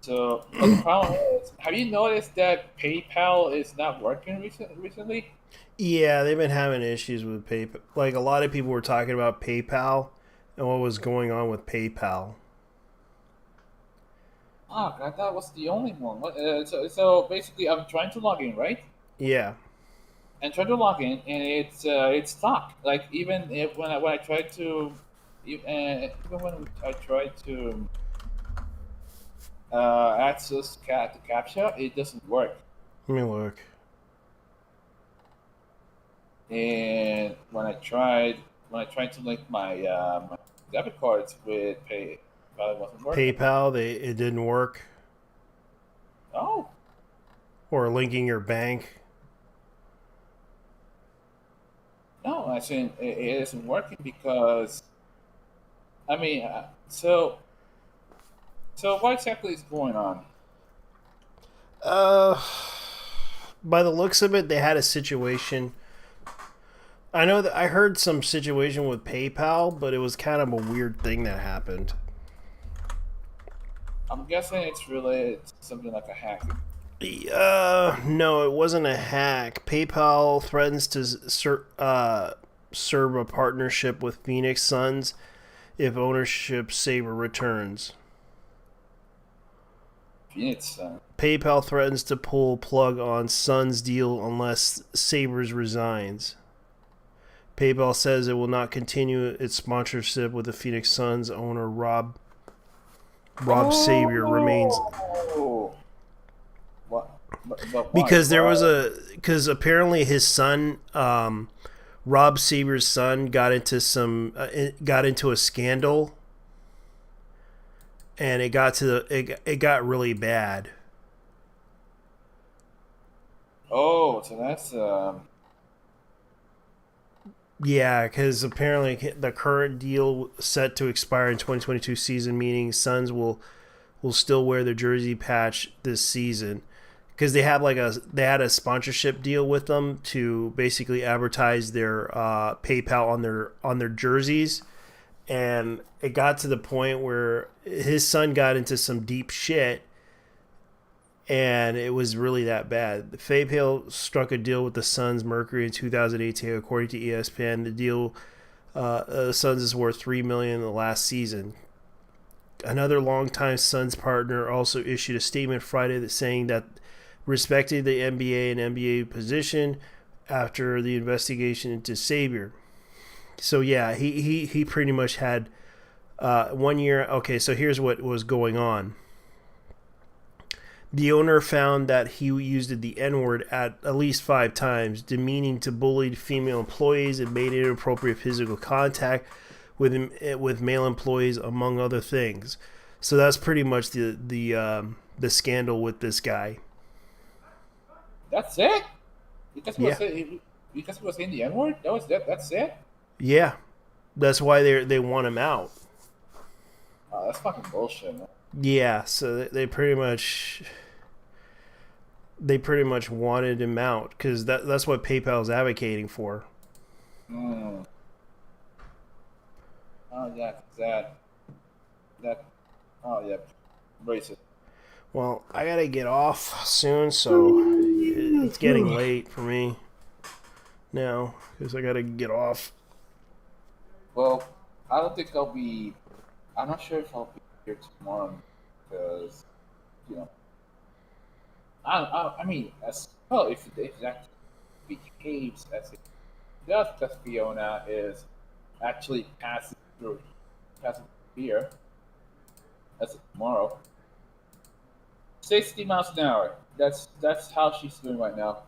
So, but the problem is, have you noticed that PayPal is not working recently? Yeah, they've been having issues with PayPal. Like, a lot of people were talking about PayPal and what was going on with PayPal. Oh, God, that was the only one. So basically, I'm trying to log in, right? Yeah. And try to log in, and it's stuck. Like even if when I try to, even when I try to access the captcha, it doesn't work. Let me look. And when I tried to link my my debit cards with PayPal, it wasn't working. PayPal, it didn't work. Oh. Or linking your bank. No, I think it isn't working because, I mean, so what exactly is going on? By the looks of it, they had a situation. I know that I heard some situation with PayPal, but it was kind of a weird thing that happened. I'm guessing it's related to something like a hack. No, it wasn't a hack. PayPal threatens to serve a partnership with Phoenix Suns if ownership Saber returns. Phoenix Suns. PayPal threatens to pull plug on Suns deal unless Sabres resigns. PayPal says it will not continue its sponsorship with the Phoenix Suns owner Rob Saber remains. Because there was because apparently his son, Rob Saber's son, got into a scandal, and it got really bad. Oh, so that's Yeah, because apparently the current deal set to expire in 2022 season, meaning Suns will still wear their jersey patch this season. Because they had a sponsorship deal with them to basically advertise their PayPal on their jerseys, and it got to the point where his son got into some deep shit, and it was really that bad. PayPal struck a deal with the Suns Mercury in 2018, according to ESPN. The deal, the Suns is worth $3 million in the last season. Another longtime Suns partner also issued a statement Friday saying that respected the NBA and NBA position after the investigation into Saber. So yeah, he pretty much had 1 year. Okay, so here's what was going on. The owner found that he used the N-word at least 5 times, demeaning to bullied female employees and made inappropriate physical contact with male employees, among other things. So that's pretty much the scandal with this guy. That's it? Because he was saying the N-word? That's it? Yeah. That's why they want him out. That's fucking bullshit, man. Yeah, so they pretty much wanted him out because that's what PayPal's advocating for. Mm. Oh yeah, that. Oh yeah, racist. Well, I gotta get off soon, so it's getting late for me now because I gotta get off. Well, I don't think I'll be. I'm not sure if I'll be here tomorrow because, you know, I mean, as well, if that behaves as it does, because Fiona is actually passing through here as of tomorrow. 60 miles an hour. That's how she's doing right now.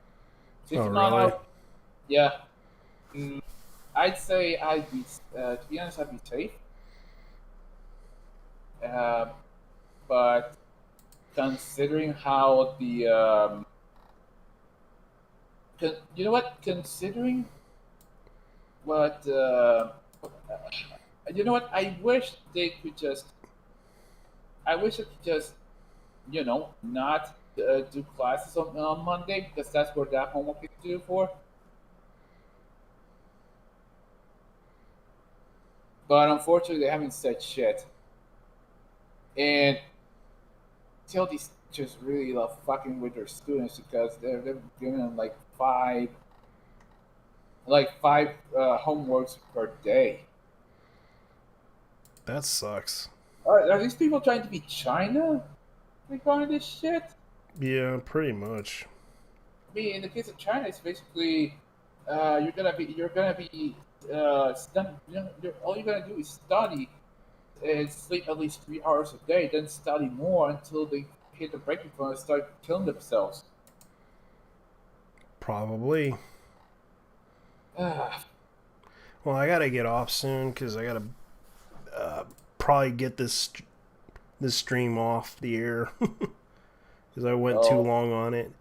60 Oh, miles an really? hour. Yeah. Mm, I'd say I'd be. To be honest, I'd be safe. Uh, but considering how the you know what? Considering what you know what? I wish they could just. I wish they could just, not do classes on Monday because that's where that homework is due for. But unfortunately, they haven't said shit. And tell these teachers really love fucking with their students because they're giving them like five homeworks per day. That sucks. Are these people trying to be China regarding this shit? Yeah, pretty much. I mean, in the case of China, it's basically you're gonna be all you're gonna do is study and sleep at least 3 hours a day, then study more until they hit the breaking point and start killing themselves. Probably. Ah, Well, I gotta get off soon because I gotta probably get this stream off the air because I went too long on it.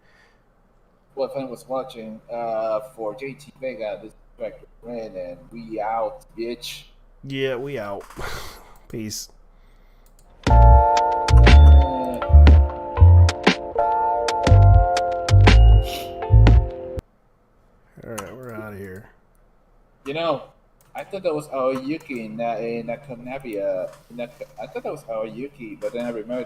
well, if I was watching for JT Vega, this is Director Ren, and we out, bitch. Yeah, we out. Peace. Alright, we're out of here. You know, I thought that was Aoyuki in Nakonabia. I thought that was Aoyuki, but then I remembered